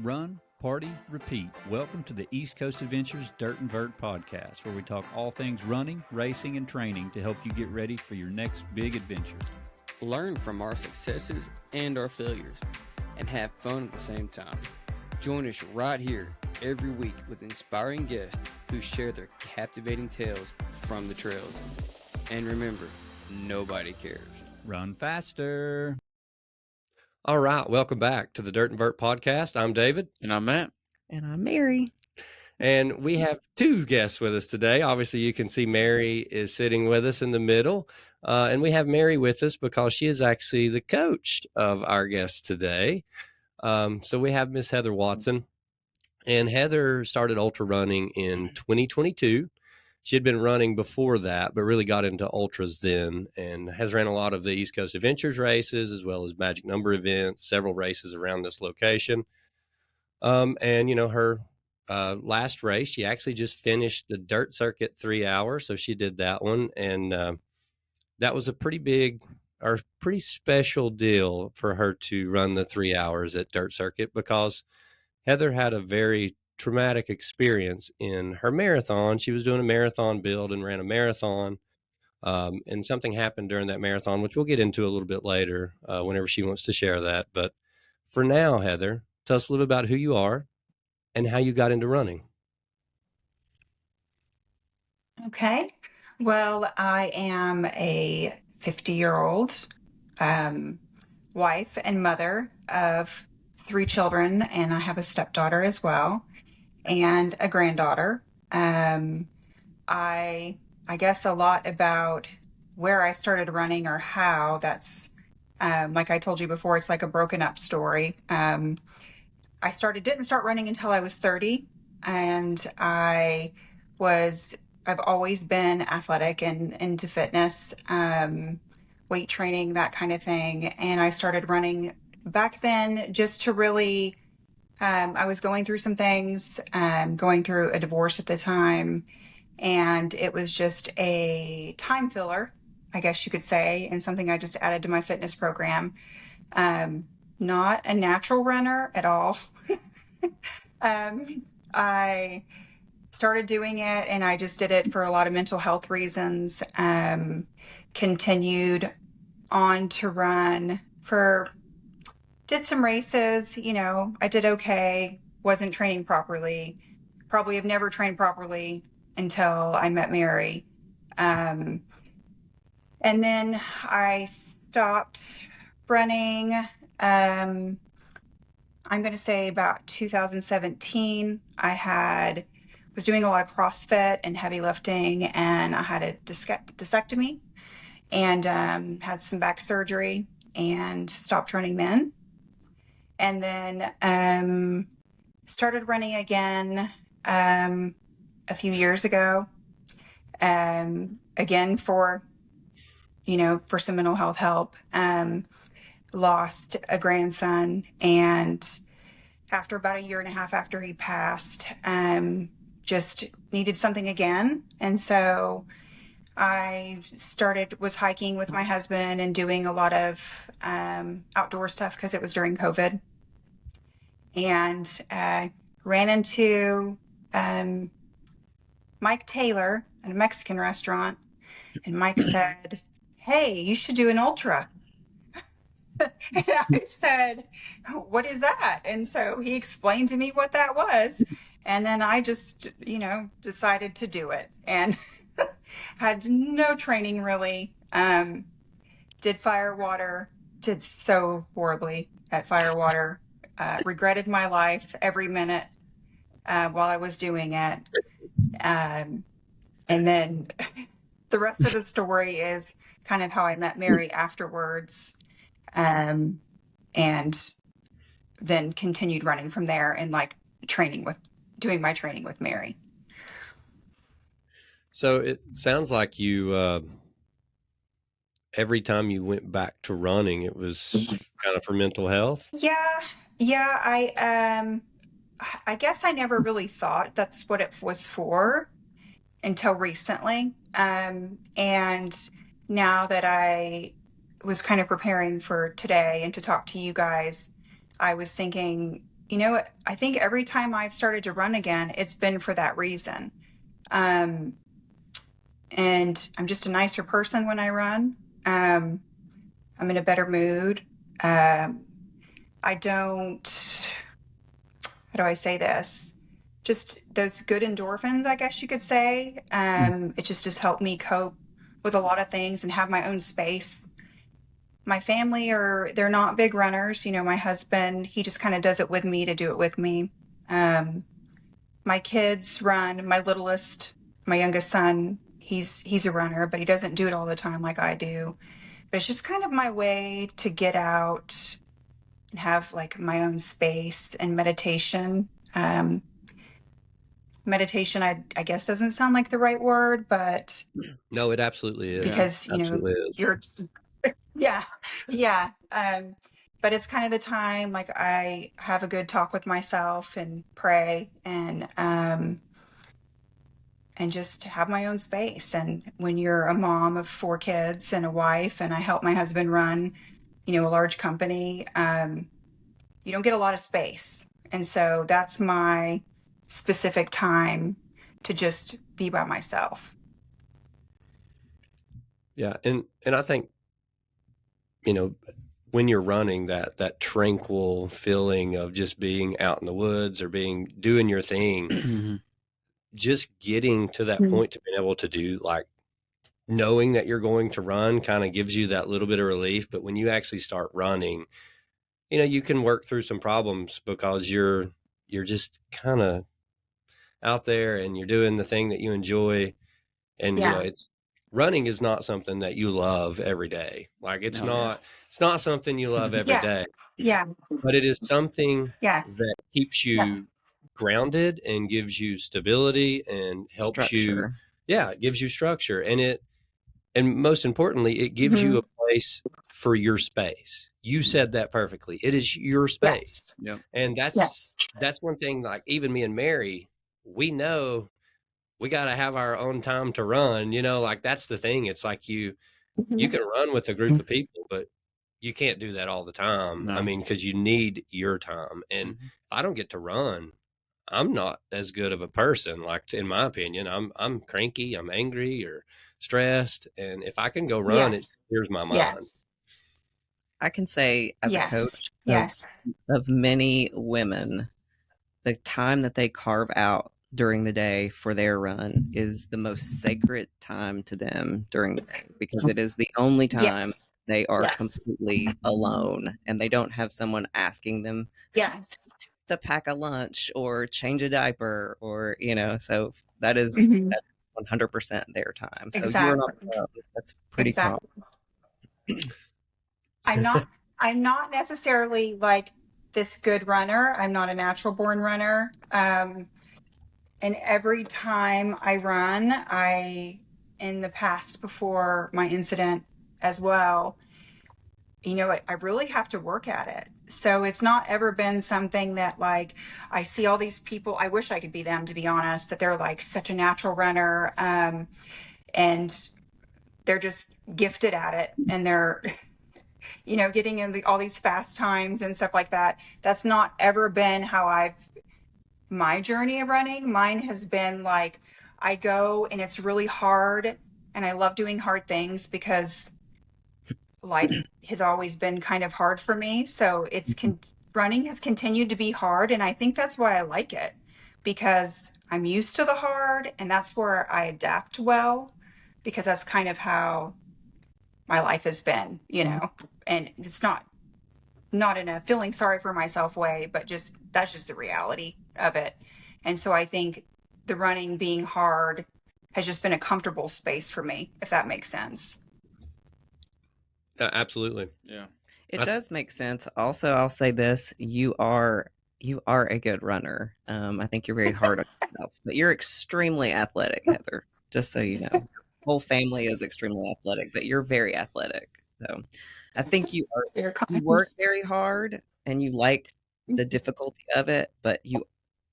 Run, party, repeat. Welcome to the East Coast Adventures Dirt and Vert podcast, where we talk all things running, racing, and training to help you get ready for your next big adventure. Learn from our successes and our failures, and have fun at the same time. Join us right here every week with inspiring guests who share their captivating tales from the trails. And remember, nobody cares. Run faster. All right, welcome back to the Dirt and Vert podcast. I'm David. And I'm Matt. And I'm Mary. And we have two guests with us today. Obviously, you can see Mary is sitting with us in the middle. And we have Mary with us because she is actually the coach of our guest today. So we have Miss Heather Watson. And Heather started ultra running in 2022. She had been running before that, but really got into ultras then, and has ran a lot of the East Coast Adventures races, as well as magic number events, several races around this location. And, you know, her last race, she actually just finished the dirt circuit 3 hours. So she did that one. And that was a pretty big or pretty special deal for her to run the 3 hours at dirt circuit, because Heather had a very traumatic experience in her marathon. She was doing a marathon build and ran a marathon. And something happened during that marathon, which we'll get into a little bit later whenever she wants to share that. But for now, Heather, tell us a little about who you are and how you got into running. Okay. Well, I am a 50-year-old wife and mother of 3 children, and I have a stepdaughter as well, and a granddaughter. I guess a lot about where I started running or how. That's like I told you before, it's like a broken up story. I didn't start running until I was 30, and I've always been athletic and into fitness, weight training, that kind of thing. And I started running back then just to really, I was going through some things, going through a divorce at the time, and it was just a time filler, I guess you could say, and something I just added to my fitness program. Not a natural runner at all. I started doing it, and I just did it for a lot of mental health reasons. Continued on to run did some races, you know, I did okay, wasn't training properly, probably have never trained properly until I met Mary. And then I stopped running, I'm going to say about 2017. I was doing a lot of CrossFit and heavy lifting, and I had a discectomy and had some back surgery and stopped running then. And then started running again a few years ago, again for some mental health help. Lost a grandson, and after about a year and a half after he passed, just needed something again. And so I was hiking with my husband and doing a lot of outdoor stuff because it was during COVID, and ran into Mike Taylor at a Mexican restaurant, and Mike said, "Hey, you should do an ultra." And I said, "What is that?" And so he explained to me what that was. And then I just, decided to do it, and had no training really. Did firewater, did so horribly at firewater. Regretted my life every minute while I was doing it. And then the rest of the story is kind of how I met Mary afterwards. And then continued running from there, and doing my training with Mary. So it sounds like you, every time you went back to running, it was kind of for mental health. Yeah. I guess I never really thought that's what it was for until recently. And now that I was kind of preparing for today and to talk to you guys, I was thinking you know, I think every time I've started to run again, it's been for that reason. And I'm just a nicer person when I run. I'm in a better mood. I don't, how do I say this? Just those good endorphins, I guess you could say. It just has helped me cope with a lot of things and have my own space. My family they're not big runners. You know, my husband, he just kind of does it with me to do it with me. My kids run. My littlest, my youngest son, he's a runner, but he doesn't do it all the time like I do. But it's just kind of my way to get out and have like my own space and meditation. Meditation, I guess doesn't sound like the right word, but No, it absolutely is. because, you know, Absolutely is. you're, yeah, yeah. But it's kind of the time like I have a good talk with myself and pray and just have my own space. And when you're a mom of 4 kids and a wife, and I help my husband run, you know, a large company, you don't get a lot of space. And so that's my specific time to just be by myself. Yeah. And I think, you know, when you're running, that tranquil feeling of just being out in the woods or doing your thing, just getting to that point to being able to do, like, knowing that you're going to run kind of gives you that little bit of relief. But when you actually start running, you know, you can work through some problems because you're just kind of out there and you're doing the thing that you enjoy. And, you know, Yeah. running is not something that you love every day. Like it's not something you love every Yeah. day, Yeah. but it is something Yes. that keeps you grounded and gives you stability and helps you. Structure. Yeah. It gives you structure, and most importantly, it gives you a place for your space. You said that perfectly. It is your space. Yes. Yep. And Yes. that's one thing, like even me and Mary, we know we got to have our own time to run, you know, like that's the thing. It's like you can run with a group of people, but you can't do that all the time. No. I mean, because you need your time. And if I don't get to run, I'm not as good of a person. Like in my opinion, I'm cranky, I'm angry or stressed. And if I can go run, it Yes. clears my mind. Yes. I can say as a Yes. coach Yes. of many women, the time that they carve out during the day for their run is the most sacred time to them during the day, because it is the only time Yes. they are Yes. completely alone and they don't have someone asking them Yes. to pack a lunch or change a diaper, or, you know, so that's 100% their time. So you're not Exactly. alone. That's pretty common. Exactly. I'm not necessarily like this good runner. I'm not a natural born runner. And every time I run, in the past before my incident as well, you know, I really have to work at it. So it's not ever been something that like I see all these people. I wish I could be them, to be honest, that they're like such a natural runner. And they're just gifted at it, and they're, you know, getting in all these fast times and stuff like that. That's not ever been how my journey of running. Mine has been like, I go and it's really hard, and I love doing hard things because life has always been kind of hard for me. So running has continued to be hard. And I think that's why I like it, because I'm used to the hard, and that's where I adapt well, because that's kind of how my life has been, you know. And it's not in a feeling sorry for myself way, but just that's just the reality of it. And so I think the running being hard has just been a comfortable space for me, if that makes sense. Absolutely. Yeah. It does make sense. Also, I'll say this: you are a good runner. I think you're very hard on yourself, but you're extremely athletic, Heather. Just so you know, whole family is extremely athletic, but you're very athletic. So, I think you work very hard and you like the difficulty of it, but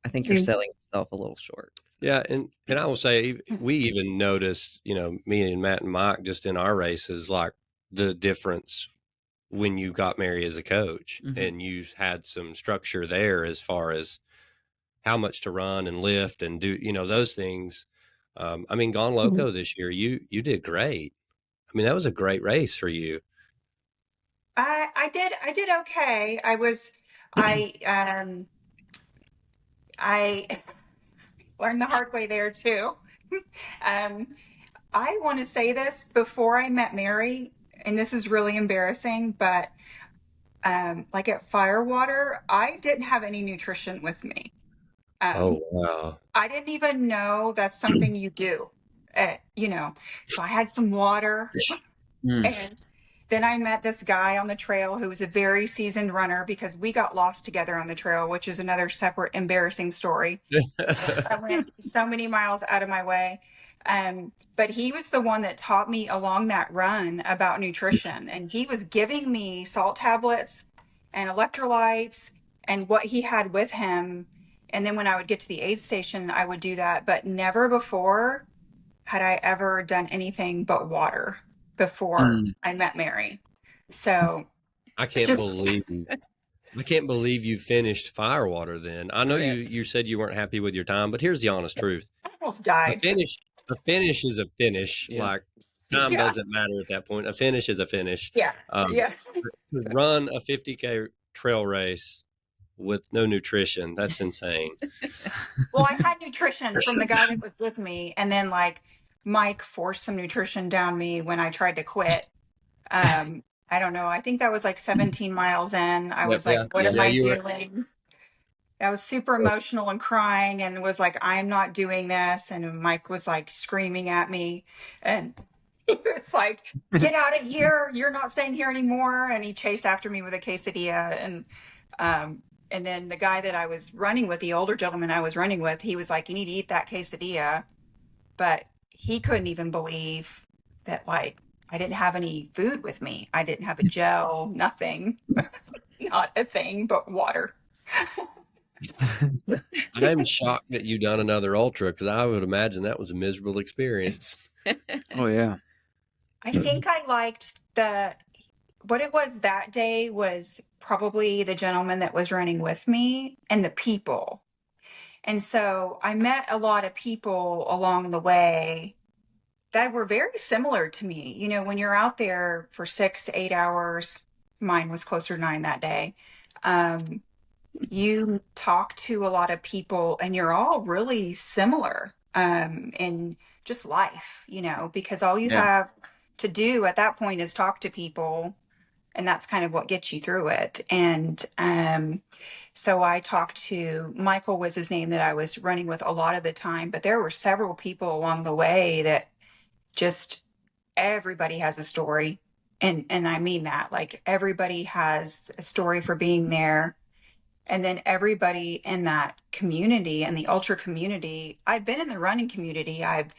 I think you're selling yourself a little short. Yeah, and I will say we even noticed, you know, me and Matt and Mike just in our races, like the difference when you got Mary as a coach, and you had some structure there as far as how much to run and lift and do, those things. I mean, Gone Loco this year, you did great. I mean, that was a great race for you. I did okay. I learned the hard way there too. um, I want to say this before I met Mary, and this is really embarrassing, but like at Firewater, I didn't have any nutrition with me. Oh, wow. I didn't even know that's something you do. So I had some water. And then I met this guy on the trail who was a very seasoned runner because we got lost together on the trail, which is another separate embarrassing story. I went so many miles out of my way. But he was the one that taught me along that run about nutrition. And he was giving me salt tablets and electrolytes and what he had with him. And then when I would get to the aid station, I would do that. But never before had I ever done anything but water before I met Mary. So I can't believe you finished Firewater then. I know you said you weren't happy with your time, but here's the honest truth. I almost died. A finish is a finish. Yeah. Like, time doesn't matter at that point. A finish is a finish. Yeah. To run a 50K trail race with no nutrition, that's insane. Well, I had nutrition from the guy that was with me, and then like Mike forced some nutrition down me when I tried to quit. I don't know. I think that was like 17 miles in. I was like, what am I doing? I was super emotional and crying and was like, I'm not doing this. And Mike was like screaming at me, and he was like, get out of here. You're not staying here anymore. And he chased after me with a quesadilla. And then the guy that I was running with, the older gentleman I was running with, he was like, you need to eat that quesadilla. But he couldn't even believe that, like, I didn't have any food with me. I didn't have a gel, nothing, not a thing but water. I'm shocked that you done another ultra, because I would imagine that was a miserable experience. Oh, yeah. I think I liked what it was that day was probably the gentleman that was running with me and the people. And so I met a lot of people along the way that were very similar to me. You know, when you're out there for 6 to 8 hours, mine was closer to 9 that day. You talk to a lot of people and you're all really similar in just life, because all you have to do at that point is talk to people, and that's kind of what gets you through it. And so I talked to Michael, was his name, that I was running with a lot of the time, but there were several people along the way that just, everybody has a story. And I mean that, like, everybody has a story for being there. And then everybody in that community and the ultra community, I've been in the running community. I've,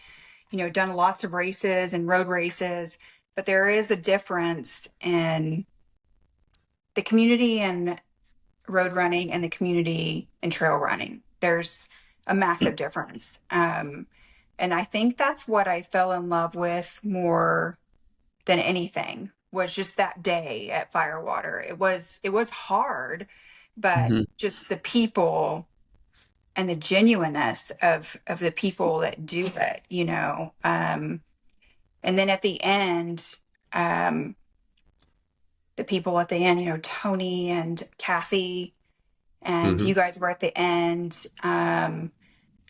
done lots of races and road races, but there is a difference in the community and road running and the community and trail running. There's a massive difference. And I think that's what I fell in love with more than anything, was just that day at Firewater. It was hard, but just the people and the genuineness of the people that do it, and then at the end, the people at the end, Tony and Kathy, and you guys were at the end.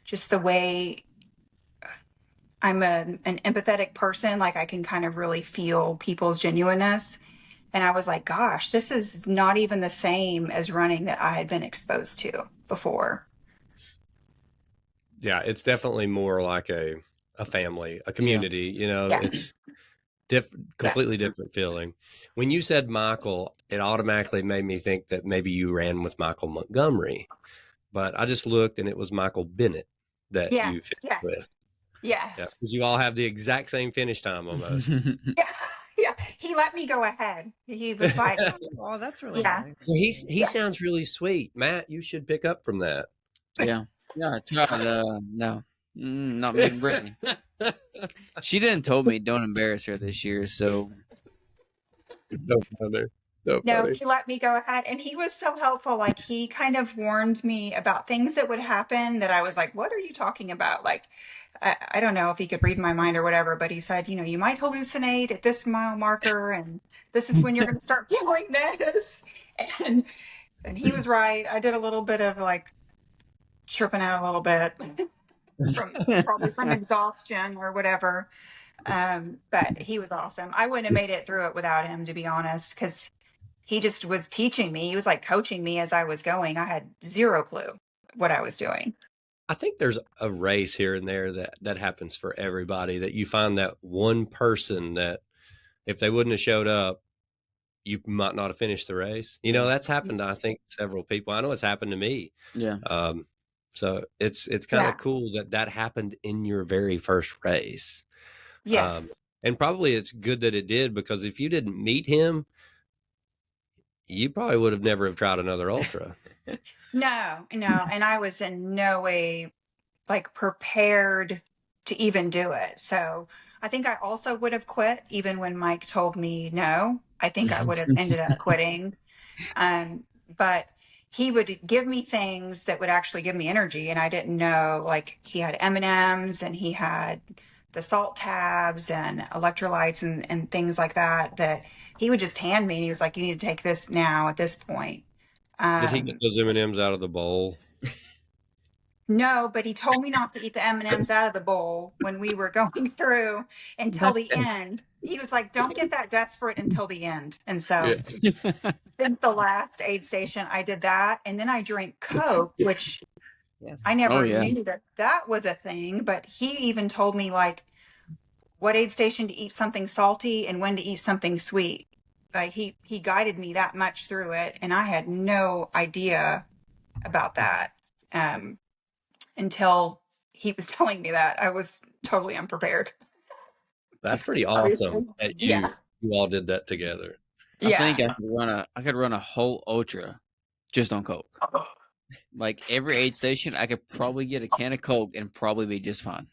Just the way, I'm an empathetic person, like I can kind of really feel people's genuineness. And I was like, gosh, this is not even the same as running that I had been exposed to before. Yeah, it's definitely more like a family, a community, it's completely different feeling. When you said Michael, it automatically made me think that maybe you ran with Michael Montgomery, but I just looked and it was Michael Bennett that you finished with. Yes. Yeah, because you all have the exact same finish time almost. Yeah. He let me go ahead. He was like, oh, that's really nice. So he sounds really sweet. Matt, you should pick up from that. Yeah. Yeah, I tried. No. Not me and Brittany. She didn't told me don't embarrass her this year, so. No, brother. So No, funny. he let me go ahead, and he was so helpful. Like, he kind of warned me about things that would happen that I was like, what are you talking about? Like, I don't know if he could read my mind or whatever, but he said, you might hallucinate at this mile marker, and this is when you're going to start feeling this. And and he was right. I did a little bit of like tripping out a little bit probably from exhaustion or whatever. But he was awesome. I wouldn't have made it through it without him, to be honest, because he just was teaching me. He was like coaching me as I was going. I had zero clue what I was doing. I think there's a race here and there that happens for everybody, that you find that one person that if they wouldn't have showed up, you might not have finished the race. That's happened to, I think, several people. I know it's happened to me. Yeah. So it's kind of cool that happened in your very first race. Yes. And probably it's good that it did, because if you didn't meet him, you probably would have never have tried another ultra. No. And I was in no way like prepared to even do it. So I think I also would have quit even when Mike told me no. I think I would have ended up quitting. But he would give me things that would actually give me energy, and I didn't know. Like, he had M&Ms, and he had the salt tabs and electrolytes and things like that he would just hand me. And he was like, "You need to take this now at this point." Did he get those M&Ms out of the bowl? No, but he told me not to eat the M&Ms out of the bowl when we were going through until That's the good. end. He was like, "Don't get that desperate until the end." And so Yeah. I think the last aid station I did that, and then I drank Coke, which Yes. I never Oh, yeah. knew that was a thing. But he even told me like what aid station to eat something salty and when to eat something sweet. Like, he guided me that much through it, and I had no idea about that. Until he was telling me that. I was totally unprepared. That's pretty Obviously. awesome that Yeah. you all did that together. I think Yeah. I could run a whole ultra just on Coke. Like, every aid station, I could probably get a can of Coke and probably be just fine.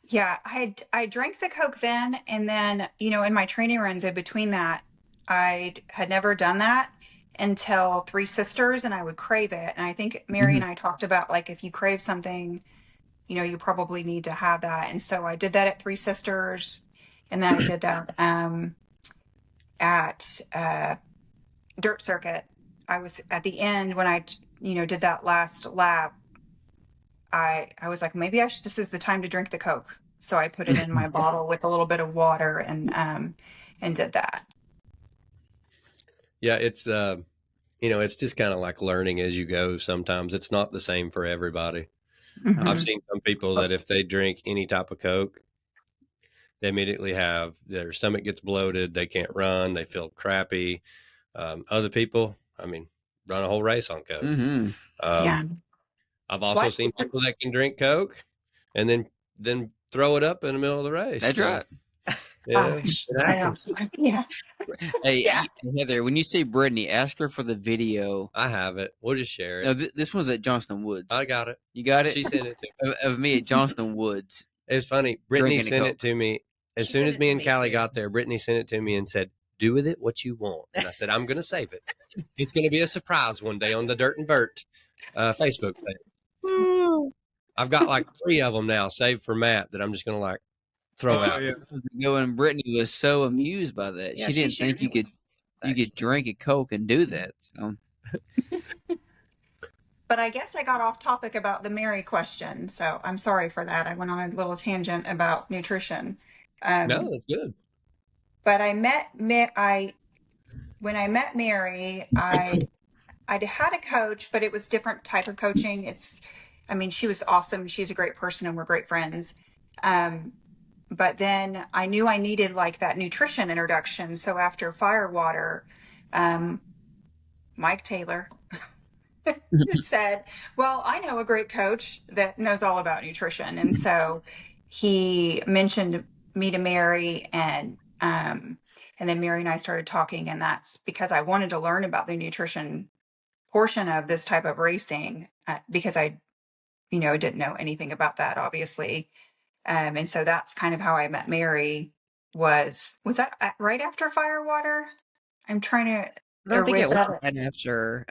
Yeah. I drank the Coke then, and then, in my training runs in between that, I had never done that until Three Sisters, and I would crave it. And I think Mary and I talked about, like, if you crave something, you probably need to have that. And so I did that at Three Sisters, and then I did that at Dirt Circuit. I was at the end when I, did that last lap. I was like, maybe this is the time to drink the Coke. So I put it in my bottle with a little bit of water and did that. Yeah, it's it's just kind of like learning as you go. Sometimes it's not the same for everybody. Mhm. I've seen some people that if they drink any type of Coke, they immediately have their stomach gets bloated, they can't run, they feel crappy. Other people, run a whole race on Coke. Mm-hmm. Yeah. I've also seen people that can drink Coke and then throw it up in the middle of the race. That's right. Yeah, Gosh, it happens. yeah. Hey, Yeah. Heather, when you see Brittany, ask her for the video. I have it. We'll just share it. No, this one's at Johnston Woods. I got it. You got it? She sent it to me. Of me at Johnston Woods. It's funny. Brittany Drinking a sent Coke. it to me. As She soon sent as it me to and me, Callie too. got there, Brittany sent it to me and said, "Do with it what you want." And I said, "I'm going to save it. It's going to be a surprise one day on the Dirt and Vert Facebook page." I've got like 3 of them now saved for Matt that I'm just going to like throw out. And Brittany was so amused by that. Yeah, she she didn't shared think it you could drink a Coke and do that. So But I guess I got off topic about the Mary question. So I'm sorry for that. I went on a little tangent about nutrition. No, that's good. But when I met Mary, I'd had a coach, but it was different type of coaching. She was awesome. She's a great person, and we're great friends. But then I knew I needed like that nutrition introduction. So after Firewater, Mike Taylor said, "Well, I know a great coach that knows all about nutrition." And so he mentioned me to Mary, and then Mary and I started talking, and that's because I wanted to learn about the nutrition portion of this type of racing, because I, didn't know anything about that, obviously. And so that's kind of how I met Mary. Was that right after Firewater? I'm trying to. I don't Or think was it was that? right after.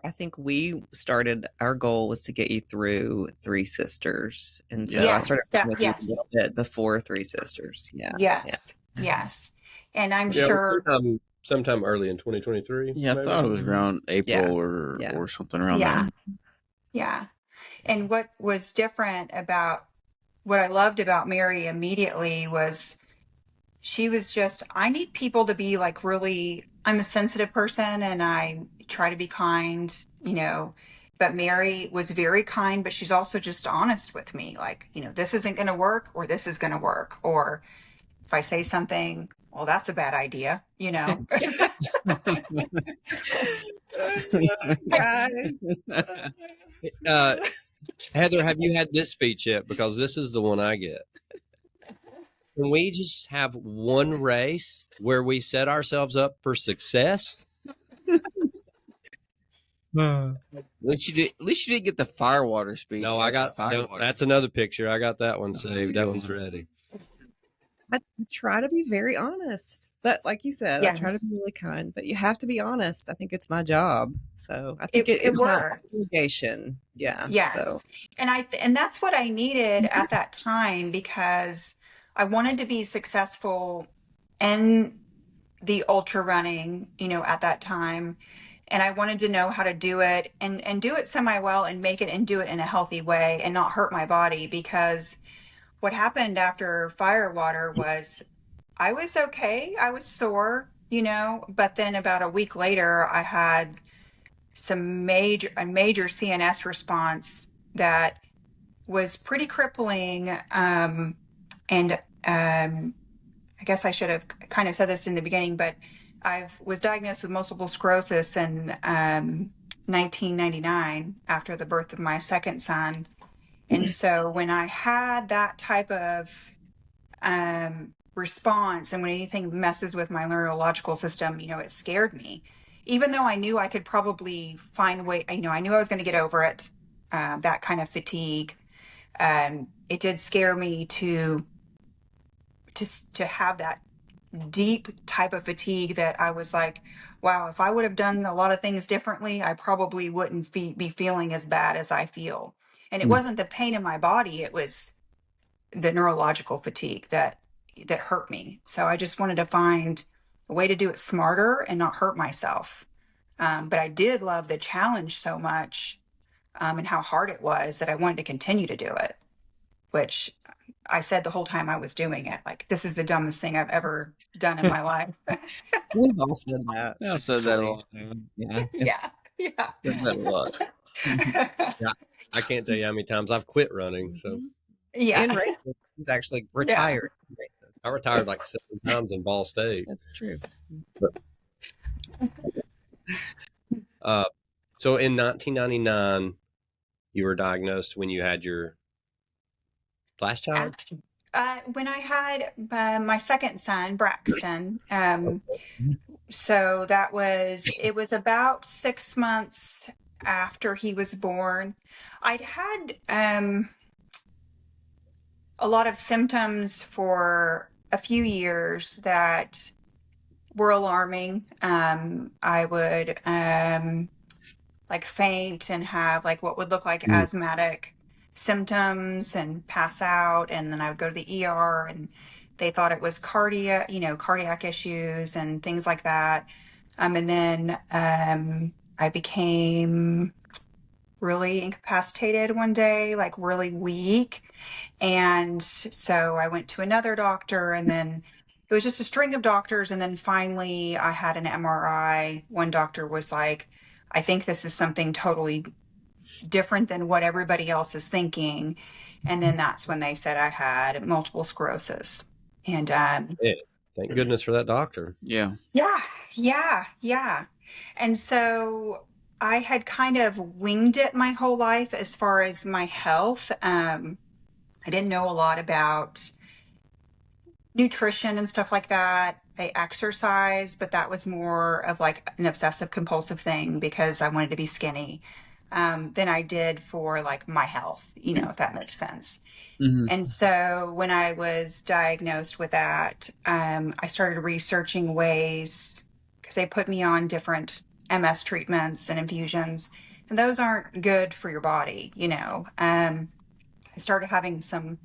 I think we started. Our goal was to get you through Three Sisters, and so I started Yes. That. with you a Yes. little bit before Three Sisters. Yeah, yeah. Yes. Yes. And I'm Yeah, it was sure. sometime early in 2023. Yeah, I maybe. thought it was around April Yeah. or something around Yeah. there. Yeah. And what was different about what I loved about Mary immediately was she was just, I need people to be like really, I'm a sensitive person and I try to be kind, you know, but Mary was very kind, but she's also just honest with me. Like, you know, this isn't going to work or this is going to work. Or if I say something, well, that's a bad idea, you know. Guys, Heather, have you had this speech yet? Because this is the one I get. Can we just have one race where we set ourselves up for success? At least you didn't get the firewater speech. No, I got firewater. that's another picture. I got that one That's saved. a That good one's one. ready. I try to be very honest, but like you said, I try Yes. to be really kind. But you have to be honest. I think it's my job, so I think It it's my worked. obligation. Yeah. So Yes. And that's what I needed at that time because I wanted to be successful in the ultra running, you know, at that time. And I wanted to know how to do it and do it semi well and make it and do it in a healthy way and not hurt my body because what happened after Firewater was I was okay. I was sore, you know, but then about a week later I had a major CNS response that was pretty crippling. And I guess I should have kind of said this in the beginning, but I was diagnosed with multiple sclerosis in 1999 after the birth of my second son. And so when I had that type of response and when anything messes with my neurological system, you know, it scared me. Even though I knew I could probably find a way, you know, I knew I was going to get over it, that kind of fatigue. It did scare me to have that deep type of fatigue that I was like, wow, if I would have done a lot of things differently, I probably wouldn't be feeling as bad as I feel. And it wasn't the pain in my body, it was the neurological fatigue that hurt me. So I just wanted to find a way to do it smarter and not hurt myself. But I did love the challenge so much, and how hard it was that I wanted to continue to do it, which I said the whole time I was doing it, like, this is the dumbest thing I've ever done in my life. we've all said that. I've said that a lot. Yeah. Yeah. Yeah. Said that a lot. Yeah, I can't tell you how many times I've quit running. So Yeah. And races. He's actually retired. from races. I retired like 7 times in Ball State. That's true. So in 1999, you were diagnosed when you had your last child. When I had my second son, Braxton, so it was about 6 months after he was born. I'd had a lot of symptoms for a few years that were alarming. I would like faint and have like what would look like asthmatic symptoms and pass out, and then I would go to the ER and they thought it was cardiac issues and things like that. And then I became really incapacitated one day, like really weak. And so I went to another doctor, and then it was just a string of doctors. And then finally I had an MRI. One doctor was like, I think this is something totally different than what everybody else is thinking. And then that's when they said I had multiple sclerosis. And Thank goodness for that doctor. Yeah. yeah. And so I had kind of winged it my whole life as far as my health. I didn't know a lot about nutrition and stuff like that. I exercise, but that was more of like an obsessive compulsive thing because I wanted to be skinny, than I did for like my health, you know, if that makes sense. Mm-hmm. And so when I was diagnosed with that, I started researching ways because they put me on different MS treatments and infusions, and those aren't good for your body. I started having some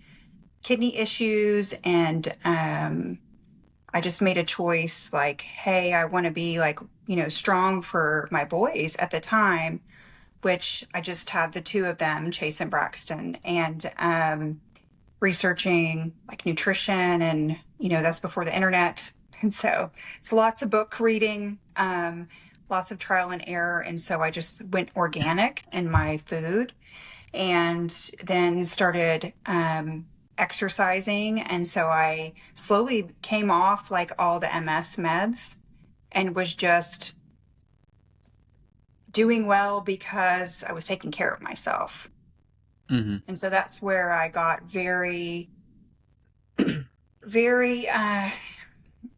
kidney issues, and I just made a choice like, hey, I want to be like, strong for my boys at the time, which I just had the two of them, Chase and Braxton, and researching like nutrition, and that's before the internet. And so it's lots of book reading, lots of trial and error. And so I just went organic in my food, and then started exercising. And so I slowly came off like all the MS meds and was just doing well because I was taking care of myself. Mm-hmm. And so that's where I got very, very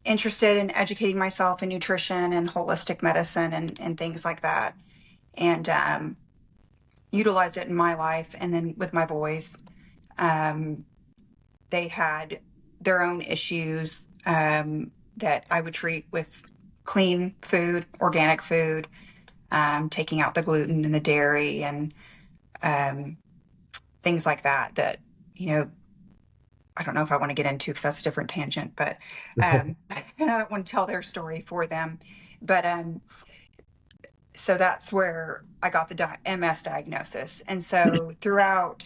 interested in educating myself in nutrition and holistic medicine and things like that. And utilized it in my life. And then with my boys, they had their own issues that I would treat with clean food, organic food, taking out the gluten and the dairy and things like that, I don't know if I want to get into because that's a different tangent, but and I don't want to tell their story for them. But so that's where I got the MS diagnosis. And so throughout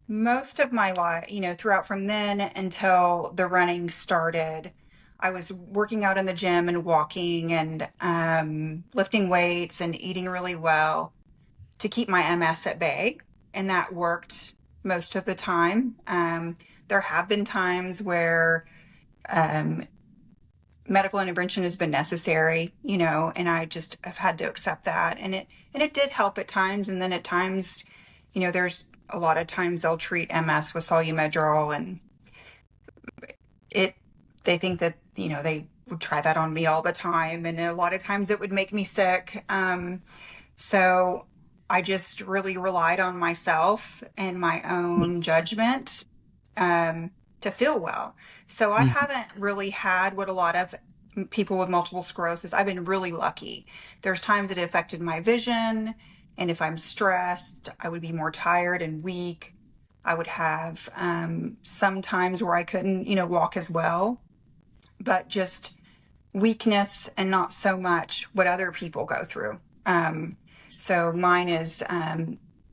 most of my life, throughout from then until the running started, I was working out in the gym and walking and lifting weights and eating really well to keep my MS at bay. And that worked most of the time. There have been times where medical intervention has been necessary, and I just have had to accept that. And it did help at times. And then at times, there's a lot of times they'll treat MS with Solumedrol, and they think that, they would try that on me all the time. And a lot of times it would make me sick. So I just really relied on myself and my own judgment to feel well. So I haven't really had what a lot of people with multiple sclerosis, I've been really lucky. There's times that it affected my vision. And if I'm stressed, I would be more tired and weak. I would have some times where I couldn't, walk as well, but just weakness and not so much what other people go through. So mine is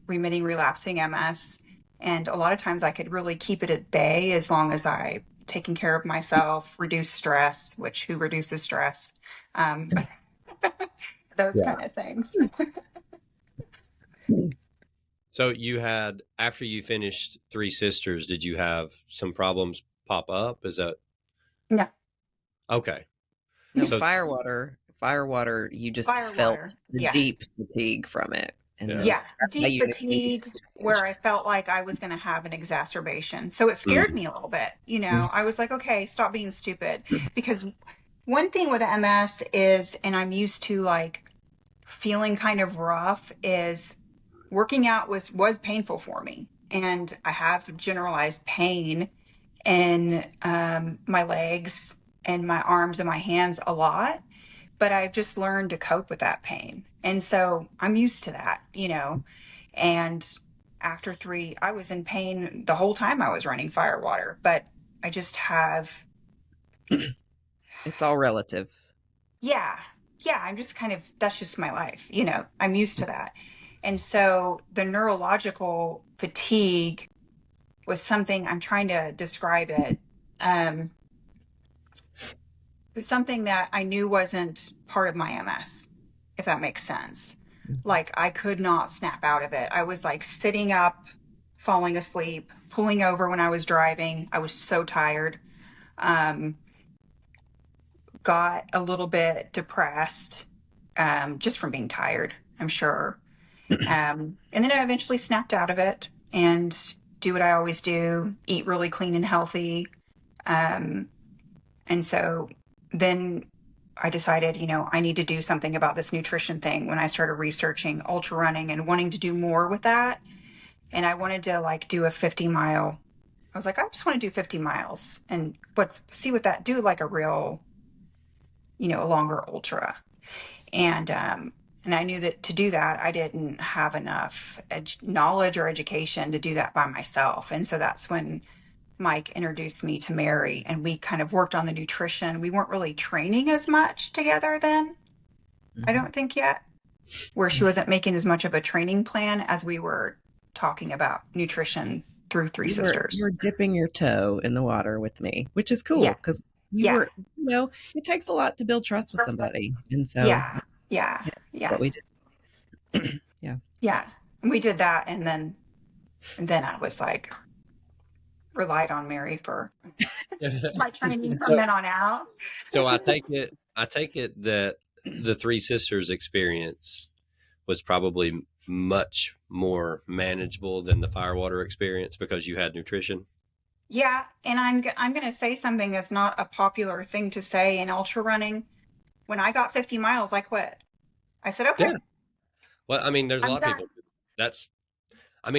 remitting relapsing MS. And a lot of times I could really keep it at bay as long as I taking care of myself, reduce stress, which who reduces stress? Those kind of things. So you had, after you finished Three Sisters, did you have some problems pop up? Is that? No. Okay. No, So- Firewater, you just Firewater, felt the yeah. deep fatigue from it. And Yeah. Yeah, that's how deep you fatigue where I felt like I was going to have an exacerbation. So it scared me a little bit. I was like, okay, stop being stupid. Because one thing with MS is, and I'm used to like feeling kind of rough, is working out was painful for me. And I have generalized pain in my legs and my arms and my hands a lot. But I've just learned to cope with that pain. And so I'm used to that, And after 3, I was in pain the whole time I was running Firewater, but I just have. It's all relative. Yeah. I'm just that's just my life, I'm used to that. And so the neurological fatigue was something, I'm trying to describe it. It was something that I knew wasn't part of my MS, if that makes sense. Like I could not snap out of it. I was like sitting up, falling asleep, pulling over when I was driving. I was so tired. Got a little bit depressed, just from being tired, I'm sure. And then I eventually snapped out of it and do what I always do, eat really clean and healthy. And so then I decided, I need to do something about this nutrition thing when I started researching ultra running and wanting to do more with that. And I wanted to like do a 50-mile. I was like, I just want to do 50 miles and see what that do, like a real a longer ultra. And I knew that to do that, I didn't have enough knowledge or education to do that by myself. And so that's when Mike introduced me to Mary, and we kind of worked on the nutrition. We weren't really training as much together then, I don't think yet, where she wasn't making as much of a training plan as we were talking about nutrition through Three You Sisters. were dipping your toe in the water with me, which is cool Yeah. because Yeah. it takes a lot to build trust with somebody. And so Yeah. what we did. Yeah. And we did that. And then I was like, relied on Mary for my training from then on out. So I take it that the Three Sisters experience was probably much more manageable than the Firewater experience because you had nutrition. Yeah. And I'm going to say something that's not a popular thing to say in ultra running. When I got 50 miles, I quit. I said, okay. Yeah. Well, I mean, there's a I'm lot of people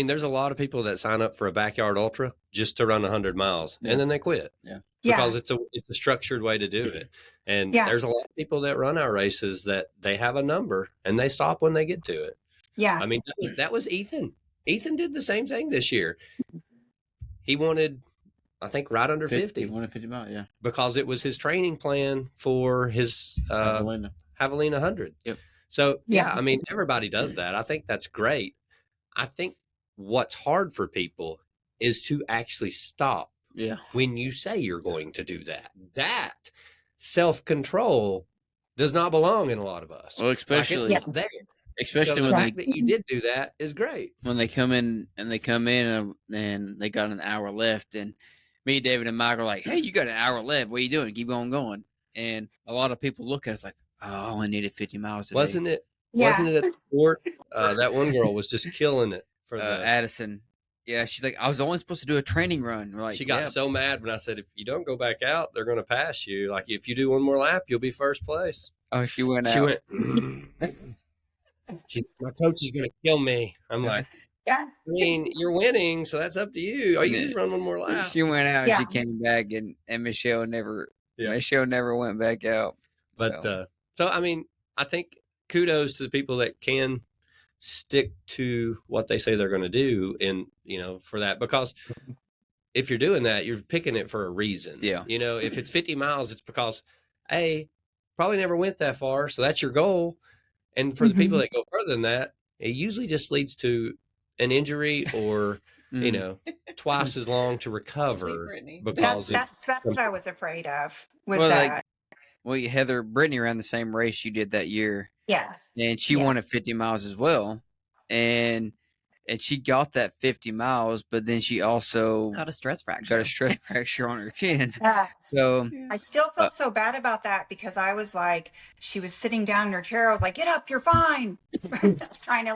there's a lot of people that sign up for a backyard ultra just to run 100 miles and then they quit. Yeah. Because it's a structured way to do it. And there's a lot of people that run our races that they have a number and they stop when they get to it. Yeah. I mean, that was Ethan. Ethan did the same thing this year. He wanted, I think, right under 50. He wanted 50 miles, yeah. Because it was his training plan for his Javelina 100. Yep. So, I mean, everybody does that. I think that's great. I think what's hard for people is to actually stop when you say you're going to do that. That self-control does not belong in a lot of us. Well, especially so the fact that you did do that is great. When they come in and they got an hour left, and me, David, and Mike are like, "Hey, you got an hour left. What are you doing? Keep going." And a lot of people look at us like, "Oh, I only needed 50 miles today." Wasn't it at the sport? That one girl was just killing it for Addison. Yeah, she's like, I was only supposed to do a training run. We're like, she got so mad when I said, if you don't go back out, they're going to pass you. Like, if you do one more lap, you'll be first place. Oh, she went out. She went, my coach is going to kill me. I'm like, I mean, you're winning, so that's up to you. Oh, you can run one more lap. She went out. She came back, and Michelle never went back out. But so I mean, I think kudos to the people that can stick to what they say they're going to do, and for that, because if you're doing that, you're picking it for a reason. Yeah. If it's 50 miles, it's because probably never went that far, so that's your goal. And for the people that go further than that, it usually just leads to an injury or twice as long to recover. Because that's what I was afraid of. Heather, Brittany ran the same race you did that year. Yes. And she won at 50 miles as well. And she got that 50 miles, but then she also got a stress fracture on her chin. Yes. So I still felt so bad about that because I was like, she was sitting down in her chair. I was like, get up, you're fine. Trying to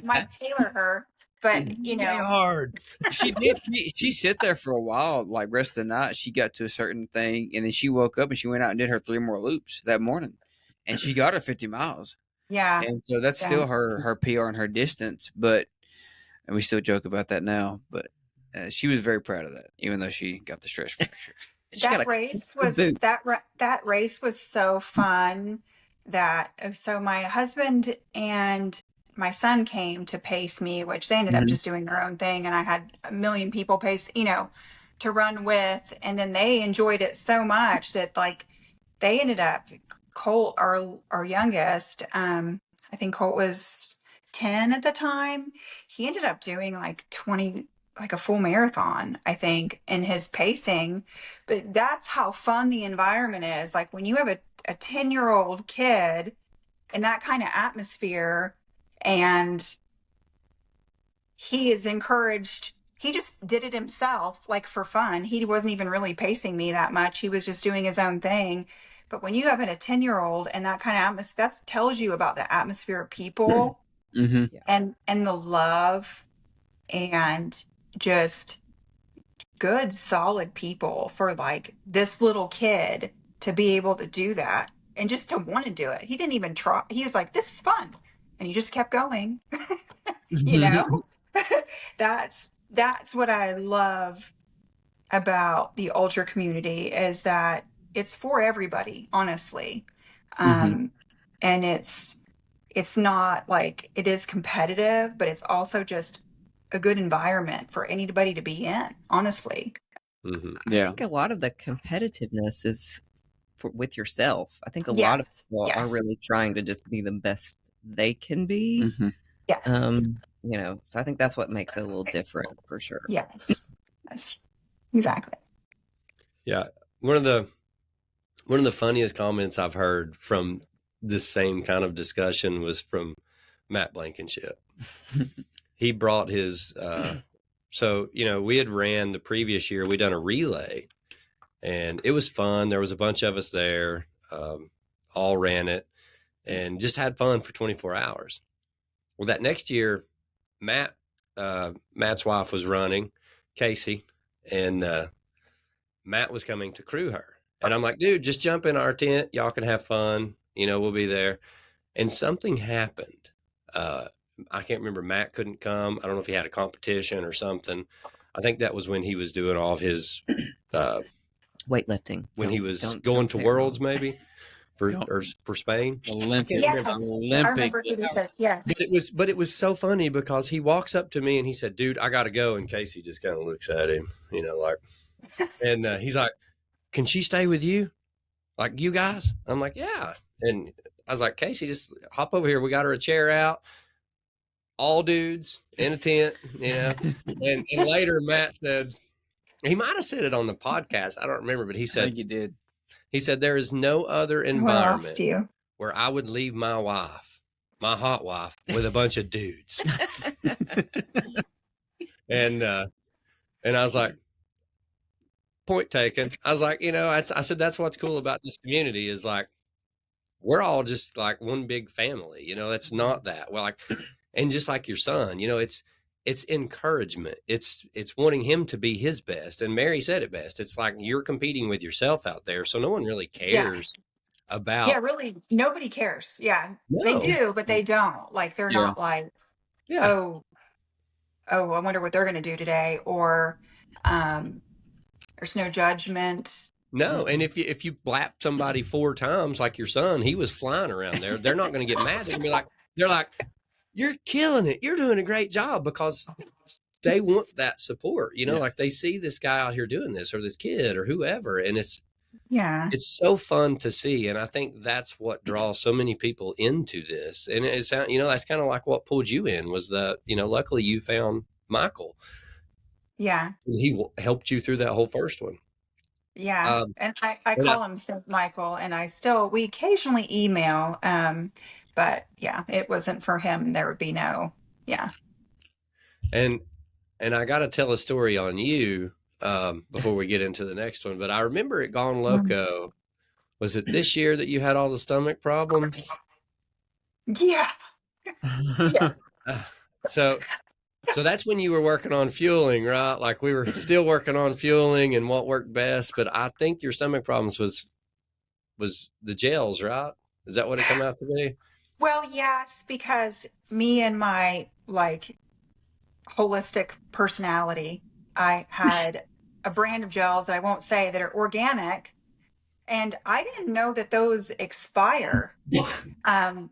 Mike Taylor her. But hard. She did. She sit there for a while, rest of the night. She got to a certain thing, and then she woke up and she went out and did her 3 more loops that morning, and she got her 50 miles. Yeah. And so that's still her PR and her distance, and we still joke about that now. But she was very proud of that, even though she got the stress fracture. That race was so fun. So my husband and my son came to pace me, which they ended up just doing their own thing. And I had a million people pace, to run with. And then they enjoyed it so much that they ended up, Colt, our youngest, I think Colt was 10 at the time. He ended up doing 20, a full marathon, I think, in his pacing. But that's how fun the environment is. When you have a 10-year-old kid in that kind of atmosphere, and he is encouraged, he just did it himself, for fun. He wasn't even really pacing me that much. He was just doing his own thing. But when you have a 10-year-old and that kind of atmosphere, that tells you about the atmosphere of people and the love and just good, solid people for this little kid to be able to do that and just to want to do it. He didn't even try. He was like, this is fun. And he just kept going, That's what I love about the ultra community, is that it's for everybody, honestly. Mhm. And it's not like it is competitive, but it's also just a good environment for anybody to be in, honestly. Mhm. I Yeah. think a lot of the competitiveness is with yourself. I think a lot of Yes. people are Yes. really trying to just be the best they can be. Mhm. Yes. So I think that's what makes it a little different for sure. Yes. Yes. Exactly. Yeah. One of the funniest comments I've heard from this same kind of discussion was from Matt Blankenship. He brought his so we had ran the previous year, we done a relay, and it was fun. There was a bunch of us there, all ran it and just had fun for 24 hours. Well, that next year, Matt's wife was running, Casey, and Matt was coming to crew her. And I'm like, dude, just jump in our tent. Y'all can have fun. We'll be there. And something happened. I can't remember. Matt couldn't come. I don't know if he had a competition or something. I think that was when he was doing all of his Weightlifting. when he was Don't going to say it Worlds, wrong. maybe Don't- for Spain. Olympic. Yes. I Olympic. remember who this is. Yes. But it was so funny because he walks up to me and he said, "Dude, I got to go." And Casey just kind of looks at him, like, and he's like, "Can she stay with you? Like, you guys?" I'm like, "Yeah." And I was like, "Casey, just hop over here. We got her a chair out. All dudes in a tent, And later Matt said, he might have said it on the podcast. I don't remember, but he I said, think you did. there is no other Well, environment do you? where I would leave my wife, my hot wife, with a bunch of dudes. And I was like, point taken. I was like, I said, that's what's cool about this community is like, we're all just like one big family, it's not that. Well, like, and just like your son, it's encouragement. It's wanting him to be his best. And Mary said it best. It's like you're competing with yourself out there. So no one really cares about. Yeah, really, nobody cares. Yeah, they No. do, but they don't. Like, they're Yeah. not like, Yeah. oh, I wonder what they're going to do today, or there's no judgment. No, and if you blap somebody 4 times like your son, he was flying around there. They're not going to get mad. They're going to be they're like, you're killing it. You're doing a great job, because they want that support. Like they see this guy out here doing this, or this kid, or whoever, and it's so fun to see. And I think that's what draws so many people into this. And it's that's kind of like what pulled you in was that luckily you found Michael. Yeah. And he helped you through that whole first one. Yeah. And I call him St. Michael, and we occasionally email, but yeah, it wasn't for him. There would be no, yeah. And I got to tell a story on you before we get into the next one. But I remember at Gone Loco, was it this year that you had all the stomach problems? Yeah. Yeah. So that's when you were working on fueling, right? Like we were still working on fueling and what worked best. But I think your stomach problems was the gels, right? Is that what it come out to be? Well, yes, because me and my like holistic personality, I had a brand of gels that I won't say that are organic, and I didn't know that those expire. And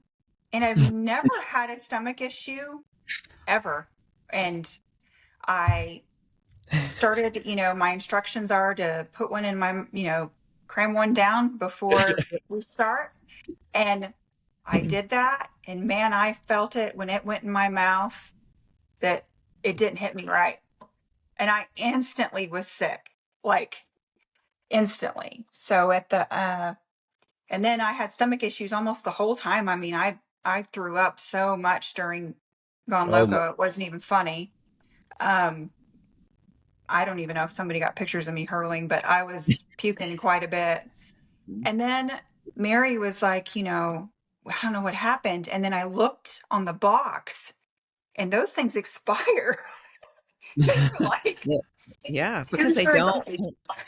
I've never had a stomach issue ever. And I started, my instructions are to put one in my, cram one down before we start. And I did that. And man, I felt it when it went in my mouth that it didn't hit me right. And I instantly was sick, like instantly. So and then I had stomach issues almost the whole time. I mean, I threw up so much during Gone Loco. It wasn't even funny. I don't even know if somebody got pictures of me hurling, but I was puking quite a bit. And then Mary was like, I don't know what happened. And then I looked on the box, and those things expire. They were like, Yeah, because they don't.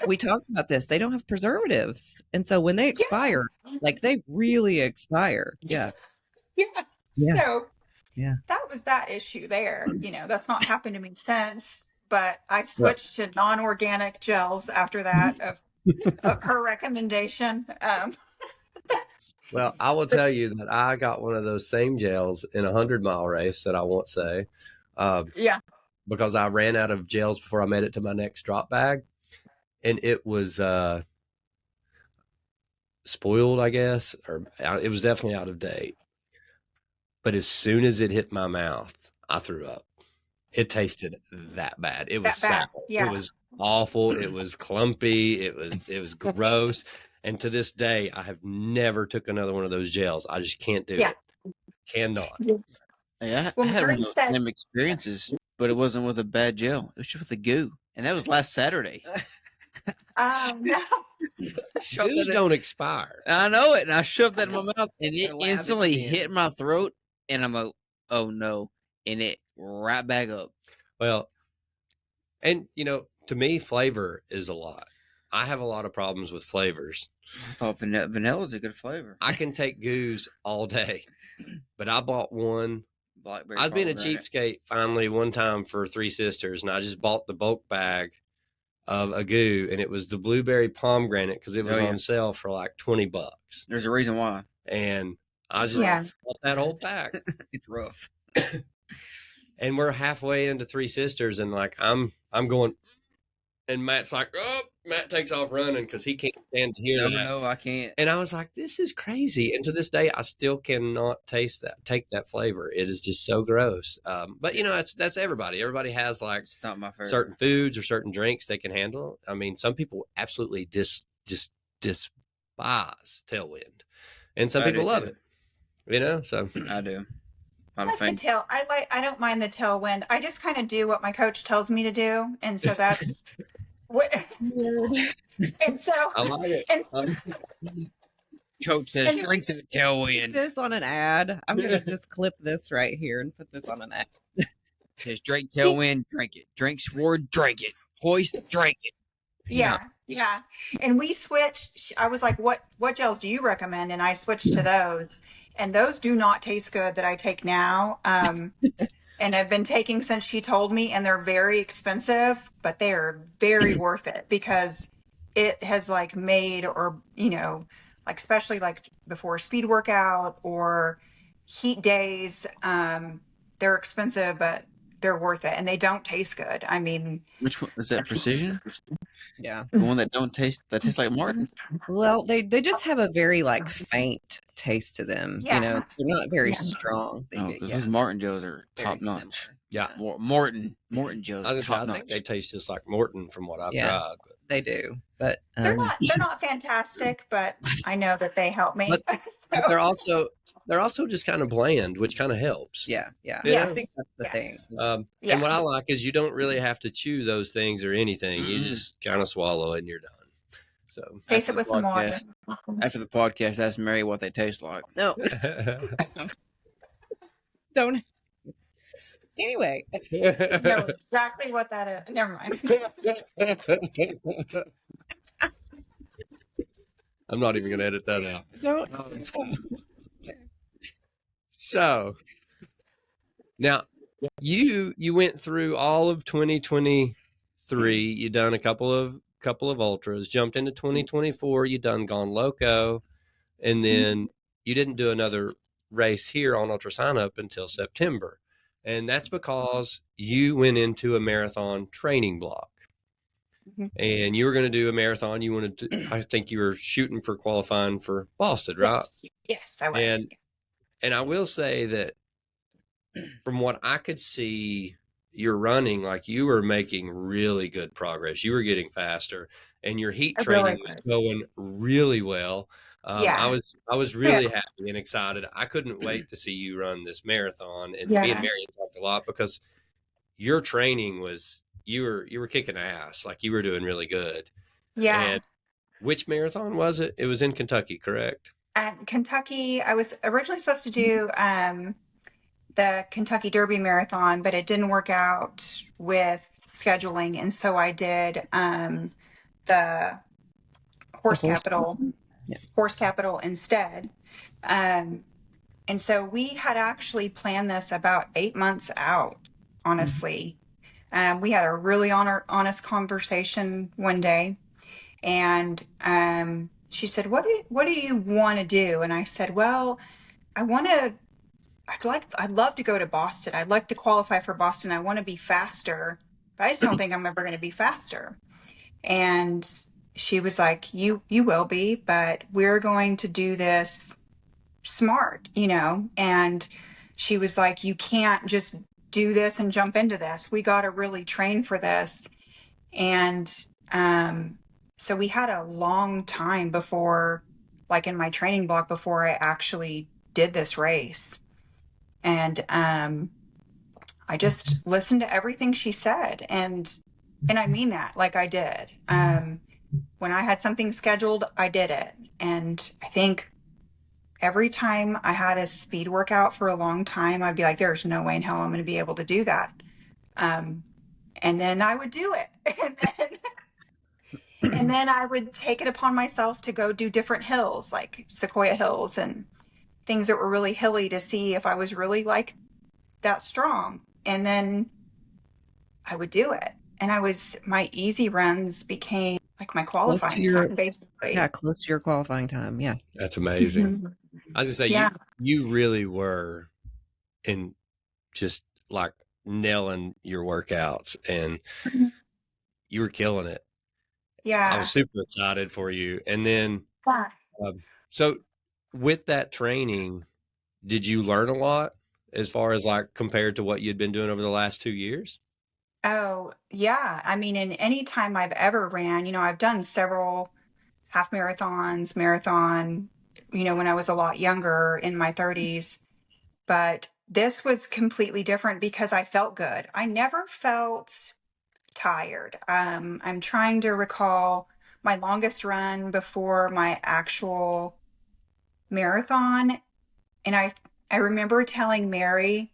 We talked about this. They don't have preservatives, and so when they expire, like they really expire. Yeah. Yeah. So that was that issue there. That's not happened to me since. But I switched to non-organic gels after that of her recommendation. Well, I will tell you that I got one of those same gels in a 100-mile race that I won't say, Yeah. because I ran out of gels before I made it to my next drop bag, and it was spoiled, I guess, or it was definitely out of date. But as soon as it hit my mouth, I threw up. It tasted that bad. It was That bad. sour. Yeah. It was awful. It was clumpy. It was gross. And to this day, I have never took another one of those gels. I just can't do Yeah. it. Cannot. Yeah, Well, I had one Mary of those said, same experiences, but it wasn't with a bad gel. It was just with a goo, and that was last Saturday. no. Goos don't expire. I know it, and I shoved that in my mouth, and They're it lab instantly expanded. hit my throat, and I'm like, "Oh no!" And it right back up. Well, and to me, flavor is a lot. I have a lot of problems with flavors. I thought vanilla's a good flavor. I can take goos all day, but I bought one. Blackberry. I was being a pomegranate. cheapskate finally one time for Three Sisters, and I just bought the bulk bag of a goo, and it was the blueberry pomegranate because it was Oh, yeah. on sale for like $20. There's a reason why. And I just Yeah. bought that whole pack. It's rough. And we're halfway into Three Sisters, and like I'm going, and Matt's like, oh, Matt takes off running because he can't stand to hear that. No, I can't. And I was like, this is crazy. And to this day, I still cannot take that flavor. It is just so gross. But that's everybody. Everybody has like It's not my favorite. certain foods or certain drinks they can handle. I mean, some people absolutely just despise Tailwind, and some I people do love too. it. So I do. I Not a like the fan. tail. I don't mind the tailwind. I just kind of do what my coach tells me to do, and so that's what. And so, I like it. and Coach says, And- "Drink to the Put tailwind." this on an ad. I'm gonna just clip this right here and put this on an ad. Says, "Drink tailwind, drink it. Drink sword, drink it. Hoist, drink it." yeah, and we switched. I was like, "What gels do you recommend?" And I switched to those, and those do not taste good that I take now. And I've been taking since she told me, and they're very expensive, but they are very worth it because it has like made, or like especially like before a speed workout or heat days, they're expensive, but they're worth it, and they don't taste good. I mean, Which one is that? Precision? Yeah. The one that tastes like Martin? Well, they just have a very like faint taste to them. Yeah. They're not very Yeah. strong. Oh, because those Martin Joes are Very top notch. similar. Yeah. Morton Joes I are was top gonna say, I think they notch. taste just like Morton from what I've Yeah. tried. But They do, but they're not fantastic, but I know that they help me. But So, they're also just kind of bland, which kind of helps. yeah. Yeah. I think that's the Yes. thing. yeah. And what I like is you don't really have to chew those things or anything. You Mm-mm. just kind of swallow it and you're done. So Taste After it with the some water. After the podcast, ask Mary what they taste like. No, don't. Anyway, know exactly what that is. Never mind. I'm not even going to edit that out. don't. So now you went through all of 2023. You done a couple of ultras, jumped into 2024. You done Gone Loco, and then you didn't do another race here on Ultra Sign Up until September. And that's because you went into a marathon training block. Mhm. And you were going to do a marathon. You wanted to, I think you were shooting for qualifying for Boston, right? Yes, I was. And I will say that from what I could see, you're running, like you were making really good progress. You were getting faster, and your heat I training really was was. going really well. Yeah. I was really happy and excited. I couldn't wait to see you run this marathon. And me Yeah. and Marion talked a lot because your training was you were kicking ass, like you were doing really good. Yeah. And which marathon was it? It was in Kentucky, correct? At Kentucky, I was originally supposed to do the Kentucky Derby Marathon, but it didn't work out with scheduling, and so I did the Horse Capital, Horse Capital instead. And so we had actually planned this about 8 months out, honestly. We had a really honest conversation one day, And she said, what do you want to do? And I said, well, I'd love to go to Boston. I'd like to qualify for Boston. I want to be faster, but I just don't think I'm ever going to be faster. And she was like, you will be, but we're going to do this smart, and she was like, you can't just do this and jump into this. We got to really train for this. And so we had a long time before, like in my training block, before I actually did this race. And I just listened to everything she said, and I mean that, like I did. When I had something scheduled, I did it. And I think every time I had a speed workout for a long time, I'd be like, there's no way in hell I'm going to be able to do that. And then I would do it. And then I would take it upon myself to go do different hills, like Sequoia Hills and things that were really hilly, to see if I was really like that strong. And then I would do it. And my easy runs became like my Close to qualifying your, time, basically. yeah, close to your qualifying time. Yeah. That's amazing. Mhm. I was gonna say, Yeah. you really were in just like nailing your workouts, and Mhm. you were killing it. I Yeah. was super excited for you. And then, Yeah. so with that training, did you learn a lot as far as like compared to what you'd been doing over the last 2 years? Oh, yeah. I mean, in any time I've ever ran, I've done several half marathons, marathon, when I was a lot younger in my 30s. But this was completely different because I felt good. I never felt tired. I'm trying to recall my longest run before my actual marathon. And I remember telling Mary,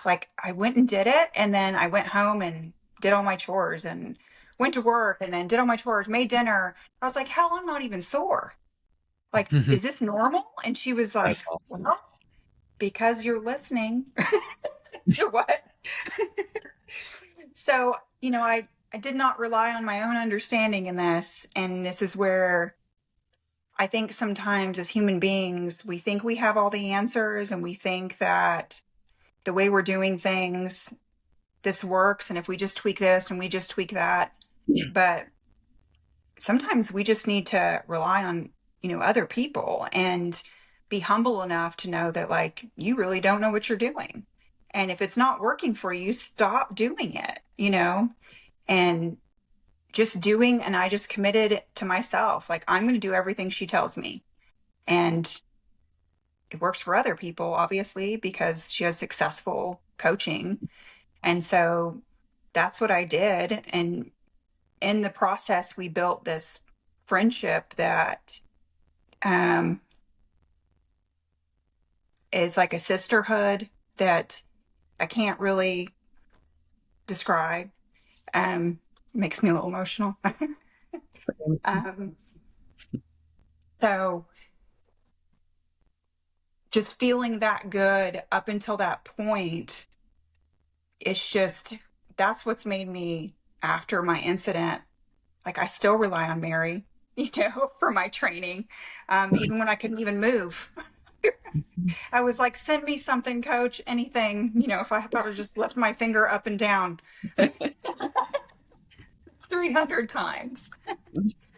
like, I went and did it. And then I went home and did all my chores and went to work and then did all my chores, made dinner. I was like, hell, I'm not even sore. Like, is this normal? And she was That's like, awesome. well, because you're listening to what? So, I did not rely on my own understanding in this. And this is where I think sometimes as human beings, we think we have all the answers and we think that the way we're doing things, this works. And if we just tweak this and we just tweak that, but sometimes we just need to rely on, other people and be humble enough to know that, like, you really don't know what you're doing. And if it's not working for you, stop doing it, and just doing. And I just committed to myself, like, I'm going to do everything she tells me. And it works for other people, obviously, because she has successful coaching. And so that's what I did. And in the process, we built this friendship that is like a sisterhood that I can't really describe. Makes me a little emotional. So just feeling that good up until that point, that's what's made me, after my incident, like, I still rely on Mary, for my training, even when I couldn't even move. I was like, send me something, coach, anything, if I thought I just left my finger up and down 300 times.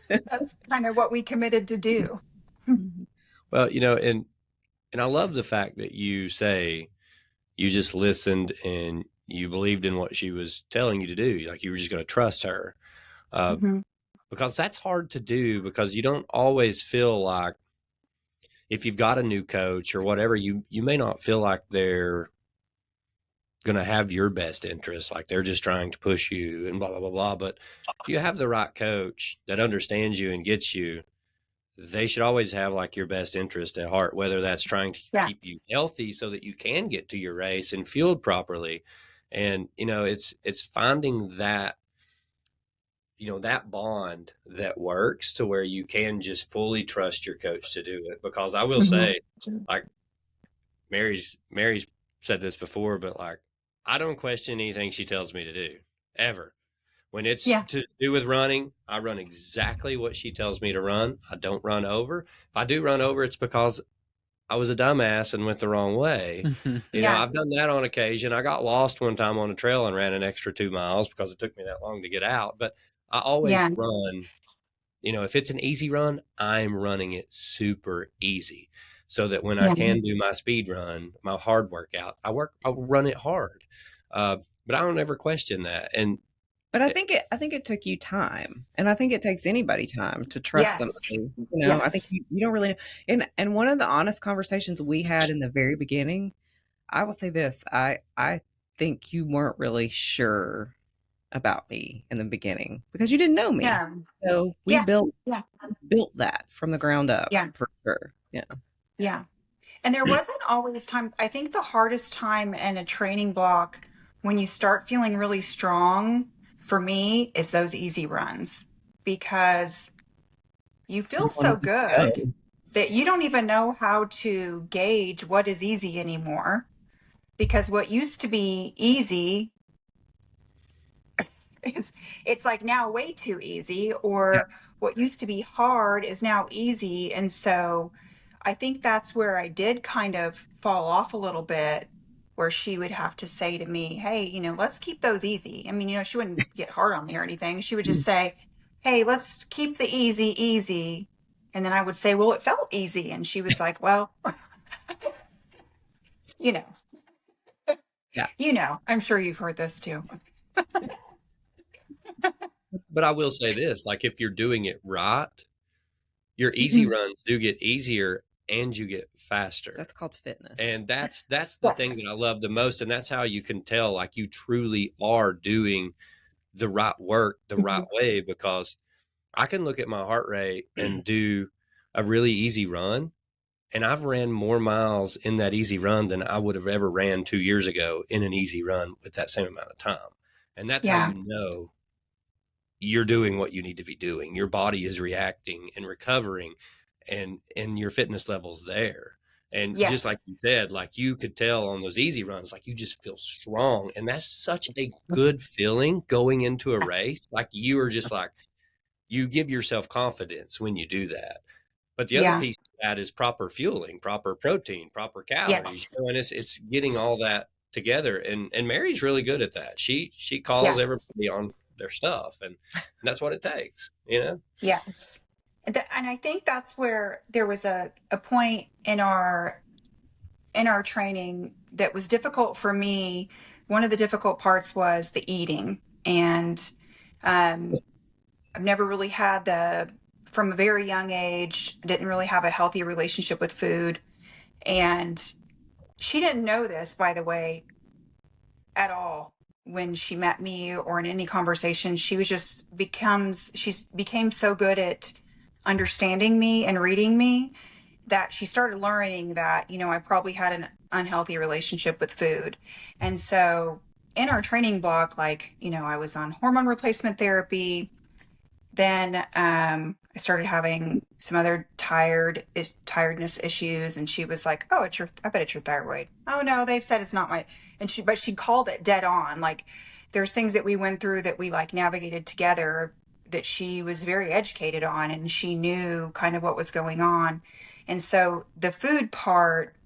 That's kind of what we committed to do. Well, and I love the fact that you say you just listened and you believed in what she was telling you to do. Like, you were just going to trust her. Mhm. Because that's hard to do, because you don't always feel like, if you've got a new coach or whatever, you may not feel like they're going to have your best interest. Like, they're just trying to push you and blah, blah, blah, blah. But if you have the right coach that understands you and gets you, they should always have like your best interest at heart, whether that's trying to Yeah. keep you healthy so that you can get to your race and fueled properly. And, it's finding that, that bond that works to where you can just fully trust your coach to do it. Because I will say, like, Mary's said this before, but like, I don't question anything she tells me to do, ever. When it's Yeah. to do with running, I run exactly what she tells me to run. I don't run over. If I do run over, it's because I was a dumbass and went the wrong way. Yeah. I've done that on occasion. I got lost one time on a trail and ran an extra 2 miles because it took me that long to get out. But I always Yeah. run, if it's an easy run, I'm running it super easy so that when I Yeah. can do my speed run, my hard workout, I run it hard. But I don't ever question that. And But I think it took you time, and I think it takes anybody time to trust Yes. somebody. I think Yes. you don't really know. And one of the honest conversations we had in the very beginning, I will say this, I think you weren't really sure about me in the beginning because you didn't know me. Yeah. So we Yeah. built Yeah. that from the ground up Yeah. for sure. Yeah. Yeah. And there wasn't always time. I think the hardest time in a training block when you start feeling really strong for me is those easy runs because you feel You want so to just good go. that you don't even know how to gauge what is easy anymore because what used to be easy is it's like now way too easy, Yeah. or what used to be hard is now easy. And so I think that's where I did kind of fall off a little bit, where she would have to say to me, hey, let's keep those easy. I mean, she wouldn't get hard on me or anything. She would just say, hey, let's keep the easy easy. And then I would say, well, it felt easy. And she was like, well, you know, Yeah. I'm sure you've heard this too. but I will say this, like if you're doing it right, your easy runs do get easier and you get faster. That's called fitness. And that's the thing that I love the most. And that's how you can tell like you truly are doing the right work the right way, because I can look at my heart rate and do a really easy run. And I've ran more miles in that easy run than I would have ever ran 2 years ago in an easy run with that same amount of time. And that's how Yeah. you know you're doing what you need to be doing. Your body is reacting and recovering, and your fitness levels there. And just like Yes. you said, like you could tell on those easy runs, like you just feel strong. And that's such a good feeling going into a race. Like you are just like, you give yourself confidence when you do that. But the other Yeah. piece of that is proper fueling, proper protein, proper calories, Yes. and it's getting all that together. And Mary's really good at that. She calls Yes. everybody on their stuff, and that's what it takes, Yes. And I think that's where there was a point in our training that was difficult for me. One of the difficult parts was the eating. And I've never really had from a very young age, didn't really have a healthy relationship with food. And she didn't know this, by the way, at all when she met me or in any conversation. She's became so good at understanding me and reading me that she started learning that, I probably had an unhealthy relationship with food. And so in our training block, like, I was on hormone replacement therapy. Then I started having some other tiredness issues, and she was like, "Oh, I bet it's your thyroid." Oh no, they've said it's not my. But she called it dead on. Like, there's things that we went through that we like navigated together that she was very educated on, and she knew kind of what was going on. And so the food part,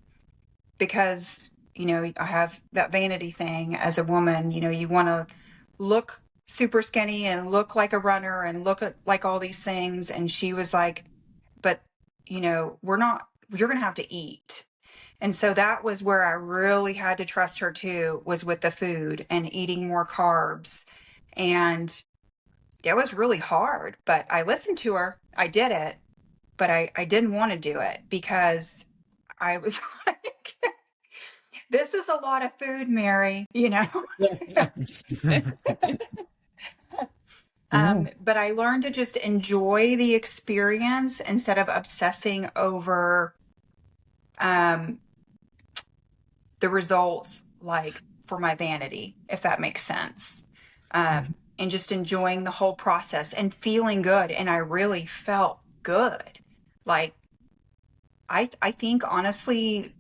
because I have that vanity thing as a woman. You want to look super skinny and look like a runner and like all these things. And she was like, but you're gonna have to eat. And so that was where I really had to trust her too, was with the food and eating more carbs. And it was really hard, but I listened to her. I did it, but I didn't want to do it because I was like, this is a lot of food, Mary, But I learned to just enjoy the experience instead of obsessing over the results, like for my vanity, if that makes sense. And just enjoying the whole process and feeling good. And I really felt good. Like, I think honestly,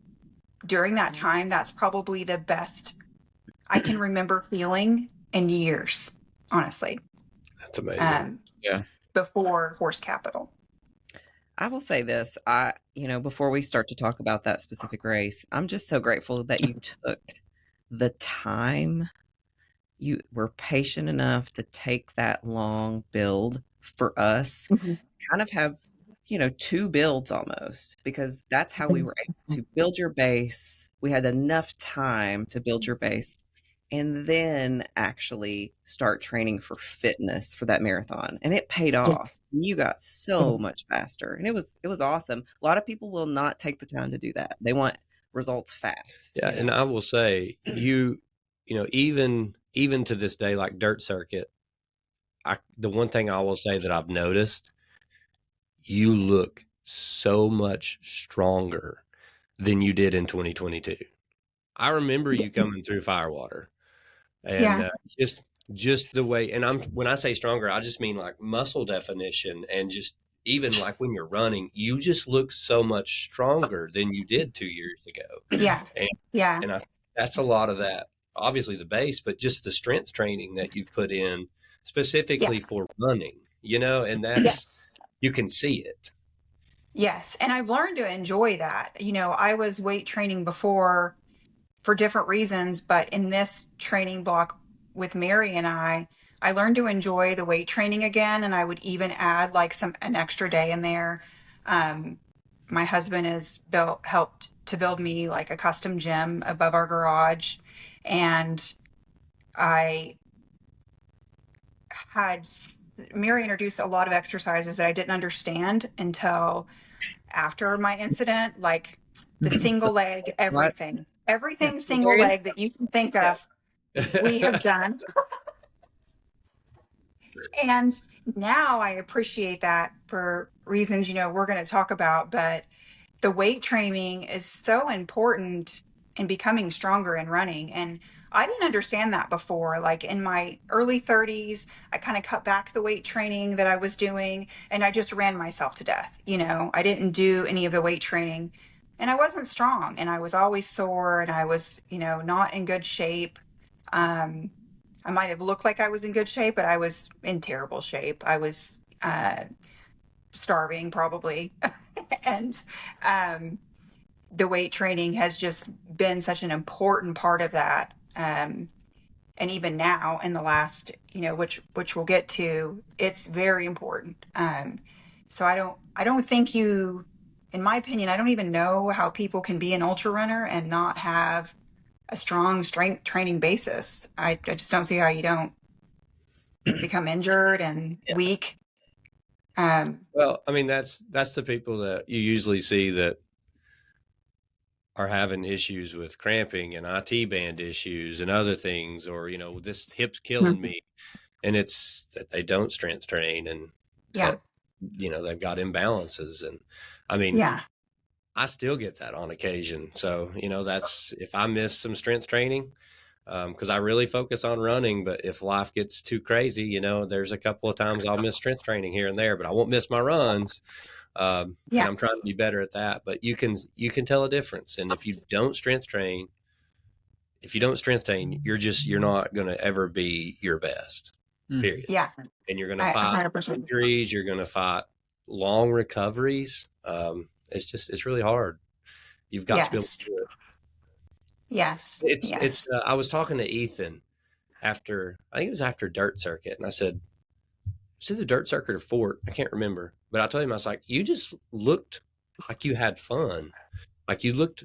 during that time, that's probably the best I can remember feeling in years, honestly. That's amazing. Yeah. Before horse capital. I will say this, before we start to talk about that specific race, I'm just so grateful that you took the time. You were patient enough to take that long build for us, kind of have, 2 builds almost, because that's how we were able to build your base. We had enough time to build your base and then actually start training for fitness for that marathon. And it paid off. You got so much faster. And it was awesome. A lot of people will not take the time to do that. They want results fast. Yeah, and I will say even to this day, like dirt circuit, the one thing I will say that I've noticed, you look so much stronger than you did in 2022. I remember you coming through Firewater, and just the way. And when I say stronger, I just mean like muscle definition, and just even like when you're running, you just look so much stronger than you did 2 years ago. Yeah. And that's a lot of that. Obviously the base, but just the strength training that you've put in specifically for running, and that's you can see it. Yes. And I've learned to enjoy that. I was weight training before for different reasons, but in this training block with Mary and I learned to enjoy the weight training again. And I would even add like an extra day in there. My husband has helped to build me like a custom gym above our garage. And Mary introduced a lot of exercises that I didn't understand until after my incident, like the single leg, everything single leg that you can think of, we have done. And now I appreciate that for reasons, we're going to talk about, but the weight training is so important in becoming stronger and running. And I didn't understand that before. Like in my early 30s, I kind of cut back the weight training that I was doing and I just ran myself to death. I didn't do any of the weight training and I wasn't strong and I was always sore and I was, not in good shape. I might have looked like I was in good shape, but I was in terrible shape. I was starving probably. And the weight training has just been such an important part of that. And even now in the last, which we'll get to, it's very important. So I don't think in my opinion, I don't even know how people can be an ultra runner and not have a strong strength training basis. I just don't see how you don't become injured and weak. Well, I mean, that's the people that you usually see that are having issues with cramping and IT band issues and other things, or, this hip's killing me. And it's that they don't strength train and that, they've got imbalances. And I mean, I still get that on occasion. So, that's if I miss some strength training, because I really focus on running, but if life gets too crazy, there's a couple of times I'll miss strength training here and there, but I won't miss my runs. And I'm trying to be better at that, but you can tell a difference. And if you don't strength train, you're not going to ever be your best, period. Yeah. And you're going to fight 100%. Injuries. You're going to fight long recoveries. It's really hard. You've got to be able to do it. Yes. It's I was talking to Ethan I think it was after dirt circuit. And I said, it's either dirt circuit or fort. I can't remember, but I told him, I was like, you just looked like you had fun. Like you looked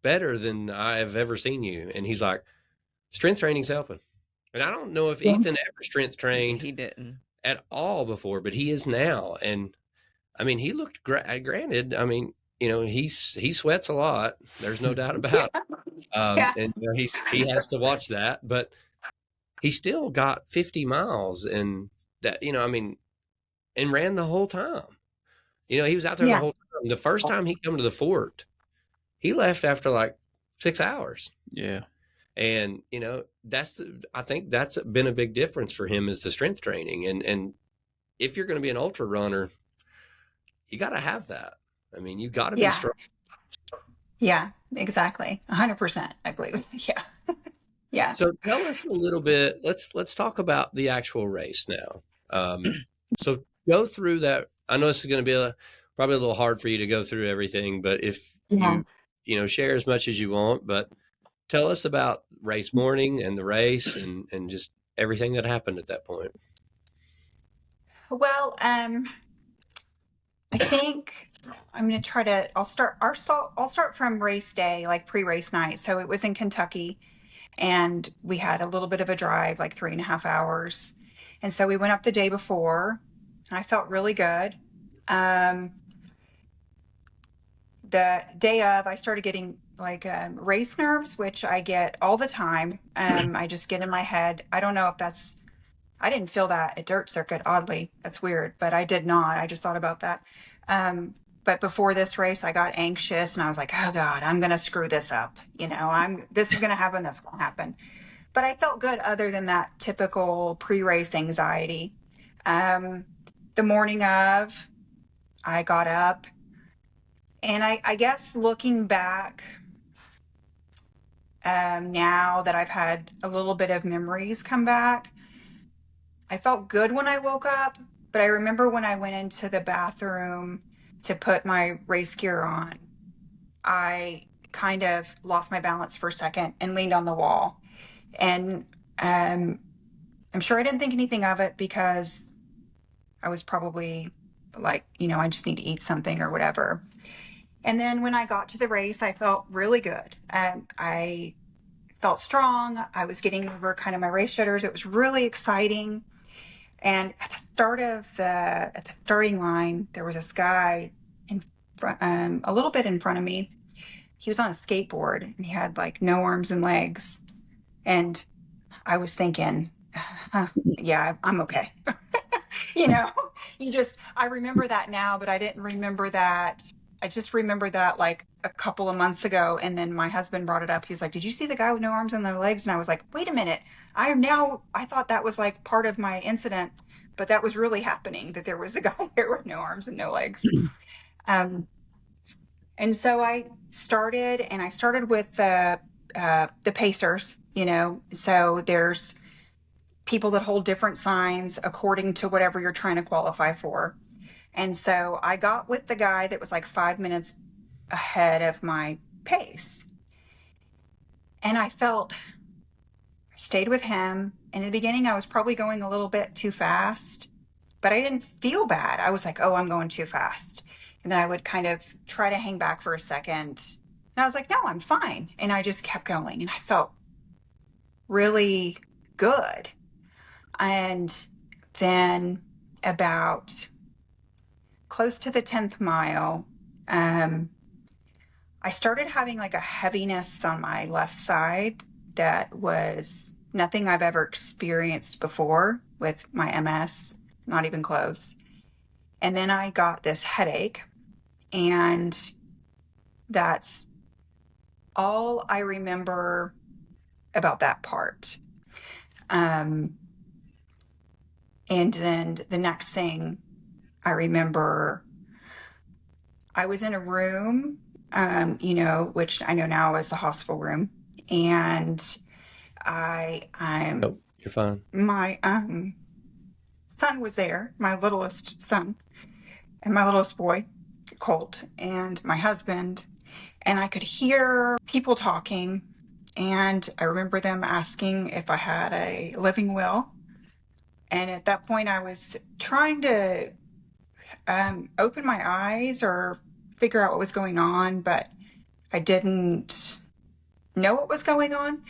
better than I have ever seen you. And he's like, strength training's helping. And I don't know if Ethan ever strength trained. He didn't at all before, but he is now. And I mean, he looked granted. I mean, he sweats a lot. There's no doubt about it. And he has to watch that, but he still got 50 miles and that, and ran the whole time. He was out there the whole time. The first time he come to the fort, he left after like 6 hours. Yeah. And, I think that's been a big difference for him is the strength training. And if you're going to be an ultra runner, you got to have that. I mean, you got to be strong. Yeah, exactly. 100%. I believe. Yeah. So tell us a little bit. Let's talk about the actual race now. So go through that. I know this is going to be probably a little hard for you to go through everything, but if Yeah. you share as much as you want, but tell us about race morning and the race and just everything that happened at that point. Well, I think I'm going to try to, I'll start from race day, like pre-race night. So it was in Kentucky, and we had a little bit of a drive, like 3.5 hours. And so we went up the day before, and I felt really good. The day of, I started getting like race nerves, which I get all the time. I just get in my head. I don't know if I didn't feel that at dirt circuit, oddly. That's weird, but I did not. I just thought about that. But before this race, I got anxious and I was like, oh God, I'm going to screw this up. This is going to happen. That's going to happen. But I felt good other than that typical pre-race anxiety. The morning of, I got up, and I guess looking back, now that I've had a little bit of memories come back, I felt good when I woke up, but I remember when I went into the bathroom to put my race gear on, I kind of lost my balance for a second and leaned on the wall. And I'm sure I didn't think anything of it because I was probably like, I just need to eat something or whatever. And then when I got to the race, I felt really good. I felt strong. I was getting over kind of my race jitters. It was really exciting. And at the starting line, there was this guy in front, a little bit in front of me. He was on a skateboard and he had like no arms and legs. And I was thinking, yeah, I'm okay. you know, I remember that now, but I didn't remember that. I just remember that like a couple of months ago. And then my husband brought it up. He was like, did you see the guy with no arms and no legs? And I was like, wait a minute. I thought that was like part of my incident, but that was really happening, that there was a guy there with no arms and no legs. And so I started with the pacers, so there's people that hold different signs according to whatever you're trying to qualify for. And so I got with the guy that was like 5 minutes ahead of my pace. And I stayed with him. In the beginning, I was probably going a little bit too fast, but I didn't feel bad. I was like, oh, I'm going too fast. And then I would kind of try to hang back for a second. And I was like, no, I'm fine. And I just kept going. And I felt really good. And then about close to the 10th mile, I started having like a heaviness on my left side that was nothing I've ever experienced before with my MS, not even close. And then I got this headache, and that's all I remember about that part. And then the next thing I remember, I was in a room, which I know now is the hospital room. And Nope, you're fine. My son was there, my littlest son, and my littlest boy, Colt, and my husband. And I could hear people talking. And I remember them asking if I had a living will. And at that point, I was trying to open my eyes or figure out what was going on, but I didn't know what was going on.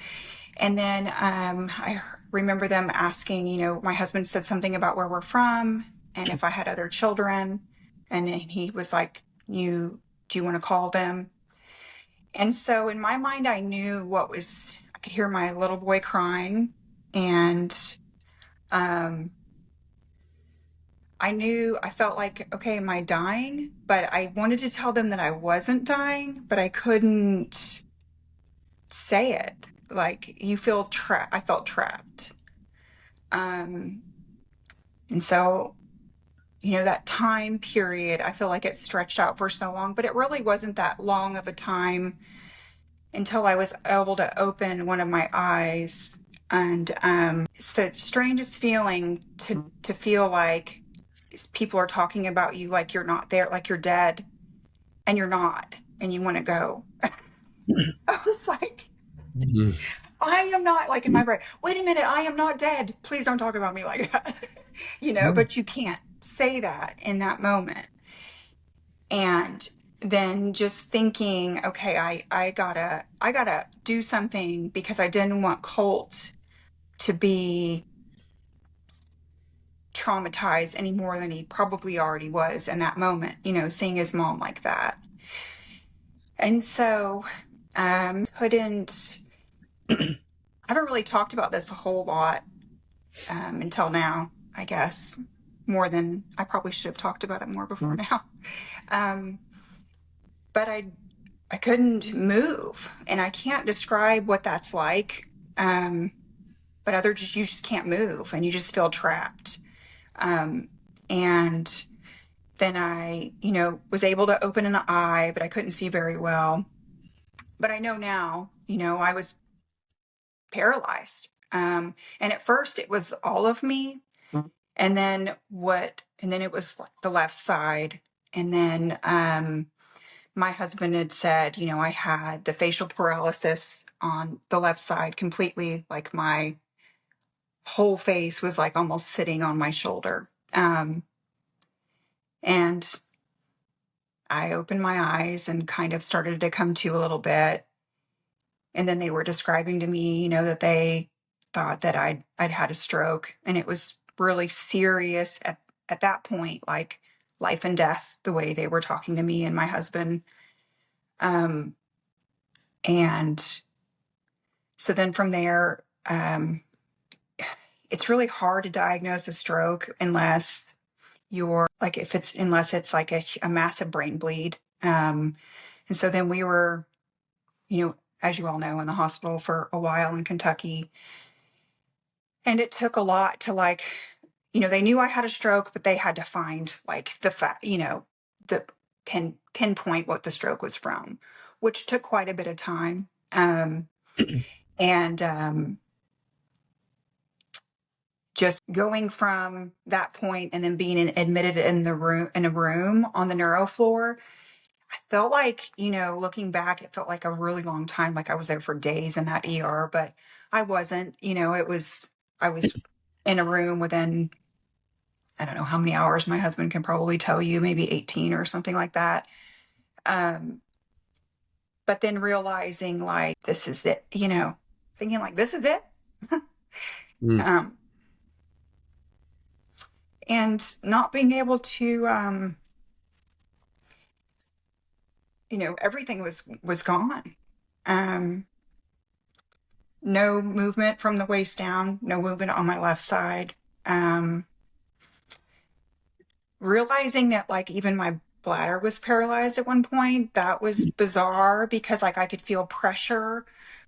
And then I remember them asking, my husband said something about where we're from and if I had other children. And then he was like, do you want to call them? And so in my mind, I knew I could hear my little boy crying, and I felt like, okay, am I dying? But I wanted to tell them that I wasn't dying, but I couldn't say it. Like, you feel trapped. I felt trapped. And so, that time period, I feel like it stretched out for so long, but it really wasn't that long of a time until I was able to open one of my eyes. And it's the strangest feeling to feel like people are talking about you like you're not there, like you're dead, and you're not, and you want to go. I was like, I am not, like in my brain, wait a minute, I am not dead. Please don't talk about me like that. But you can't say that in that moment. And then just thinking, okay, I gotta do something because I didn't want Colt to be traumatized any more than he probably already was in that moment, seeing his mom like that. And so, couldn't, I haven't really talked about this a whole lot until now, I guess, more than I probably should have talked about it more before now. But I couldn't move, and I can't describe what that's like. But you just can't move, and you just feel trapped. And then I, was able to open an eye, but I couldn't see very well. But I know now, I was paralyzed. And at first it was all of me. And then it was like the left side. And then my husband had said, I had the facial paralysis on the left side completely, like my whole face was like almost sitting on my shoulder. And I opened my eyes and kind of started to come to a little bit. And then they were describing to me, that they thought that I'd had a stroke, and it was really serious at that point, like life and death, the way they were talking to me and my husband. And so then from there, it's really hard to diagnose a stroke unless unless it's like a massive brain bleed. And so then we were, as you all know, in the hospital for a while in Kentucky. And it took a lot to they knew I had a stroke, but they had to find like the pinpoint what the stroke was from, which took quite a bit of time. And just going from that point and then being admitted in a room on the neuro floor, I felt like, looking back, it felt like a really long time. Like I was there for days in that ER, but I wasn't, I was in a room within, I don't know how many hours. My husband can probably tell you, maybe 18 or something like that. But then realizing like, this is it, thinking like, this is it. And not being able to, everything was gone. No movement from the waist down, no movement on my left side. Realizing that like even my bladder was paralyzed at one point, that was bizarre because like I could feel pressure,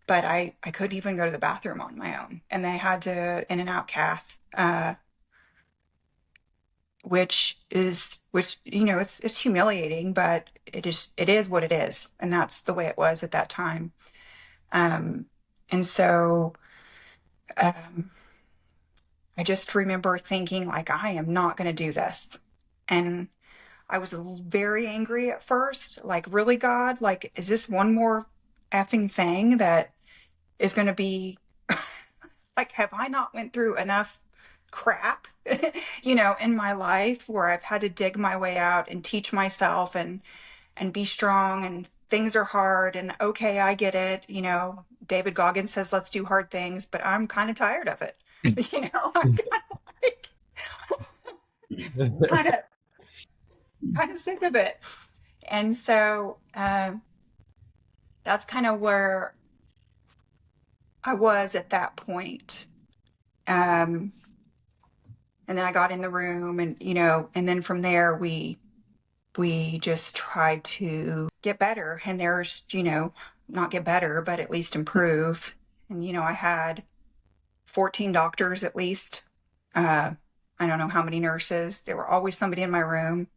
but I couldn't even go to the bathroom on my own. And they had to in and out cath, which it's humiliating, but it is what it is. And that's the way it was at that time. And so I just remember thinking like, I am not going to do this. And I was very angry at first, like, really, God, like, is this one more effing thing that is going to be like, have I not went through enough crap, in my life where I've had to dig my way out and teach myself and be strong, and things are hard, and okay, I get it. David Goggins says, let's do hard things, but I'm kind of tired of it. I'm kind of like, kind of sick of it. And so that's kind of where I was at that point. And then I got in the room, and and then from there we just tried to get better. And there's not get better, but at least improve. And I had 14 doctors at least. I don't know how many nurses. There were always somebody in my room.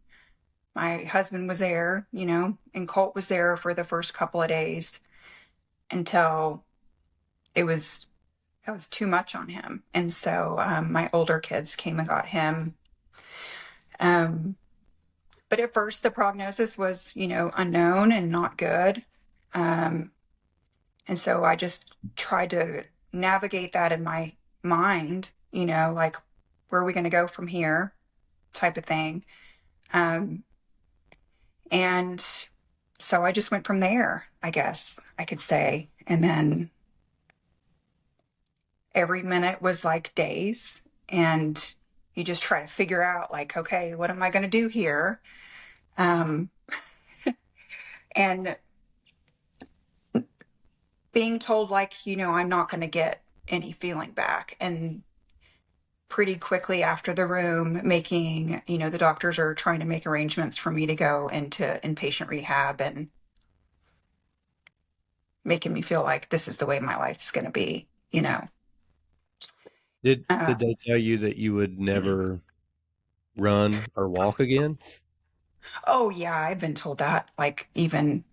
My husband was there, and Colt was there for the first couple of days until it was too much on him. And so my older kids came and got him. But at first the prognosis was, unknown and not good. And so I just tried to navigate that in my mind, like, where are we going to go from here type of thing. And so I just went from there, I guess I could say. And then every minute was like days. And you just try to figure out, like, okay, what am I going to do here? And being told, like, I'm not going to get any feeling back. And pretty quickly after the room, making, the doctors are trying to make arrangements for me to go into inpatient rehab and making me feel like this is the way my life's going to be, Did they tell you that you would never run or walk again? Oh, yeah, I've been told that, like, even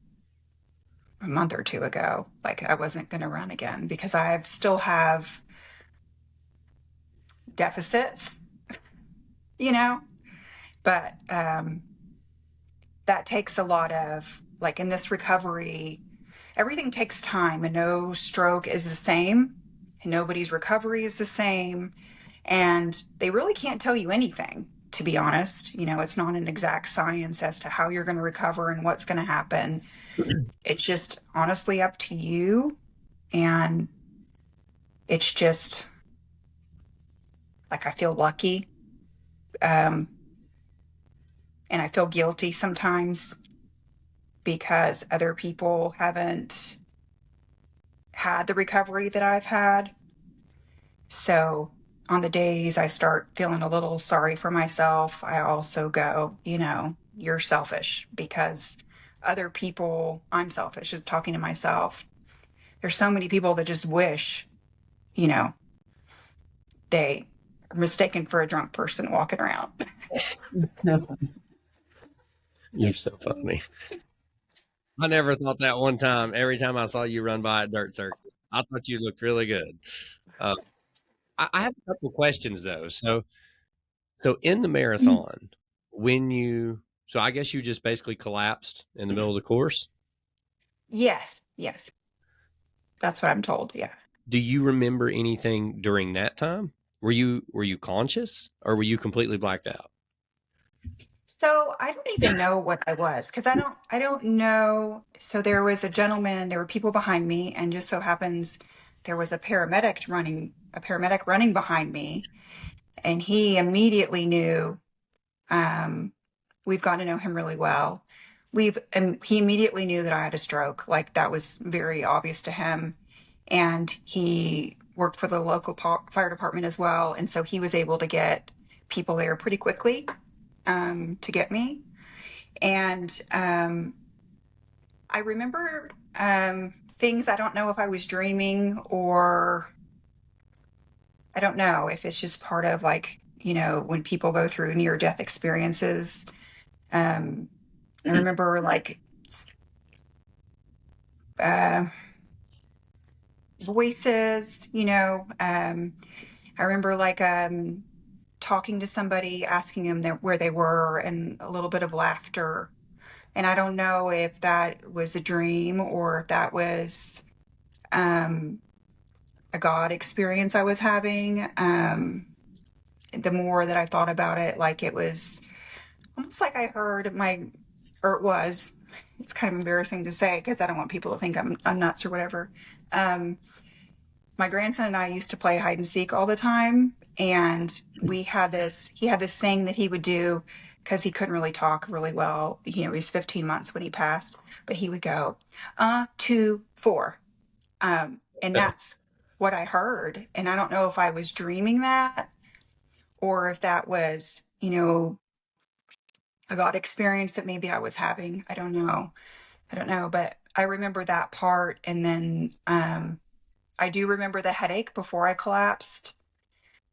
a month or two ago, like, I wasn't going to run again because I still have deficits, but that takes a lot of, like, in this recovery, everything takes time, and no stroke is the same, and nobody's recovery is the same, and they really can't tell you anything, to be honest. It's not an exact science as to how you're going to recover and what's going to happen. It's just honestly up to you. And it's just like, I feel lucky. And I feel guilty sometimes because other people haven't had the recovery that I've had. So on the days I start feeling a little sorry for myself, I also go, you're selfish because other people, I'm selfish at talking to myself. There's so many people that just wish, they are mistaken for a drunk person walking around. You're so funny. I never thought that one time. Every time I saw you run by at Dirt Circuit, I thought you looked really good. I have a couple questions though. So in the marathon, so I guess you just basically collapsed in the middle of the course. Yes, yes. That's what I'm told. Yeah. Do you remember anything during that time? Were you conscious or were you completely blacked out? So I don't even know what I was because I don't know. So there was a gentleman, there were people behind me, and just so happens there was a paramedic running behind me, and he immediately knew. We've gotten to know him really well. He immediately knew that I had a stroke. Like, that was very obvious to him, and he worked for the local fire department as well, and so he was able to get people there pretty quickly. To get me. And I remember things. I don't know if I was dreaming or I don't know if it's just part of, like, when people go through near death experiences. I remember, like, voices, I remember, like, talking to somebody, asking them where they were, and a little bit of laughter. And I don't know if that was a dream or if that was a God experience I was having. The more that I thought about it, like, it was almost like I heard it's kind of embarrassing to say because I don't want people to think I'm nuts or whatever. My grandson and I used to play hide and seek all the time. And he had this saying that he would do because he couldn't really talk really well. He was 15 months when he passed, but he would go, 2, 4. And that's what I heard. And I don't know if I was dreaming that or if that was, a God experience that maybe I was having. I don't know. But I remember that part. And then, I do remember the headache before I collapsed.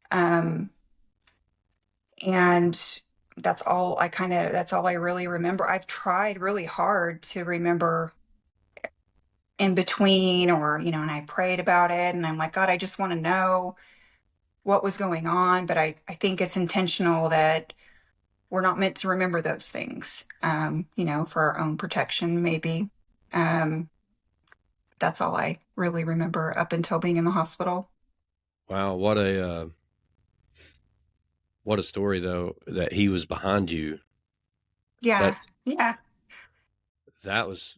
And that's all I really remember. I've tried really hard to remember in between, or, and I prayed about it, and I'm like, God, I just want to know what was going on. But I think it's intentional that we're not meant to remember those things, for our own protection, maybe. That's all I really remember up until being in the hospital. Wow, what a story though, that he was behind you. Yeah. That was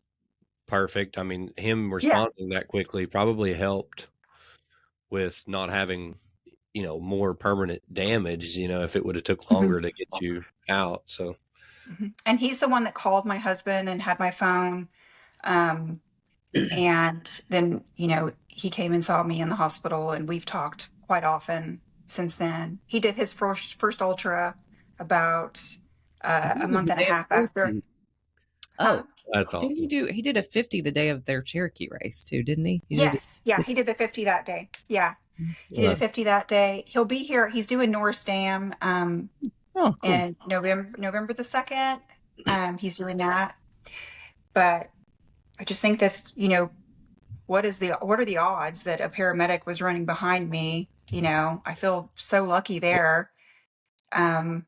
perfect. I mean, him Yeah. responding that quickly probably helped with not having, more permanent damage, if it would have took longer to get you out. So, And he's the one that called my husband and had my phone. And then, he came and saw me in the hospital, and we've talked quite often since then. He did his first ultra about a month and a half after. Oh, that's didn't awesome. he did a 50 the day of their Cherokee race too, didn't he? Yes. Yeah. He did the 50 that day. Yeah. He did a 50 that day. He'll be here. He's doing Norris Dam Oh, cool. in November the 2nd. He's doing that. But I just think that's, what are the odds that a paramedic was running behind me? I feel so lucky there. And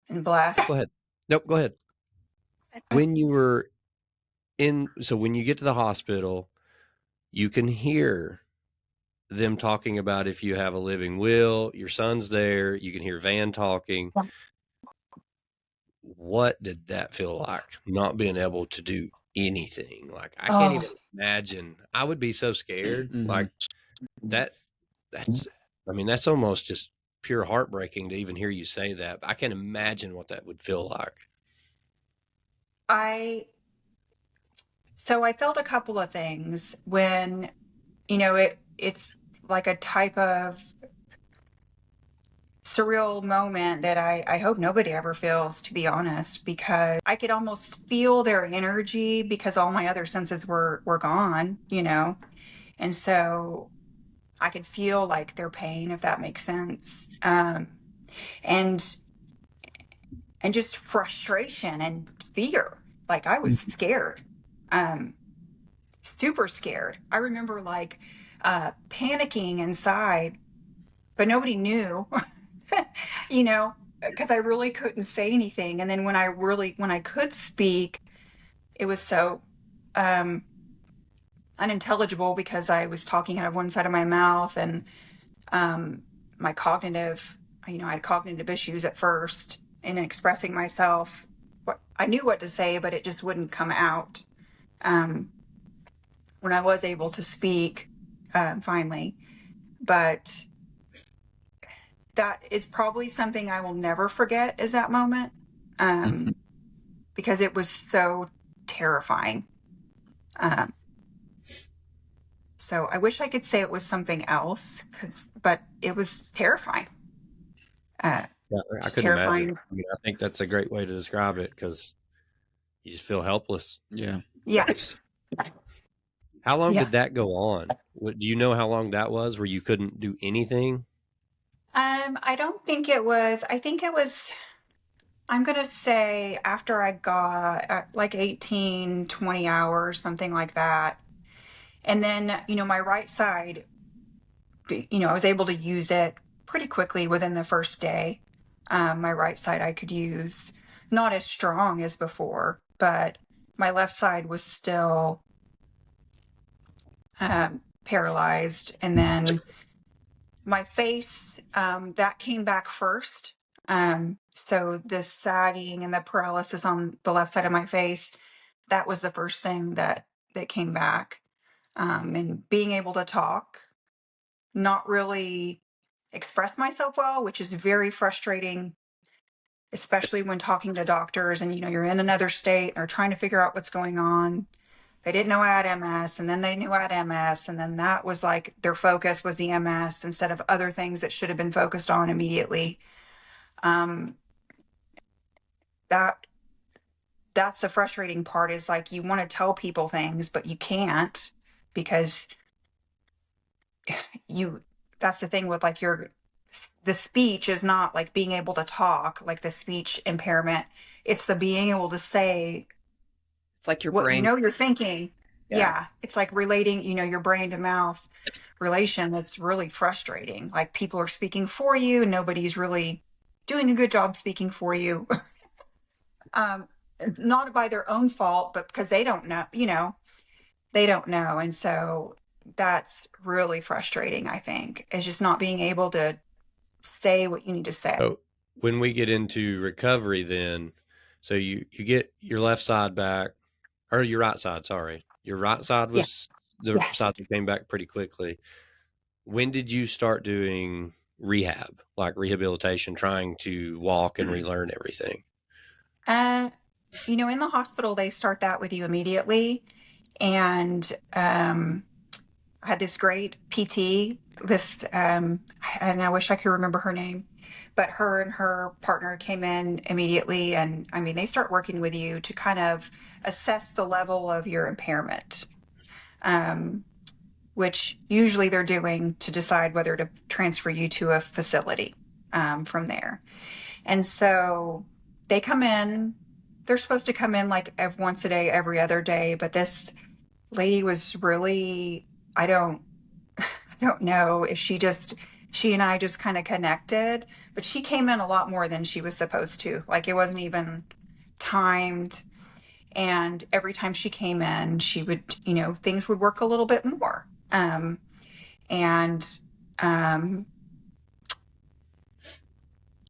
blessed. Go ahead. Nope, go ahead. When you were when you get to the hospital, you can hear them talking about if you have a living will, your son's there, you can hear Van talking. Yeah. What did that feel like, not being able to do anything? Like, I can't even imagine. I would be so scared. Like that's almost just pure heartbreaking to even hear you say that. I can't imagine what that would feel like. So I felt a couple of things when, it's like a type of surreal moment that I hope nobody ever feels, to be honest, because I could almost feel their energy because all my other senses were gone, and so I could feel like their pain, if that makes sense, and just frustration and fear. Like, I was scared, super scared. I remember like panicking inside, but nobody knew. Because I really couldn't say anything. And then when I could speak, it was so unintelligible because I was talking out of one side of my mouth, and my cognitive, I had cognitive issues at first in expressing myself. I knew what to say, but it just wouldn't come out. When I was able to speak, finally. But that is probably something I will never forget, is that moment, because it was so terrifying. So I wish I could say it was something else, but it was terrifying. Yeah, I couldn't terrifying. imagine. I mean, I think that's a great way to describe it, because you just feel helpless. Yeah. Yes. How long did that go on? Do you know how long that was, where you couldn't do anything? I don't think it was. I think it was, I'm going to say, after I got like 18, 20 hours, something like that. And then, my right side, I was able to use it pretty quickly within the first day. My right side I could use, not as strong as before, but my left side was still paralyzed. And then my face, that came back first. So the sagging and the paralysis on the left side of my face, that was the first thing that came back. And being able to talk, not really express myself well, which is very frustrating, especially when talking to doctors and, you're in another state, they're trying to figure out what's going on. They didn't know I had MS, and then they knew I had MS, and then that was like their focus was the MS instead of other things that should have been focused on immediately. That's the frustrating part, is like, you want to tell people things, but you can't, because that's the thing with like the speech is not like being able to talk, like the speech impairment. It's the being able to say It's like your what brain. you're thinking. Yeah. It's like relating, your brain to mouth relation. It's really frustrating. Like people are speaking for you. Nobody's really doing a good job speaking for you. um, not by their own fault, but because they don't know, they don't know. And so that's really frustrating, I think, is just not being able to say what you need to say. So when we get into recovery, then, so you get your left side back, or your right side, sorry. Your right side Yeah. was the Yeah. side that came back pretty quickly. When did you start doing rehab, like rehabilitation, trying to walk and relearn everything? In the hospital, they start that with you immediately. And I had this great PT, and I wish I could remember her name, but her and her partner came in immediately. And I mean, they start working with you to kind of assess the level of your impairment, which usually they're doing to decide whether to transfer you to a facility from there. And so they come in, they're supposed to come in like once a day, every other day, but this lady was really, I don't know if she and I just kind of connected, but she came in a lot more than she was supposed to. Like it wasn't even timed. And every time she came in, she would, things would work a little bit more. And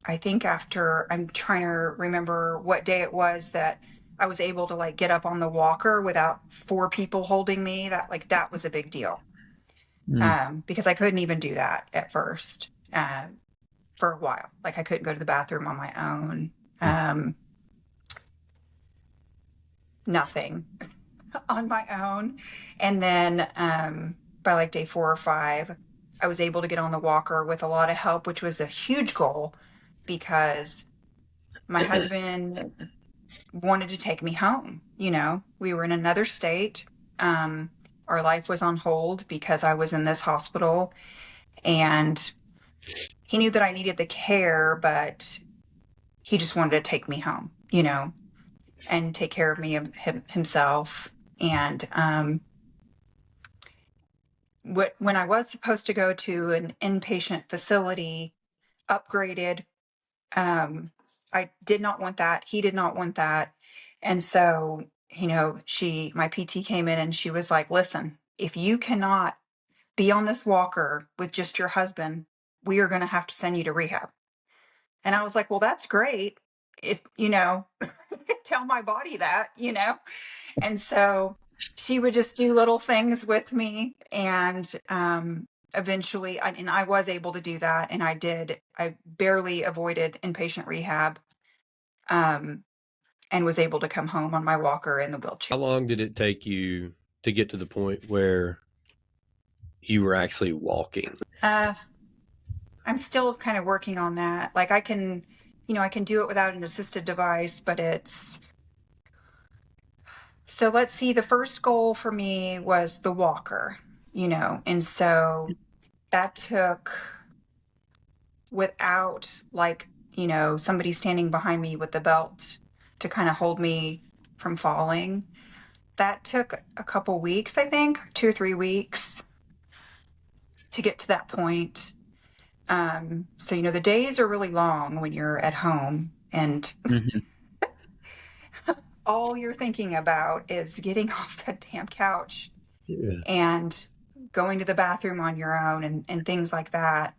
I think I'm trying to remember what day it was that I was able to like get up on the walker without 4 people holding me. That was a big deal. Because I couldn't even do that at first, for a while. Like I couldn't go to the bathroom on my own. Nothing on my own. And then, by like day 4 or 5, I was able to get on the walker with a lot of help, which was a huge goal because my husband wanted to take me home. We were in another state. Our life was on hold because I was in this hospital, and he knew that I needed the care, but he just wanted to take me home, and take care of me himself. And when I was supposed to go to an inpatient facility, upgraded, I did not want that. He did not want that. And so, my PT came in and she was like, listen, if you cannot be on this walker with just your husband, we are going to have to send you to rehab. And I was like, well, that's great. If, tell my body that. And so she would just do little things with me. And eventually, I was able to do that. And I did. I barely avoided inpatient rehab, and was able to come home on my walker in the wheelchair. How long did it take you to get to the point where you were actually walking? I'm still kind of working on that. Like I can do it without an assisted device, but so let's see, the first goal for me was the walker, and so that took, without like, somebody standing behind me with the belt to kind of hold me from falling. That took a couple weeks, I think, 2 or 3 weeks to get to that point. So, the days are really long when you're at home and all you're thinking about is getting off that damn couch and going to the bathroom on your own and things like that.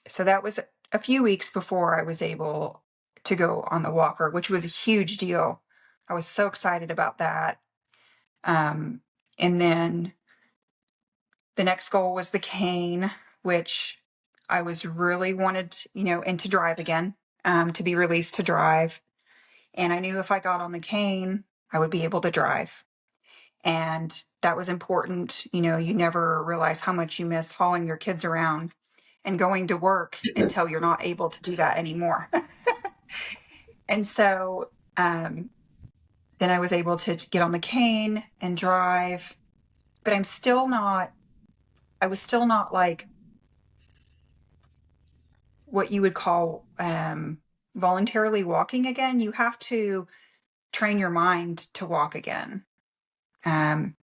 So that was a few weeks before I was able to go on the walker, which was a huge deal. I was so excited about that. And then the next goal was the cane, which I was really wanted, and to drive again, to be released to drive. And I knew if I got on the cane, I would be able to drive. And that was important. You never realize how much you miss hauling your kids around and going to work until you're not able to do that anymore. And so then I was able to get on the cane and drive, but I was still not like what you would call voluntarily walking again. You have to train your mind to walk again. And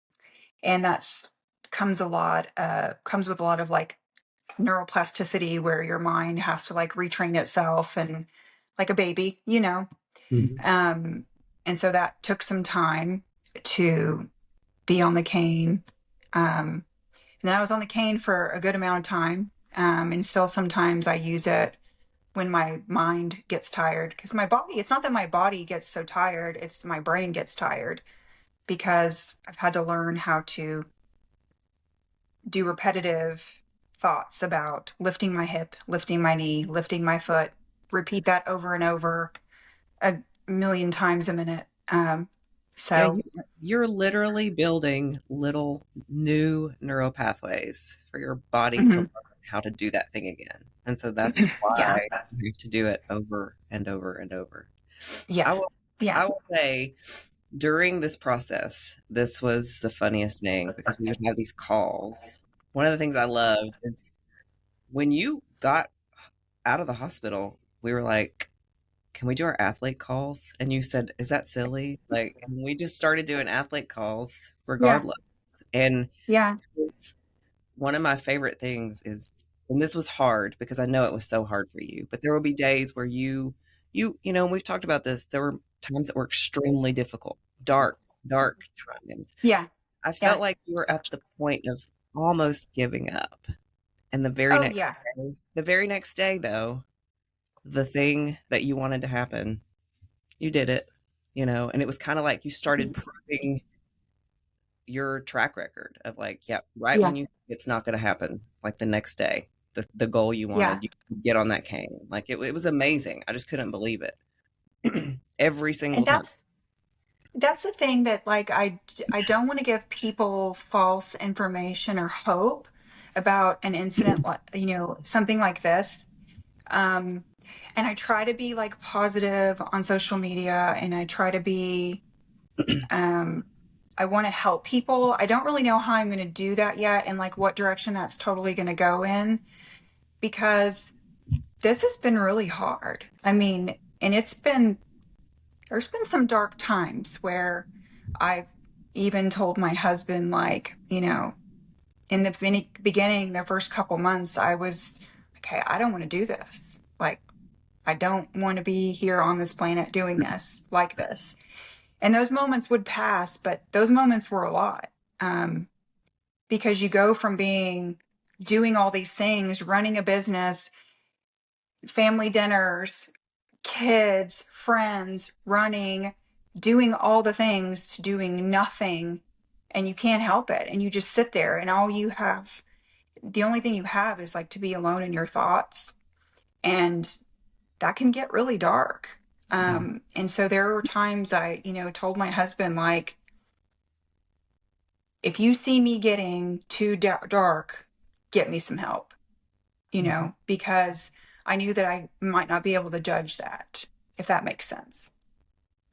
that's comes with a lot of like neuroplasticity, where your mind has to like retrain itself, and like a baby, and so that took some time to be on the cane. And then I was on the cane for a good amount of time, and still sometimes I use it when my mind gets tired, because it's not that my body gets so tired, it's my brain gets tired, because I've had to learn how to do repetitive thoughts about lifting my hip, lifting my knee, lifting my foot, repeat that over and over a million times a minute. Yeah, So, you're literally building little new neural pathways for your body to mhm. learn how to do that thing again. And so that's Yeah, why you have to do it over and over and over. yeah, I yeah, will say during this process, this was the funniest thing, because we would have these calls. One of the things I loved is when you got out of the hospital, we were like, can we do our athlete calls? And you said, is that silly? Like, and we just started doing athlete calls yeah, regardless. And yeah, it's one of my favorite things is, and this was hard because I know it was so hard for you, but there will be days where and we've talked about this. There were times that were extremely difficult, dark times. yeah, I yeah. felt like you were at the point of almost giving up. And Oh, yeah. the very next day though, the thing that you wanted to happen, you did it, and it was kind of like you started proving your track record of like, yeah, right Yeah, when you think it's not going to happen, like the next day, the goal you yeah. wanted, you could get on that cane. Like it was amazing. I just couldn't believe it every And single time. that's the thing that like I don't want to give people false information or hope about an incident like, something like this. Um, and I try to be like positive on social media, and I try to be, um, I want to help people. I don't really know how I'm going to do that yet, and like what direction that's totally going to go in, because this has been really hard. I mean, and there's been some dark times where I've even told my husband, like, in the beginning, the first couple months, I was, okay, I don't want to do this. Like, I don't want to be here on this planet doing this like this. And those moments would pass, but those moments were a lot, because you go from doing all these things, running a business, family dinners, kids, friends, running, doing all the things, to doing nothing, and you can't help it. And you just sit there, and the only thing you have is like to be alone in your thoughts. And that can get really dark. And so there were times I, told my husband, like, if you see me getting too dark, get me some help, because I knew that I might not be able to judge that, if that makes sense.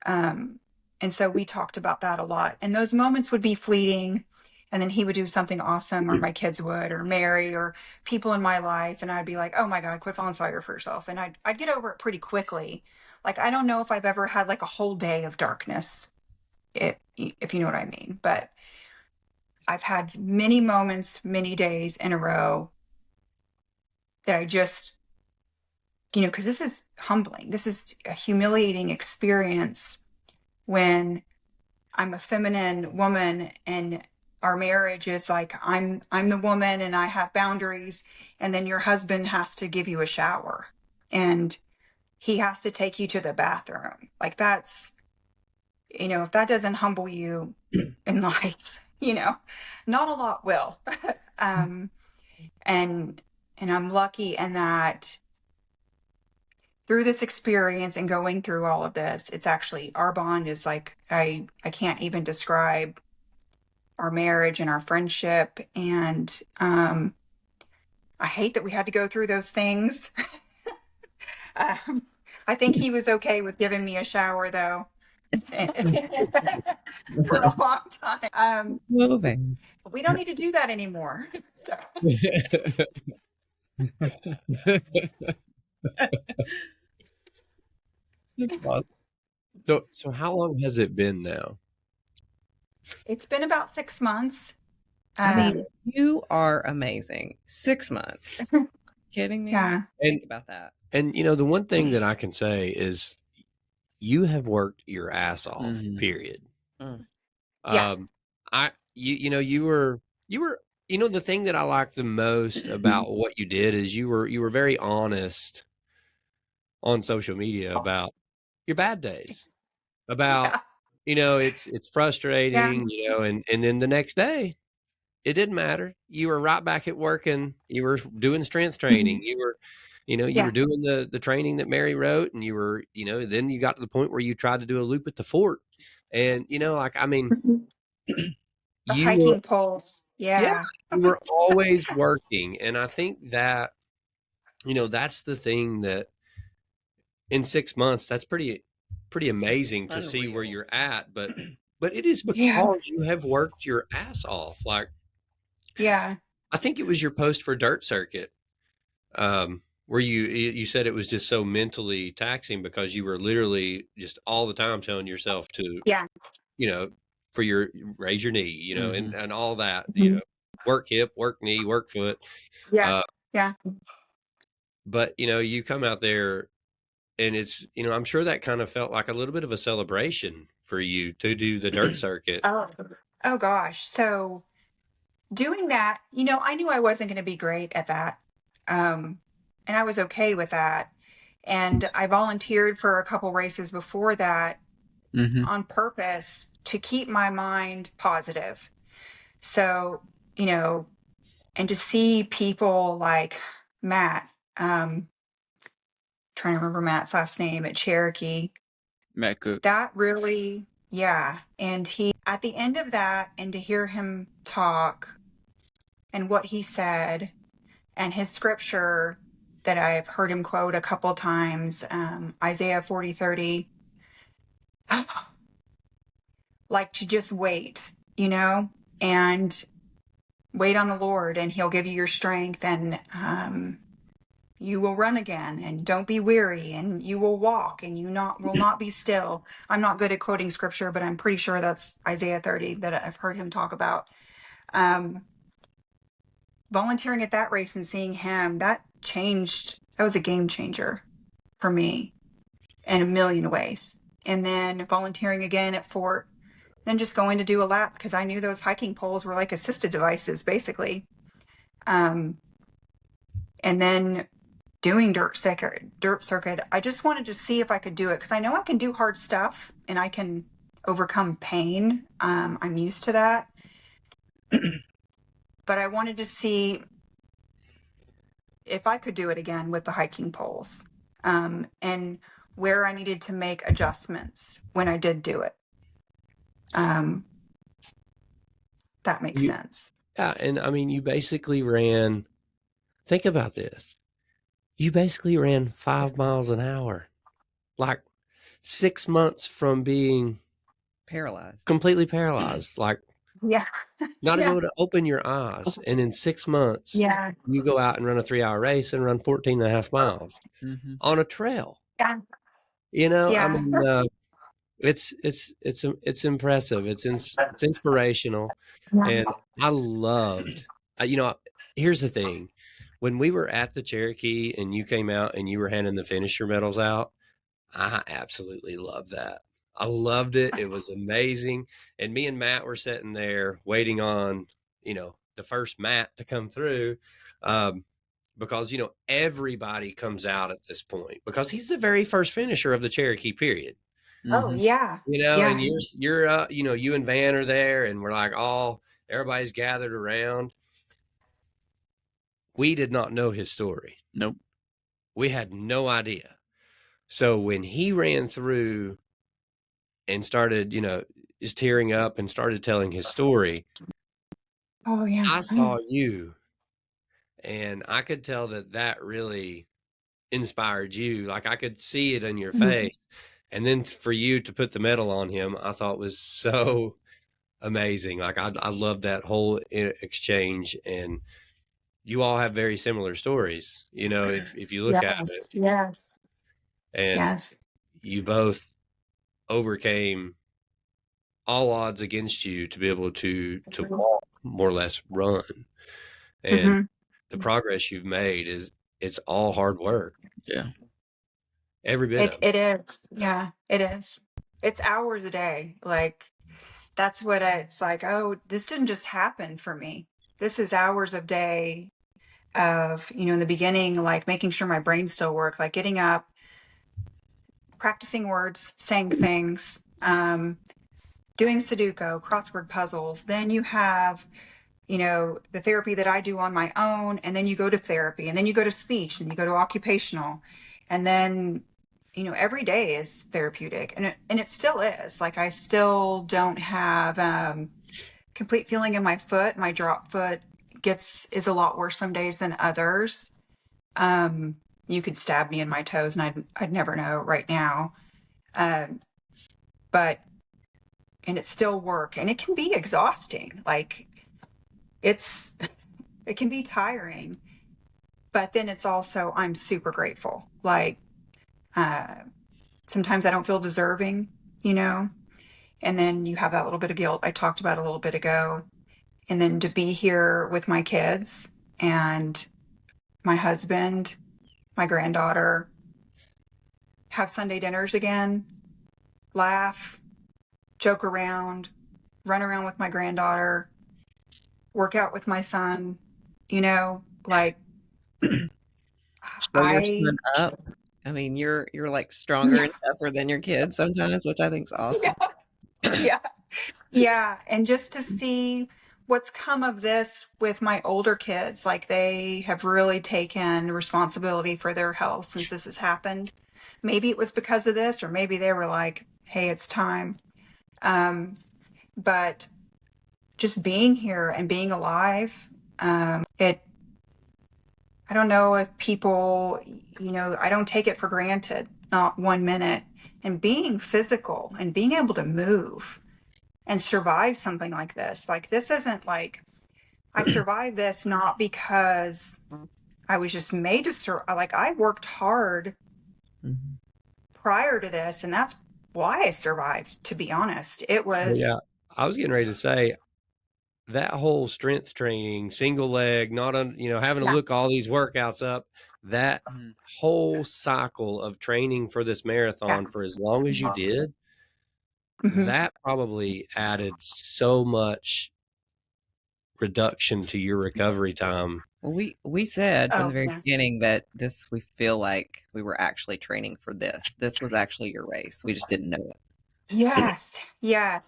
Um, and so we talked about that a lot. And those moments would be fleeting. And then he would do something awesome, or my kids would, or Mary, or people in my life. And I'd be like, oh my God, quit falling sorry for yourself. And I'd get over it pretty quickly. Like, I don't know if I've ever had like a whole day of darkness, if you know what I mean. But I've had many moments, many days in a row that I just, because this is humbling. This is a humiliating experience when I'm a feminine woman, and our marriage is like, I'm the woman and I have boundaries, and then your husband has to give you a shower, and he has to take you to the bathroom. Like, that's, if that doesn't humble you in life, not a lot will. um and I'm lucky in that through this experience and going through all of this, it's actually, our bond is like, I can't even describe our marriage and our friendship. And I hate that we had to go through those things. I think he was okay with giving me a shower, though, for a long time. Moving. We don't need to do that anymore. So, So how long has it been now? It's been about 6 months. I mean, you are amazing. 6 months. Kidding me? Yeah. Think about that. And the one thing that I can say is you have worked your ass off, Mhm. period. Yeah. You were the thing that I liked the most about what you did is you were very honest on social media about your bad days, about it's frustrating, and then the next day it didn't matter. You were right back at work, and you were doing strength training. You were you were doing the training that Mary wrote, and you were then you got to the point where you tried to do a loop at the fort, and The you were hiking poles. yeah, Yeah. you were always working, and I think that that's the thing that in 6 months that's pretty amazing to see where Unreal. you're at, but it is Yeah. because you have worked your ass off. Like Yeah. I think it was your post for Dirt Circuit, where you said it was just so mentally taxing because you were literally just all the time telling yourself to Yeah. for your raise your knee, Mhm. and all that, work hip, work knee, work foot. Yeah. Uh, Yeah. but you come out there, and it's I'm sure that kind of felt like a little bit of a celebration for you to do the Dirt Circuit. Oh. Oh gosh. So doing that, I knew I wasn't going to be great at that. And I was okay with that. And I volunteered for a couple races before that Mhm. on purpose to keep my mind positive. So, and to see people like Matt, trying to remember Matt's last name at Cherokee, Matt Cook. that really, yeah. And at the end of that, and to hear him talk and what he said and his scripture that I've heard him quote a couple times, Isaiah 40:30, like to just wait, and wait on the Lord, and he'll give you your strength, and you will run again, and don't be weary, and you will walk, and will not be still. I'm not good at quoting scripture, but I'm pretty sure that's Isaiah 30 that I've heard him talk about. Volunteering at that race and seeing him, that was a game changer for me in a million ways. And then volunteering again at Fort, then just going to do a lap because I knew those hiking poles were like assisted devices, basically. And then doing dirt circuit. I just wanted to see if I could do it because I know I can do hard stuff and I can overcome pain. I'm used to that. But I wanted to see if I could do it again with the hiking poles, and where I needed to make adjustments when I did do it. That makes You, sense. yeah, and I mean, you basically ran. Think about this. You basically ran 5 miles an hour, like 6 months from being Paralyzed. completely paralyzed, like Yeah. not even Yeah. able to open your eyes. And in 6 months, Yeah. you go out and run a 3-hour race and run 14 and a half miles Mhm. on a trail. Yeah. I Yeah. mean, it's impressive. It's inspirational, and I loved. Here's the thing: when we were at the Cherokee and you came out and you were handing the finisher medals out, I absolutely loved that. I loved it. It was amazing. And me and Matt were sitting there waiting on, the first Matt to come through. Because, everybody comes out at this point because he's the very first finisher of the Cherokee period. Oh, Mhm. yeah. And Yeah. you're you and Van are there, and we're like everybody's gathered around. We did not know his story. Nope. We had no idea. So when he ran through and started, just tearing up and started telling his story, Oh, yeah. I saw you, and I could tell that really inspired you. Like I could see it in your face. And then for you to put the medal on him, I thought was so amazing. Like I love that whole exchange, and you all have very similar stories, if you look at it, Yes. Yes. and Yes. you both overcame all odds against you to be able to walk, more or less run. And Mm-hmm. the progress you've made it's all hard work. Yeah. Every bit of it. It is. Yeah, it is. It's hours a day. Like, that's what it's like. Oh, this didn't just happen for me. This is hours of day of, in the beginning, like making sure my brain still worked, like getting up, practicing words, saying things, doing Sudoku, crossword puzzles. Then you have, the therapy that I do on my own. And then you go to therapy, and then you go to speech, and you go to occupational. And then, every day is therapeutic. And it still is. Like, I still don't have complete feeling in my foot. My drop foot is a lot worse some days than others. You could stab me in my toes and I'd never know right now. But it's still work, and it can be exhausting. Like, it can be tiring, but then it's also, I'm super grateful. Like, sometimes I don't feel deserving, and then you have that little bit of guilt I talked about a little bit ago. And then to be here with my kids and my husband, my granddaughter, have Sunday dinners again, laugh, joke around, run around with my granddaughter, work out with my son, like, Show your son up. I mean, you're like stronger and tougher than your kids sometimes, which I think is awesome. Yeah. And just to see what's come of this with my older kids, like, they have really taken responsibility for their health since this has happened. Maybe it was because of this, or maybe they were like, hey, it's time. But just being here and being alive, I don't know if people, I don't take it for granted, not 1 minute. And being physical and being able to move and survive something like this isn't like, I survived this not because I was just made to survive. Like, I worked hard prior to this, and that's why I survived, to be honest. It was. Yeah, I was getting ready to say that whole strength training, single leg, not on, having to look all these workouts up, that whole cycle of training for this marathon for as long as you did, that probably added so much reduction to your recovery time. Well, we said from the very beginning that we feel like we were actually training for this. This was actually your race. We just didn't know it. Yes.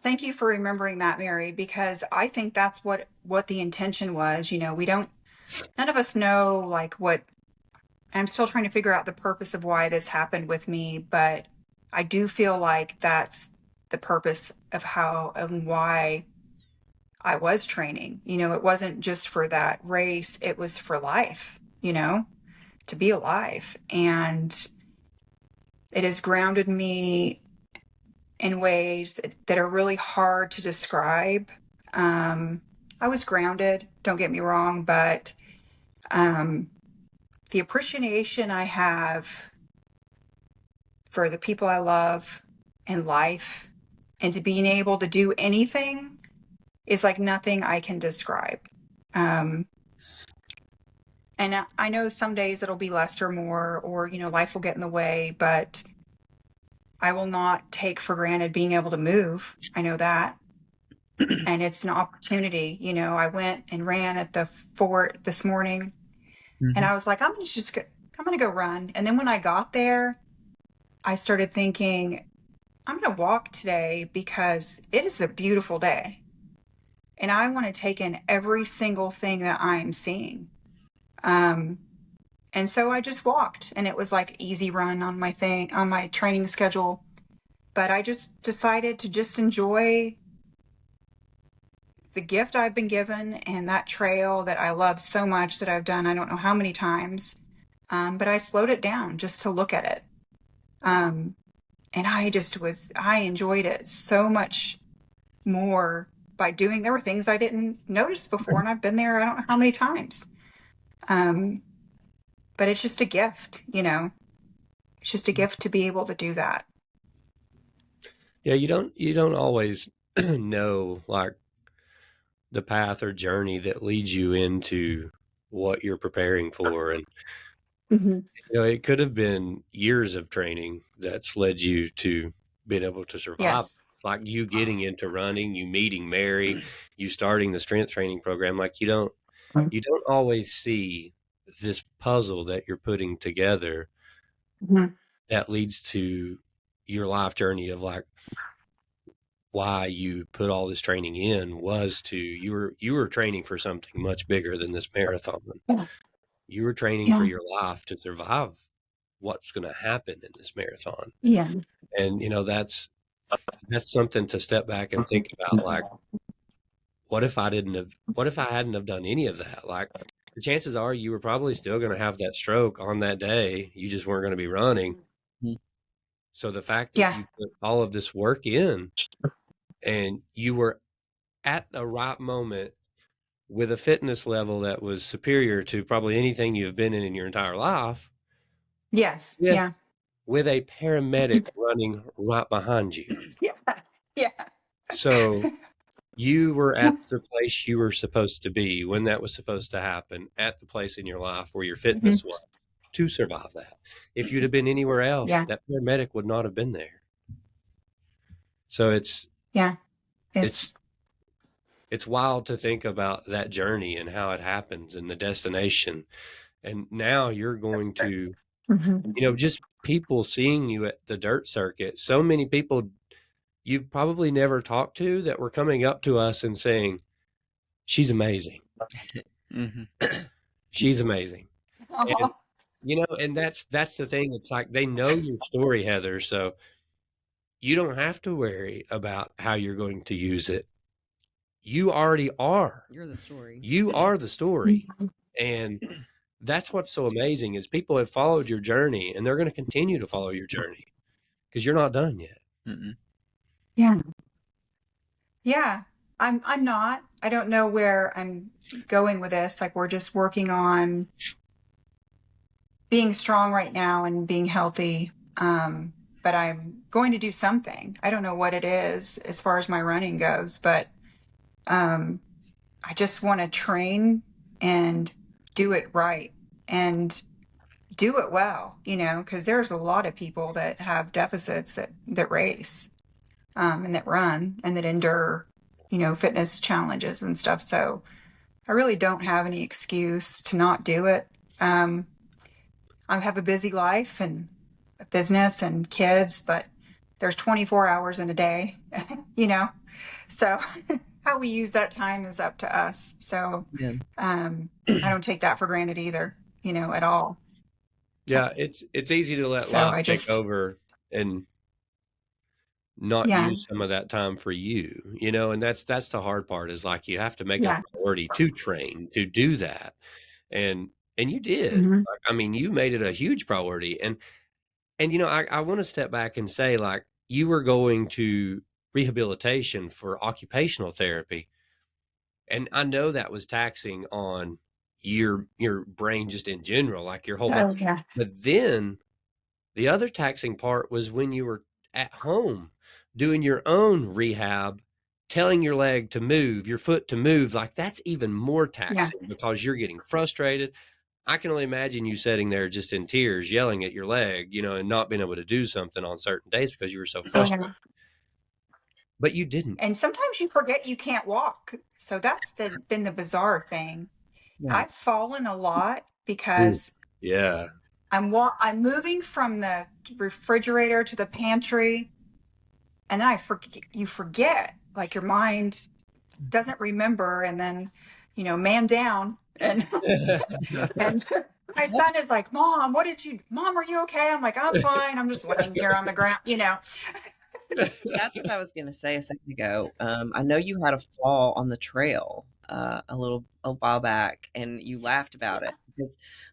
Thank you for remembering that, Mary, because I think that's what the intention was. None of us know, like, what. I'm still trying to figure out the purpose of why this happened with me, but I do feel like that's the purpose of how and why I was training. It wasn't just for that race, it was for life, to be alive. And it has grounded me in ways that are really hard to describe. I was grounded, don't get me wrong, but the appreciation I have for the people I love and life, and to being able to do anything, is like nothing I can describe. And I know some days it'll be less or more, or, life will get in the way, but I will not take for granted being able to move. I know that. And it's an opportunity. I went and ran at the fort this morning, and I was like, I'm going to go run. And then when I got there, I started thinking, I'm going to walk today because it is a beautiful day. And I want to take in every single thing that I am seeing. And so I just walked, and it was like easy run on my training schedule. But I just decided to just enjoy the gift I've been given and that trail that I love so much, that I've done I don't know how many times. But I slowed it down just to look at it. And I enjoyed it so much more by doing. There were things I didn't notice before, and I've been there I don't know how many times. But it's just a gift, it's just a gift to be able to do that. Yeah, you don't always know like the path or journey that leads you into what you're preparing for. And it could have been years of training that's led you to being able to survive. Yes. Like you getting into running, you meeting Mary, you starting the strength training program. Like you don't always see this puzzle that you're putting together that leads to your life journey of like why you put all this training in was to you were training for something much bigger than this marathon. You were training for your life to survive what's going to happen in this marathon. Yeah. And that's something to step back and think about. Like, what if I hadn't have done any of that? Like, the chances are you were probably still going to have that stroke on that day. You just weren't going to be running. So the fact that you put all of this work in and you were at the right moment with a fitness level that was superior to probably anything you've been in your entire life. Yes. With a paramedic running right behind you. Yeah. So you were at the place you were supposed to be when that was supposed to happen, at the place in your life where your fitness was to survive that. If you'd have been anywhere else, that paramedic would not have been there. So it's wild to think about that journey and how it happens and the destination. And now you're going to, just people seeing you at the dirt circuit. So many people you've probably never talked to that were coming up to us and saying, she's amazing. She's amazing. And, and that's the thing. It's like, they know your story, Heather. So you don't have to worry about how you're going to use it. You already are. You're the story. You are the story. And that's what's so amazing is people have followed your journey and they're going to continue to follow your journey because you're not done yet. Yeah. I'm not. I don't know where I'm going with this. Like, we're just working on being strong right now and being healthy. But I'm going to do something. I don't know what it is as far as my running goes, but I just want to train and do it right and do it well, because there's a lot of people that have deficits that race and that run and that endure, fitness challenges and stuff. So I really don't have any excuse to not do it. I have a busy life and a business and kids, but there's 24 hours in a day, so how we use that time is up to us. So I don't take that for granted either, at all. Yeah, it's easy to let life take over and not use some of that time for you, and that's the hard part is like you have to make a priority to train, to do that. And you did. I mean, you made it a huge priority. And I want to step back and say, like, you were going to rehabilitation for occupational therapy. And I know that was taxing on your brain just in general, like your whole body. But then the other taxing part was when you were at home doing your own rehab, telling your leg to move, your foot to move. Like, that's even more taxing because you're getting frustrated. I can only imagine you sitting there just in tears, yelling at your leg, and not being able to do something on certain days because you were so frustrated. But you didn't. And sometimes you forget you can't walk. So that's been the bizarre thing. I've fallen a lot because I'm moving from the refrigerator to the pantry, and then you forget, like, your mind doesn't remember, and then man down, and and my son is like, Mom, are you okay? I'm like, I'm fine, I'm just laying here on the ground. That's what I was going to say a second ago. I know you had a fall on the trail a while back, and you laughed about it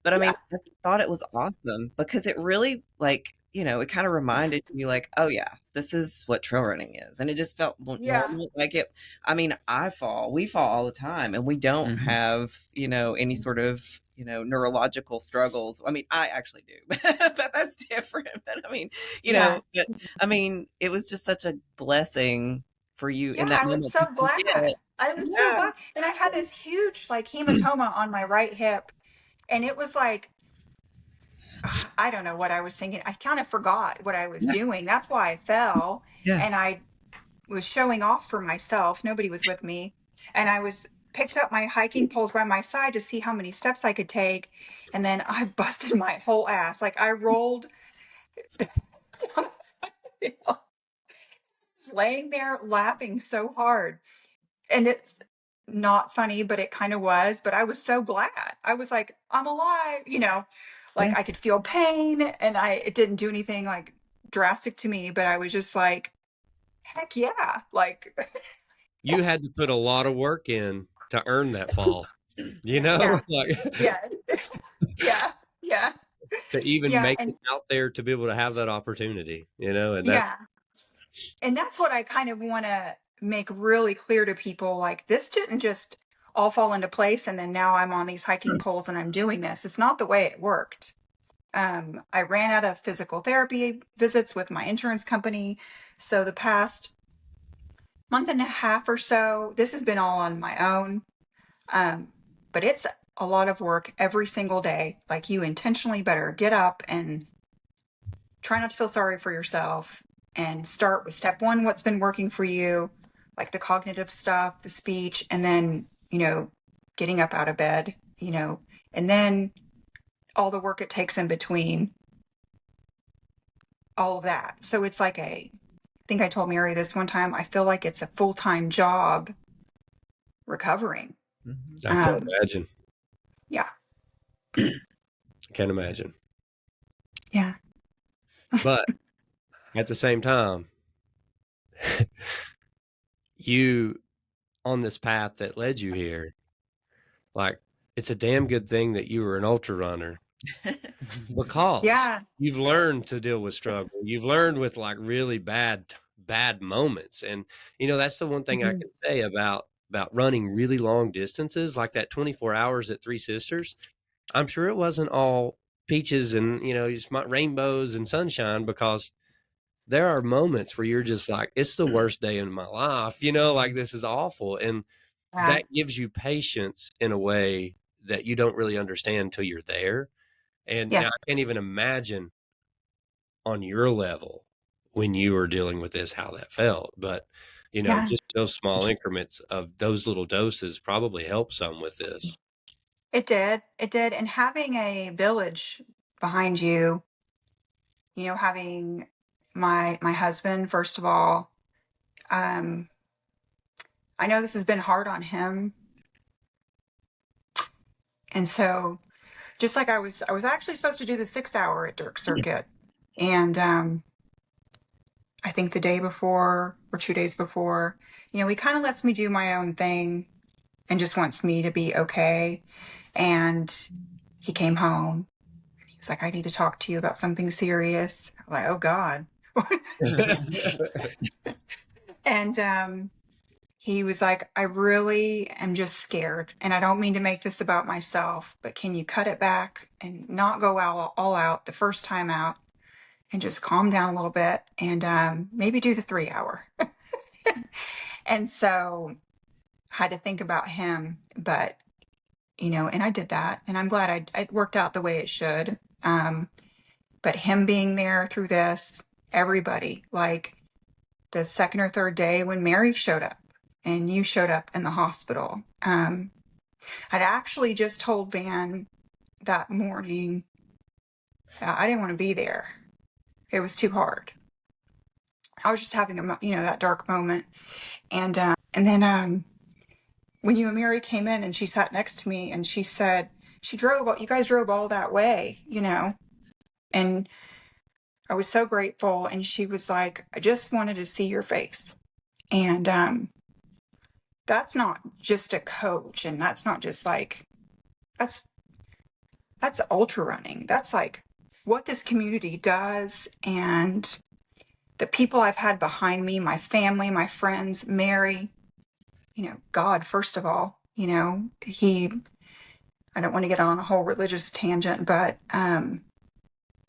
but I mean, I thought it was awesome because it really, like, it kind of reminded you, like, oh yeah, this is what trail running is, and it just felt normal. Like it. I mean, we fall all the time, and we don't have any sort of neurological struggles. I mean, I actually do, but that's different. But I mean, but I mean, it was just such a blessing for you Yeah, in that I was moment to so forget. glad. I was so Yeah. glad. And I had this huge like hematoma on my right hip. And it was like, I don't know what I was thinking. I kind of forgot what I was Yeah. doing. That's why I fell. Yeah. And I was showing off for myself. Nobody was with me. And I was picked up my hiking poles by my side to see how many steps I could take. And then I busted my whole ass. Like I rolled down the side of the hill, just laying there laughing so hard. And it's not funny, but it kind of was. But I was so glad. I was like, I'm alive, like Yeah. I could feel pain and it didn't do anything like drastic to me, but I was just like, heck yeah. Like, You had to put a lot of work in to earn that fall, yeah, like yeah, yeah, yeah, to even yeah. make it And out there to be able to have that opportunity, and that's yeah. And that's what I kind of want to make really clear to people. Like, this didn't just all fall into place. And then now I'm on these hiking poles and I'm doing this. It's not the way it worked. I ran out of physical therapy visits with my insurance company. So the past month and a half or so, this has been all on my own. But it's a lot of work every single day. Like, you intentionally better get up and try not to feel sorry for yourself and start with step one, what's been working for you, like the cognitive stuff, the speech, and then, getting up out of bed, and then all the work it takes in between, all of that. So it's like I think I told Mary this one time, I feel like it's a full-time job recovering. Mhm. I can't imagine. Yeah. I can't imagine. Yeah. But at the same time, you on this path that led you here, like it's a damn good thing that you were an ultra runner because Yeah. you've learned to deal with struggle. You've learned with like really bad moments. And that's the one thing I Mhm. can say about running really long distances, like that 24 hours at Three Sisters. I'm sure it wasn't all peaches and just rainbows and sunshine, because there are moments where you're just like, it's the worst day in my life, like this is awful. And Yeah. that gives you patience in a way that you don't really understand until you're there. And Yeah. now I can't even imagine on your level when you were dealing with this, how that felt. But, Yeah. just those small increments of those little doses probably help some with this. It did. It did. And having a village behind you, having my husband, first of all, um, I know this has been hard on him. And so just like I was actually supposed to do the 6 hour at Dirk Circuit. And I think the day before or 2 days before, he kind of lets me do my own thing and just wants me to be okay. And he came home. He was like, I need to talk to you about something serious. I'm like, oh God. And he was like, I really am just scared. And I don't mean to make this about myself, but can you cut it back and not go all out the first time out and just calm down a little bit and maybe do the 3 hour? And so I had to think about him, but, and I did that. And I'm glad it worked out the way it should. But him being there through this, everybody, like the second or third day when Mary showed up and you showed up in the hospital. I'd actually just told Van that morning I didn't want to be there. It was too hard. I was just having that dark moment. And then when you and Mary came in and she sat next to me and she said, you guys drove all that way, and I was so grateful. And she was like, I just wanted to see your face. And that's not just a coach, and that's not just like that's ultra running. That's like what this community does, and the people I've had behind me, my family, my friends, Mary, God, first of all, I don't want to get on a whole religious tangent, but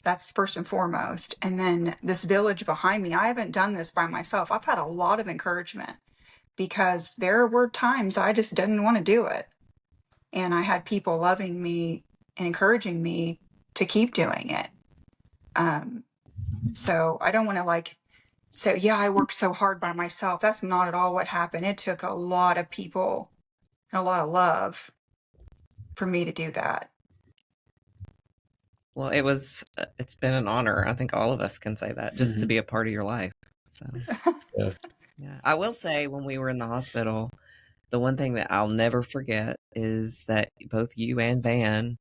that's first and foremost. And then this village behind me, I haven't done this by myself. I've had a lot of encouragement because there were times I just didn't want to do it. And I had people loving me and encouraging me to keep doing it. So I don't want to like say, yeah, I worked so hard by myself. That's not at all what happened. It took a lot of people and a lot of love for me to do that. Well, it's been an honor. I think all of us can say that, just to be a part of your life. So, Yeah. yeah. I will say, when we were in the hospital, the one thing that I'll never forget is that both you and Van,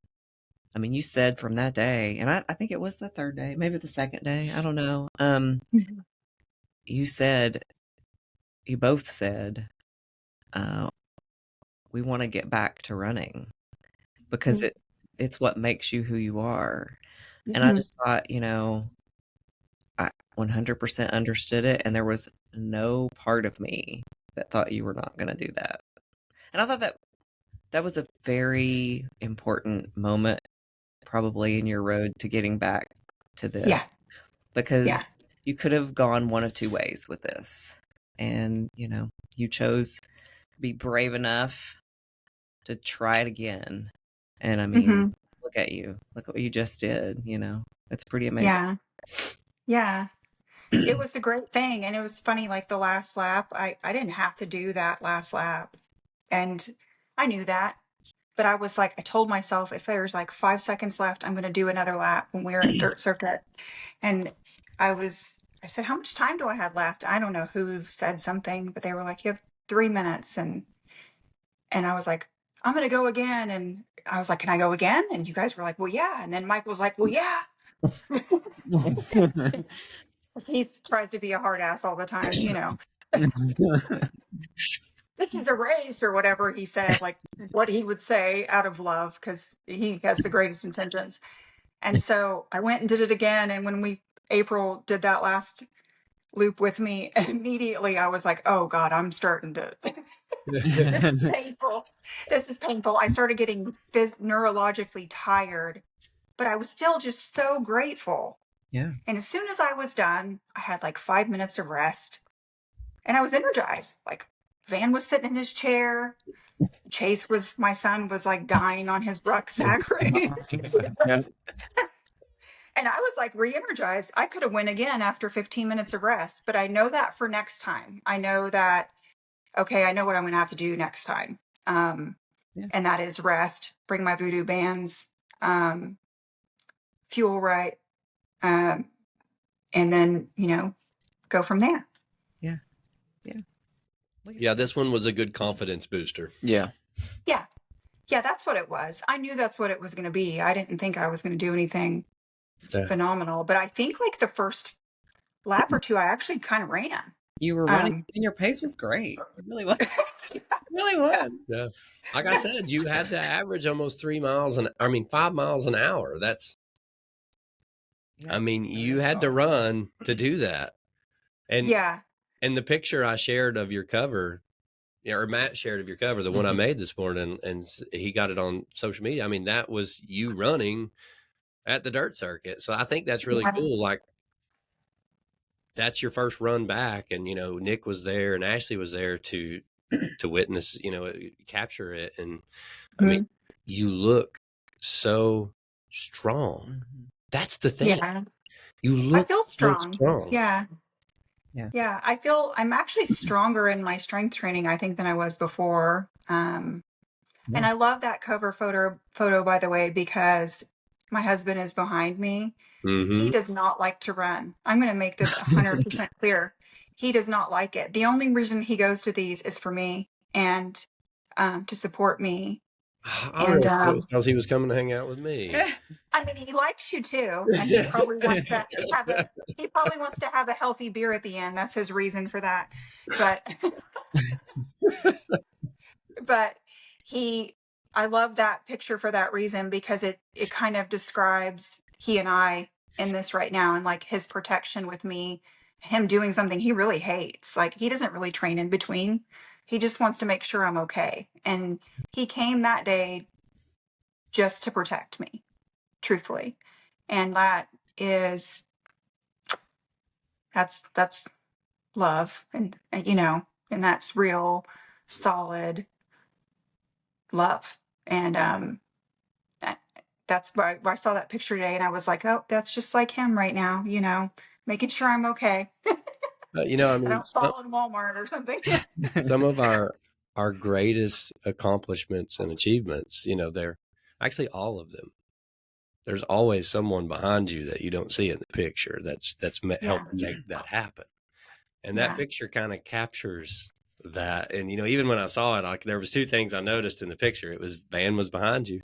I mean, you said from that day, and I think it was the third day, maybe the second day, I don't know. You both said, we want to get back to running because it's what makes you who you are. And I just thought, I 100% understood it, and there was no part of me that thought you were not going to do that. And I thought that was a very important moment, probably in your road to getting back to this. Yeah. Because Yeah. you could have gone one of two ways with this. And, you chose to be brave enough to try it again. And I mean, look at you. Look what you just did, It's pretty amazing. Yeah. Yeah. It was a great thing. And it was funny, like the last lap, I didn't have to do that last lap. And I knew that. But I was like, I told myself if there's like 5 seconds left, I'm going to do another lap when we were at Dirt Circuit. And I said, how much time do I have left? I don't know who said something, but they were like, you have 3 minutes. And I was like, I'm going to go again. And I was like, can I go again? And you guys were like, well, yeah. And then Mike was like, well, yeah. He tries to be a hard ass all the time, This is a race or whatever he said, like what he would say out of love, because he has the greatest intentions. And so I went and did it again. And when April did that last loop with me, immediately I was like, oh God, I'm starting to, this is painful. This is painful. I started getting neurologically tired, but I was still just so grateful. Yeah. And as soon as I was done, I had like 5 minutes of rest and I was energized. Like Van was sitting in his chair. My son was like dying on his rucksack, right? Yeah. And I was like re-energized. I could have went again after 15 minutes of rest, but I know that for next time. I know that, okay, I know what I'm going to have to do next time. And that is rest, bring my voodoo bands, fuel right, and then, go from there. Yeah. Yeah. Yeah, this one was a good confidence booster. Yeah. Yeah. Yeah, that's what it was. I knew that's what it was going to be. I didn't think I was going to do anything phenomenal, but I think like the first lap or two, I actually kind of ran. You were running, and your pace was great. It really was. It really was. Yeah. Like I said, you had to average almost 5 miles an hour. That's, you had to run to do that. And and the picture I shared of your cover, or Matt shared of your cover, the one I made this morning, and he got it on social media. I mean, that was you running at the Dirt Circuit. So I think that's really cool. Like, that's your first run back, and Nick was there and Ashley was there to witness, capture it. And I mean, you look so strong. That's the thing. Yeah. You look I feel strong. so strong. Yeah. Yeah. I feel I'm actually stronger in my strength training, I think, than I was before. And I love that cover photo, by the way, because my husband is behind me. He does not like to run. I'm going to make this 100% clear. He does not like it. The only reason he goes to these is for me and to support me. And because he was coming to hang out with me. I mean, he likes you too, and he probably wants to have a healthy beer at the end. That's his reason for that. But I love that picture for that reason, because it kind of describes he and I in this right now, and like his protection with me, him doing something he really hates. Like, he doesn't really train in between. He just wants to make sure I'm okay. And he came that day just to protect me, truthfully. And that's love. And And that's real solid love. And that- that's why I saw that picture today and I was like, oh, that's just like him right now, making sure I'm okay. You know, I I mean, don't fall in Walmart or something. some of our greatest accomplishments and achievements, they're actually all of them. There's always someone behind you that you don't see in the picture that's Yeah. helped make that happen. And that Yeah. picture kind of captures that. And, even when I saw it, there was two things I noticed in the picture. It was Van was behind you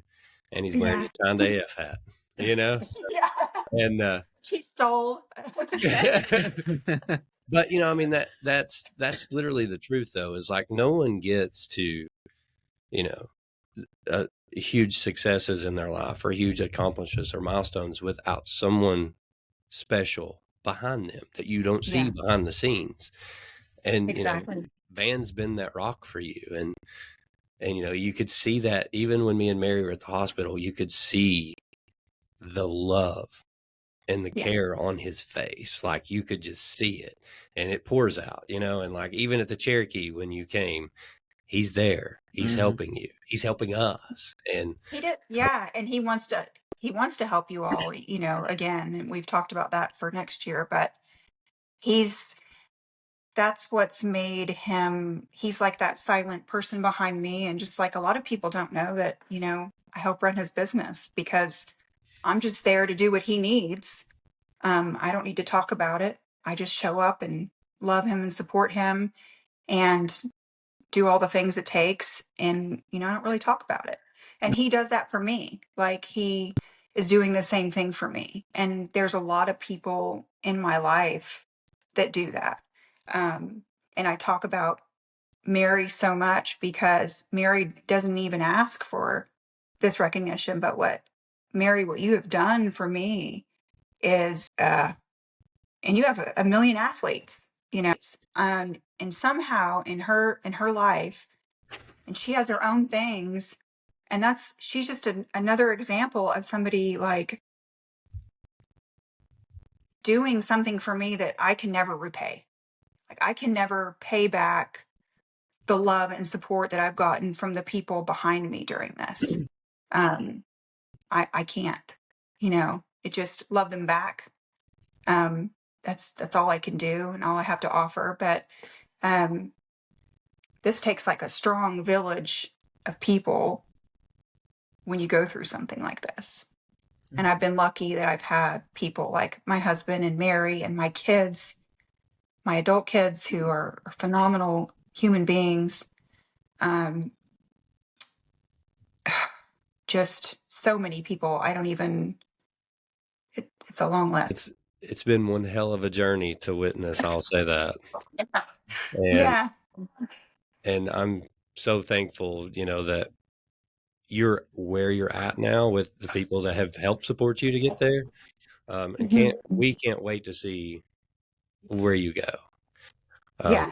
and he's wearing Yeah. his Time to AF hat, Yeah. and, She stole. but, I mean, that's literally the truth though, is like no one gets to, you know, huge successes in their life or huge accomplishments or milestones without someone special behind them that you don't see Yeah. behind the scenes. And Exactly. Van's been that rock for you, and you could see that even when me and Mary were at the hospital, you could see the love and the Yeah. care on his face. Like you could just see it, and it pours out, and like even at the Cherokee when you came, he's there, he's helping you, he's helping us. And He did. Yeah. And he wants to help you all, again, and we've talked about that for next year, but that's what's made him, he's like that silent person behind me. And just like a lot of people don't know that, I help run his business because I'm just there to do what he needs. I don't need to talk about it. I just show up and love him and support him and do all the things it takes. And, I don't really talk about it. And he does that for me. Like he is doing the same thing for me. And there's a lot of people in my life that do that. And I talk about Mary so much because Mary doesn't even ask for this recognition. But what you have done for me is, and you have a million athletes, and somehow in her life, and she has her own things, and she's just another example of somebody like doing something for me that I can never repay. Like I can never pay back the love and support that I've gotten from the people behind me during this. I can't, it just love them back. That's all I can do and all I have to offer. But this takes like a strong village of people when you go through something like this. And I've been lucky that I've had people like my husband and Mary and my kids, my adult kids who are phenomenal human beings. Just so many people. I don't even, it's a long list. it's been one hell of a journey to witness, I'll say that. And Yeah. and I'm so thankful, that you're where you're at now with the people that have helped support you to get there. And we can't wait to see where you go. Yeah,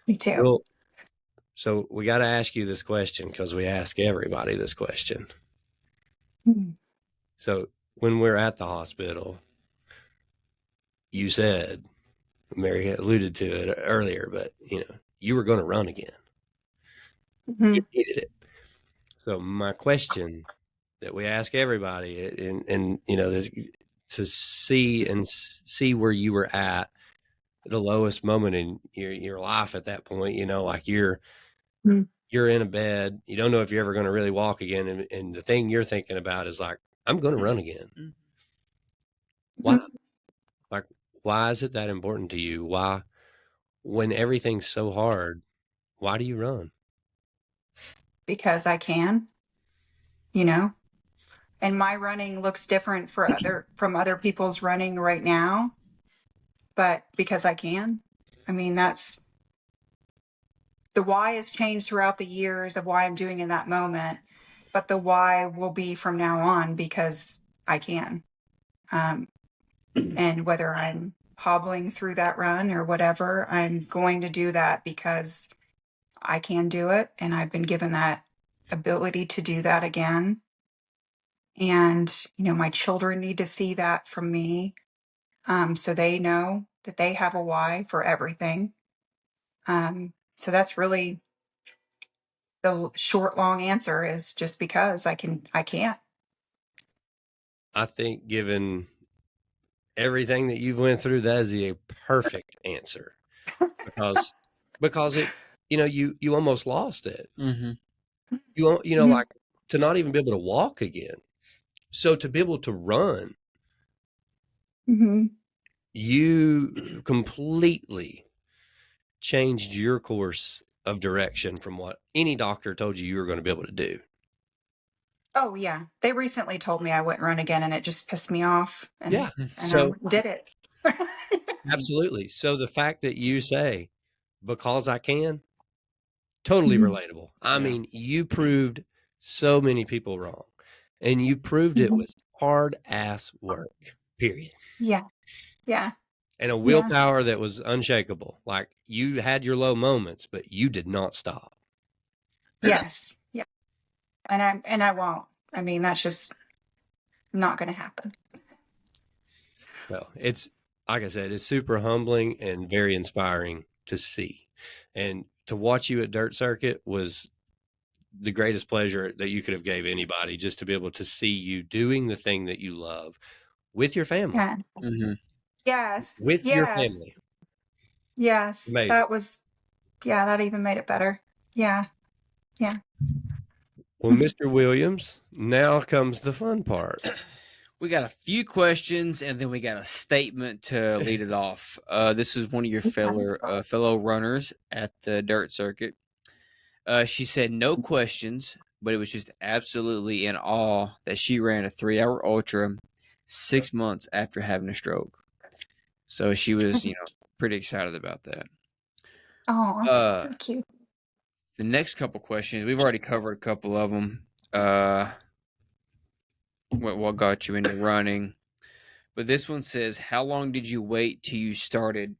me too. Well, so we got to ask you this question because we ask everybody this question. Mhm. So when we're at the hospital, you said, Mary alluded to it earlier, but you were going to run again. Mhm. You needed it. So my question that we ask everybody, and to see where you were at the lowest moment in your life at that point, like you're in a bed, you don't know if you're ever going to really walk again, and the thing you're thinking about is like, I'm going to run again. Why? Like, why is it that important to you? Why, when everything's so hard, why do you run? Because I can, and my running looks different from other people's running right now, but because I can. I mean, that's the why has changed throughout the years of why I'm doing in that moment, but the why will be from now on because I can. And whether I'm hobbling through that run or whatever, I'm going to do that because I can do it. And I've been given that ability to do that again. And, my children need to see that from me. So they know that they have a why for everything. So that's really the short, long answer is just because I can't. I think given everything that you've went through, that is a perfect answer because it, you almost lost it. Mm-hmm. Mhm. Like to not even be able to walk again. So to be able to run, Mhm. you completely changed your course of direction from what any doctor told you were going to be able to do. Oh yeah, they recently told me I wouldn't run again, and it just pissed me off. And I So did it. absolutely. So the fact that you say, because I can, totally Mhm. relatable. I Yeah. mean, you proved so many people wrong, and you proved it Mhm. with hard ass work, period. Yeah, yeah, And a yeah. willpower that was unshakable. Like you had your low moments, but you did not stop. Yes, yeah. And I won't. I mean, that's just not going to happen. So it's, like I said, it's super humbling and very inspiring to see. And to watch you at Dirt Circuit was the greatest pleasure that you could have gave anybody, just to be able to see you doing the thing that you love with your family. Yeah. Mm-hmm. Yes. With your family. Yes. Amazing. That was. Yeah, that even made it better. Yeah. Yeah. Well, Mr. Williams, now comes the fun part. We got a few questions, and then we got a statement to lead it off. This is one of your fellow runners at the Dirt Circuit. She said no questions, but it was just absolutely in awe that she ran a 3-hour ultra 6 months after having a stroke. So she was, pretty excited about that. Oh, Uh, thank you. the next couple questions, we've already covered a couple of them. What got you into running? But this one says, how long did you wait till you started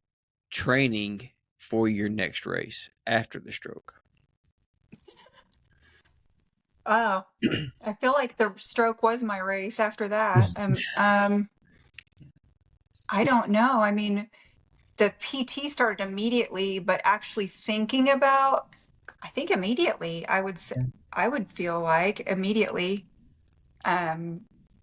training for your next race after the stroke? Oh, I feel like the stroke was my race after that. I don't know. I mean, the PT started immediately, but actually thinking about, I think immediately, I would say, I would feel like immediately.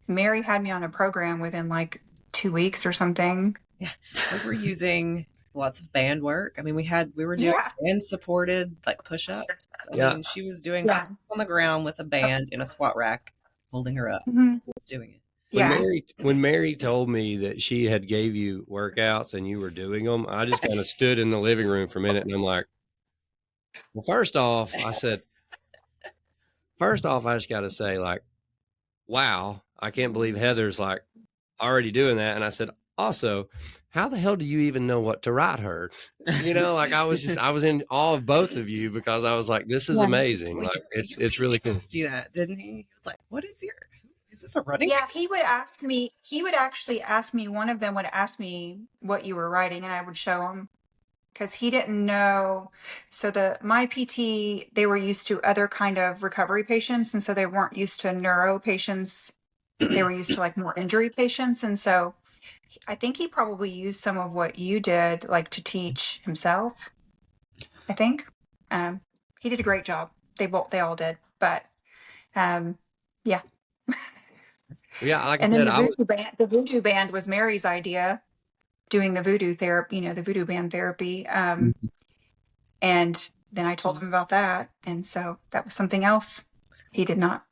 Mary had me on a program within like 2 weeks or something. Yeah, we were using lots of band work. I mean, we were doing Yeah. band supported like push ups. I Yeah. mean, she was doing Yeah. on the ground with a band in a squat rack, holding her up. Mhm. She was doing it. Yeah. When Mary told me that she had gave you workouts and you were doing them, I just kind of stood in the living room for a minute and I'm like, well, first off, I just got to say, like, wow, I can't believe Heather's like already doing that. And I said, also, how the hell do you even know what to write her? Like I was in awe of both of you because I was like, this is Yeah. amazing. Like it's really cool. He asked you that, didn't he? He was like, is this a running? Yeah, he would actually ask me, one of them would ask me what you were writing, and I would show him because he didn't know. So my PT, they were used to other kind of recovery patients, and so they weren't used to neuro patients. They were used to like more injury patients. And so I think he probably used some of what you did, like to teach himself, I think. He did a great job. They all did, but yeah. Yeah, like I And then said, the voodoo band was Mary's idea, doing the voodoo therapy, the voodoo band therapy. And then I told him about that, and so that was something else he did not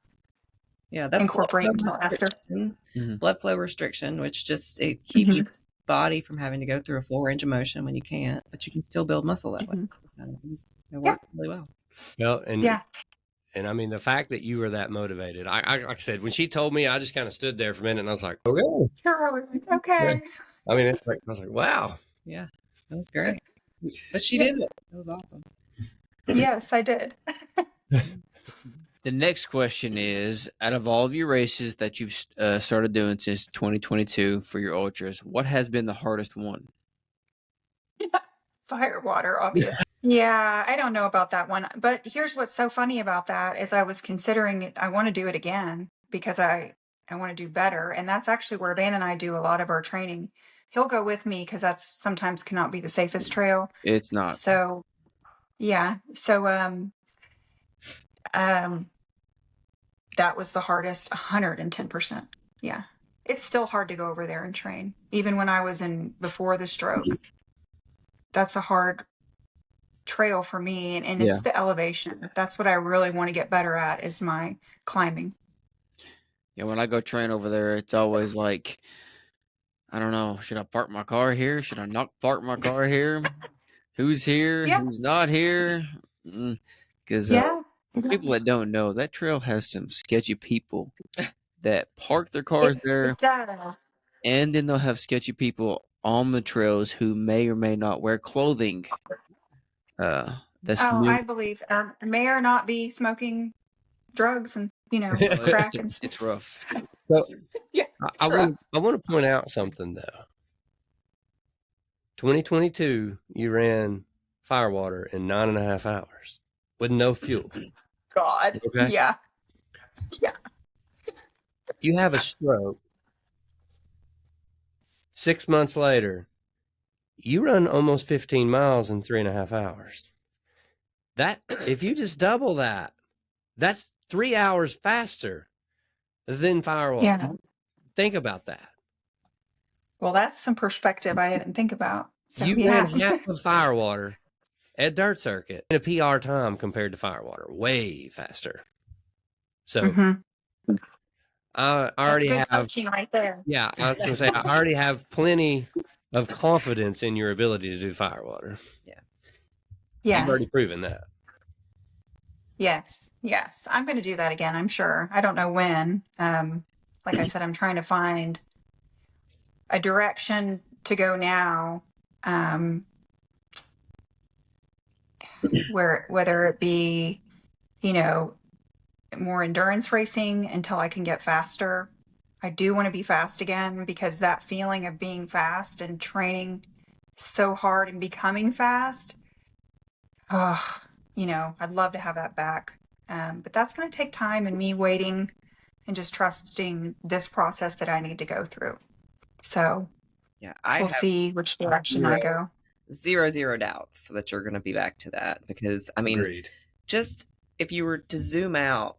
Yeah, that's incorporate until after. Blood flow restriction, which just it keeps your body from having to go through a full range of motion when you can't, but you can still build muscle that way. It worked really well. Well, and Yeah. and I mean the fact that you were that motivated. I like I said, when she told me, I just kind of stood there for a minute and I was like, okay. Sure. Okay. I mean, I was like, wow. Yeah, that was great. But she did it. That was awesome. Yes, I did. The next question is, out of all of your races that you've started doing since 2022 for your ultras, what has been the hardest one? Firewater, obviously. Yeah, I don't know about that one. But here's what's so funny about that is I was considering it. I want to do it again because I want to do better. And that's actually where Van and I do a lot of our training. He'll go with me because that's sometimes cannot be the safest trail. It's not. So Yeah. So, that was the hardest, 110%. Yeah. It's still hard to go over there and train. Even when I was before the stroke, that's a hard trail for me. And Yeah. it's the elevation. That's what I really want to get better at is my climbing. Yeah, when I go train over there, it's always like, I don't know, should I park my car here? Should I not park my car here? Who's here? Yeah. Who's not here? Because Yeah. for people that don't know, that trail has some sketchy people that park their cars there, It does. and then they'll have sketchy people on the trails who may or may not wear clothing. That's Oh, new. I believe may or not be smoking drugs and, crack and stuff. It's rough. So Yeah. I It's rough. want to point out something though. 2022, you ran Firewater in 9.5 hours with no fuel. God. Okay. Yeah. Yeah. You have a stroke. 6 months later, you run almost 15 miles in 3.5 hours. That, if you just double that, that's 3 hours faster than Firewater. Yeah. Think about that. Well, that's some perspective I didn't think about. So You yeah. ran half of Firewater at Dirt Circuit in a PR time compared to Firewater, way faster. So I already That's good have coaching right there. Yeah, I was going to say, I already have plenty of confidence in your ability to do Firewater. Yeah. You've already proven that. Yes. Yes. I'm going to do that again, I'm sure. I don't know when. Like I said, I'm trying to find a direction to go now. Whether it be, more endurance racing until I can get faster. I do want to be fast again because that feeling of being fast and training so hard and becoming fast, I'd love to have that back. But that's going to take time and me waiting and just trusting this process that I need to go through. So Yeah, we'll see which direction I go. zero doubts that you're going to be back to that because, I mean, Agreed. just if you were to zoom out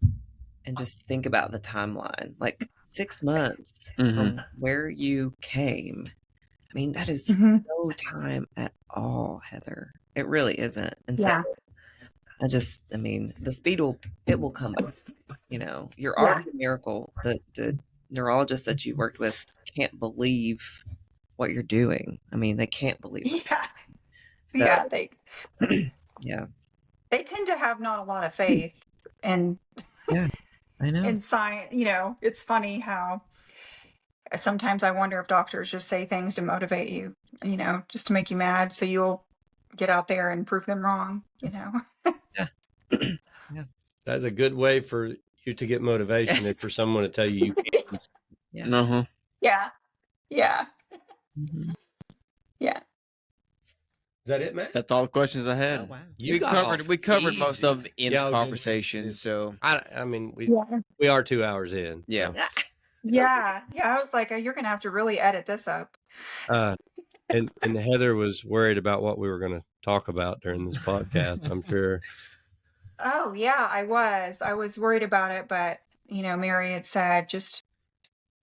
and just think about the timeline, like 6 months from where you came, I mean, that is no time at all, Heather. It really isn't. And so I mean, the speed will come back. You're already a miracle. The neurologist that you worked with can't believe what you're doing. I mean, they can't believe it. Yeah. So, Yeah. They tend to have not a lot of faith and I know. in science. It's funny how sometimes I wonder if doctors just say things to motivate you, just to make you mad so you'll get out there and prove them wrong, Yeah. That's a good way for you to get motivation and for someone to tell you can't. Yeah. Yeah. Yeah. Yeah. Is that it, Matt? That's all the questions I had. Oh, wow. We covered most easy. of them in Yeah, the I was conversation. So I mean, we are 2 hours in. yeah. Yeah. I was like, you're going to have to really edit this up. And Heather was worried about what we were going to talk about during this podcast, I'm sure. Oh, yeah, I was worried about it, but Mary had said, just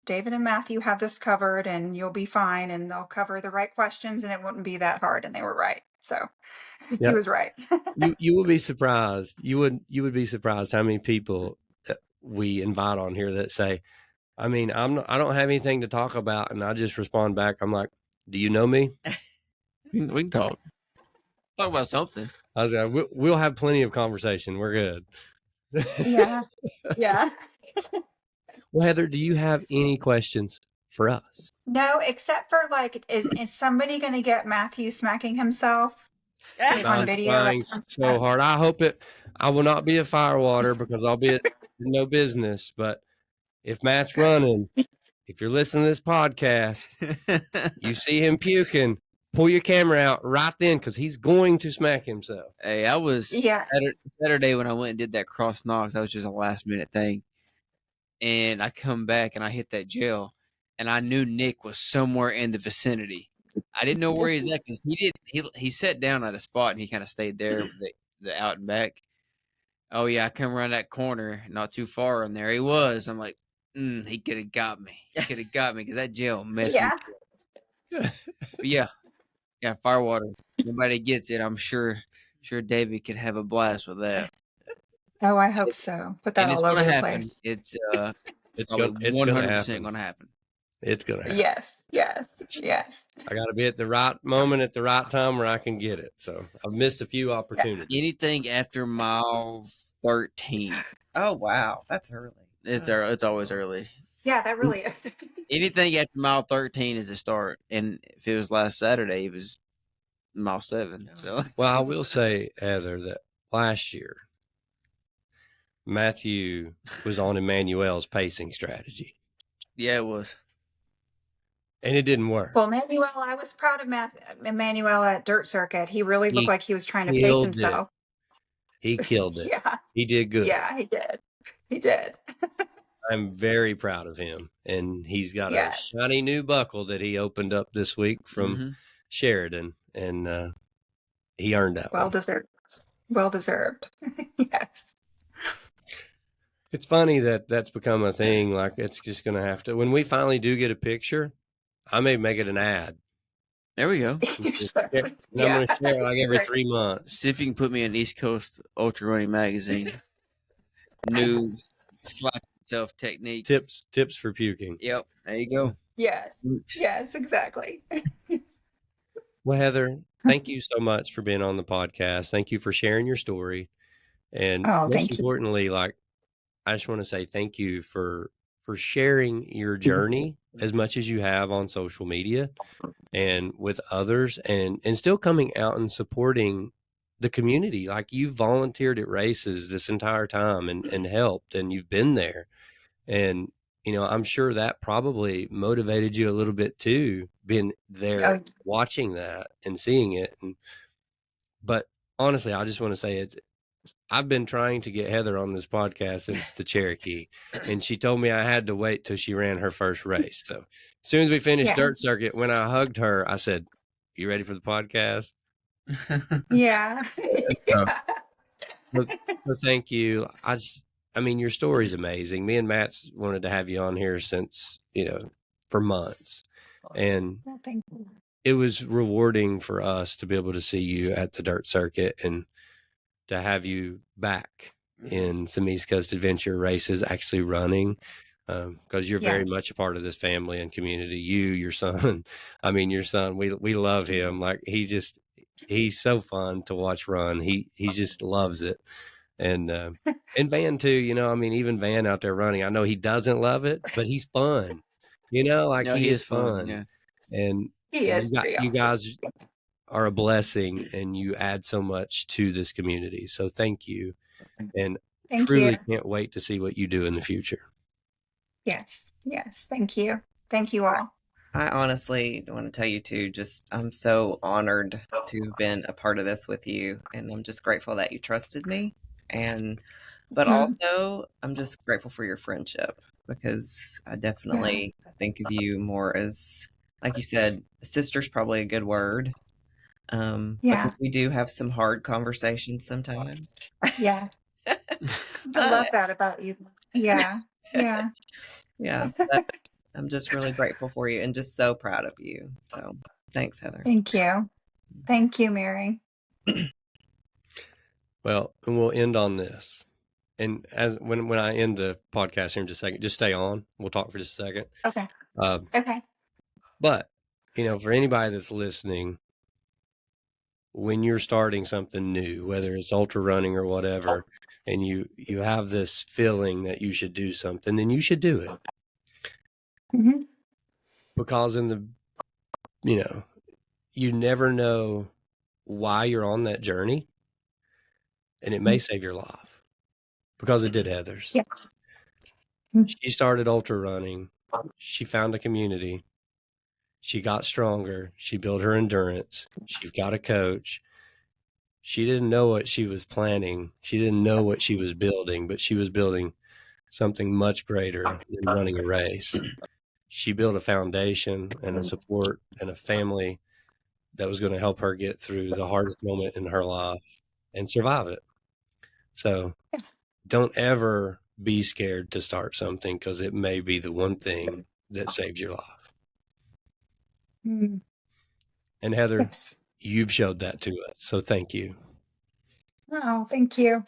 David and Matthew have this covered and you'll be fine and they'll cover the right questions and it wouldn't be that hard. And they were right. So she was right. You will be surprised. You would be surprised how many people that we invite on here that say, I mean, I don't have anything to talk about. And I just respond back. I'm like, do you know me? We can talk. Talk about something. I was like, we'll have plenty of conversation. We're good. Yeah. Yeah. Well, Heather, do you have any questions for us? No, except for like, is somebody going to get Matthew smacking himself on video? Trying so hard. I will not be a Firewater because I'll be at no business. But if Matt's running, if you're listening to this podcast, you see him puking, pull your camera out right then because he's going to smack himself. Hey, I was Saturday when I went and did that cross knocks. That was just a last minute thing. And I come back and I hit that gel, and I knew Nick was somewhere in the vicinity. I didn't know where he's at because he sat down at a spot and he kind of stayed there. the out and back. Oh yeah, I come around that corner, not too far, and there he was. I'm like, he could have got me. He could have got me because that jail messed me. Yeah. But yeah, firewater. Nobody gets it. I'm sure David could have a blast with that. Oh, I hope so. Put that And it's all over gonna the happen. place. It's It's probably gonna 100% happen. gonna happen. It's gonna happen. Yes, yes, yes. I got to be at the right moment at the right time where I can get it. So I've missed a few opportunities. Anything after mile 13. Oh wow, that's early. It's always early. Yeah, that really is. Anything after mile 13 is a start. And if it was last Saturday, it was mile 7. So Well, I will say, Heather, that last year Matthew was on Emmanuel's pacing strategy, yeah, it was. and it didn't work. Well, Emmanuel, I was proud of Emmanuel at Dirt Circuit. He really looked like he was trying to pace killed himself. He killed it. Yeah, He did good. yeah, he did. He did. I'm very proud of him, and he's got Yes. a shiny new buckle that he opened up this week from Mhm. Sheridan, and he earned that Well one. deserved. Well deserved. Yes. It's funny that that's become a thing. Like, it's just going to have to, when we finally do get a picture, I may make it an ad. There we go. You And should. I'm Yeah. going to share it like every Right. 3 months. See if you can put me in East Coast Ultra Running Magazine. New slap yourself technique. Tips for puking. Yep. There you go. Yes. Yes, exactly. Well, Heather, thank you so much for being on the podcast. Thank you for sharing your story. And Oh, most thank you. importantly, like, I just want to say thank you for sharing your journey as much as you have on social media and with others, and still coming out and supporting the community. Like, you volunteered at races this entire time and helped, and you've been there. And, I'm sure that probably motivated you a little bit too, being there, Oh, watching that and seeing it. But honestly, I just want to say I've been trying to get Heather on this podcast since the Cherokee, and she told me I had to wait till she ran her first race. So as soon as we finished Dirt yes. Circuit, when I hugged her, I said, "You ready for the podcast?" Yeah. Yeah. So thank you. I mean, your story's amazing. Me and Matt's wanted to have you on here since, for months. And Well, thank you. it was rewarding for us to be able to see you at the Dirt Circuit and to have you back in some East Coast Adventure races actually running, because you're very Yes. much a part of this family and community. your son, your son, we love him. Like, he's so fun to watch run. He just loves it. And Van too, even Van out there running, I know he doesn't love it, but he's fun. Like, No, he is fun. Yeah. And He is pretty you awesome. guys are a blessing, and you add so much to this community. So thank you. And Thank truly you. can't wait to see what you do in the future. Yes. Yes. Thank you. Thank you all. I honestly want to tell you too, I'm so honored to have been a part of this with you, and I'm just grateful that you trusted me. But Mhm. also I'm just grateful for your friendship, because I definitely think of you more as, like you said, sister's probably a good word. Yeah. Because we do have some hard conversations sometimes. Yeah. I love that about you. Yeah. Yeah. Yeah. But I'm just really grateful for you and just so proud of you. So thanks, Heather. Thank you. Thank you, Mary. Well, and we'll end on this. And when I end the podcast here in just a second, just stay on. We'll talk for just a second. Okay. Okay. But, for anybody that's listening, when you're starting something new, whether it's ultra running or whatever, and you have this feeling that you should do something, then you should do it. Mm-hmm. Because you never know why you're on that journey, and it may save your life, because it did Heather's. Yes. She started ultra running. She found a community. She got stronger. She built her endurance. She got a coach. She didn't know what she was planning. She didn't know what she was building, but she was building something much greater than running a race. She built a foundation and a support and a family that was going to help her get through the hardest moment in her life. and survive it. So don't ever be scared to start something, because it may be the one thing that saves your life. Mm. And Heather, Yes. you've showed that to us. So thank you. Oh, thank you.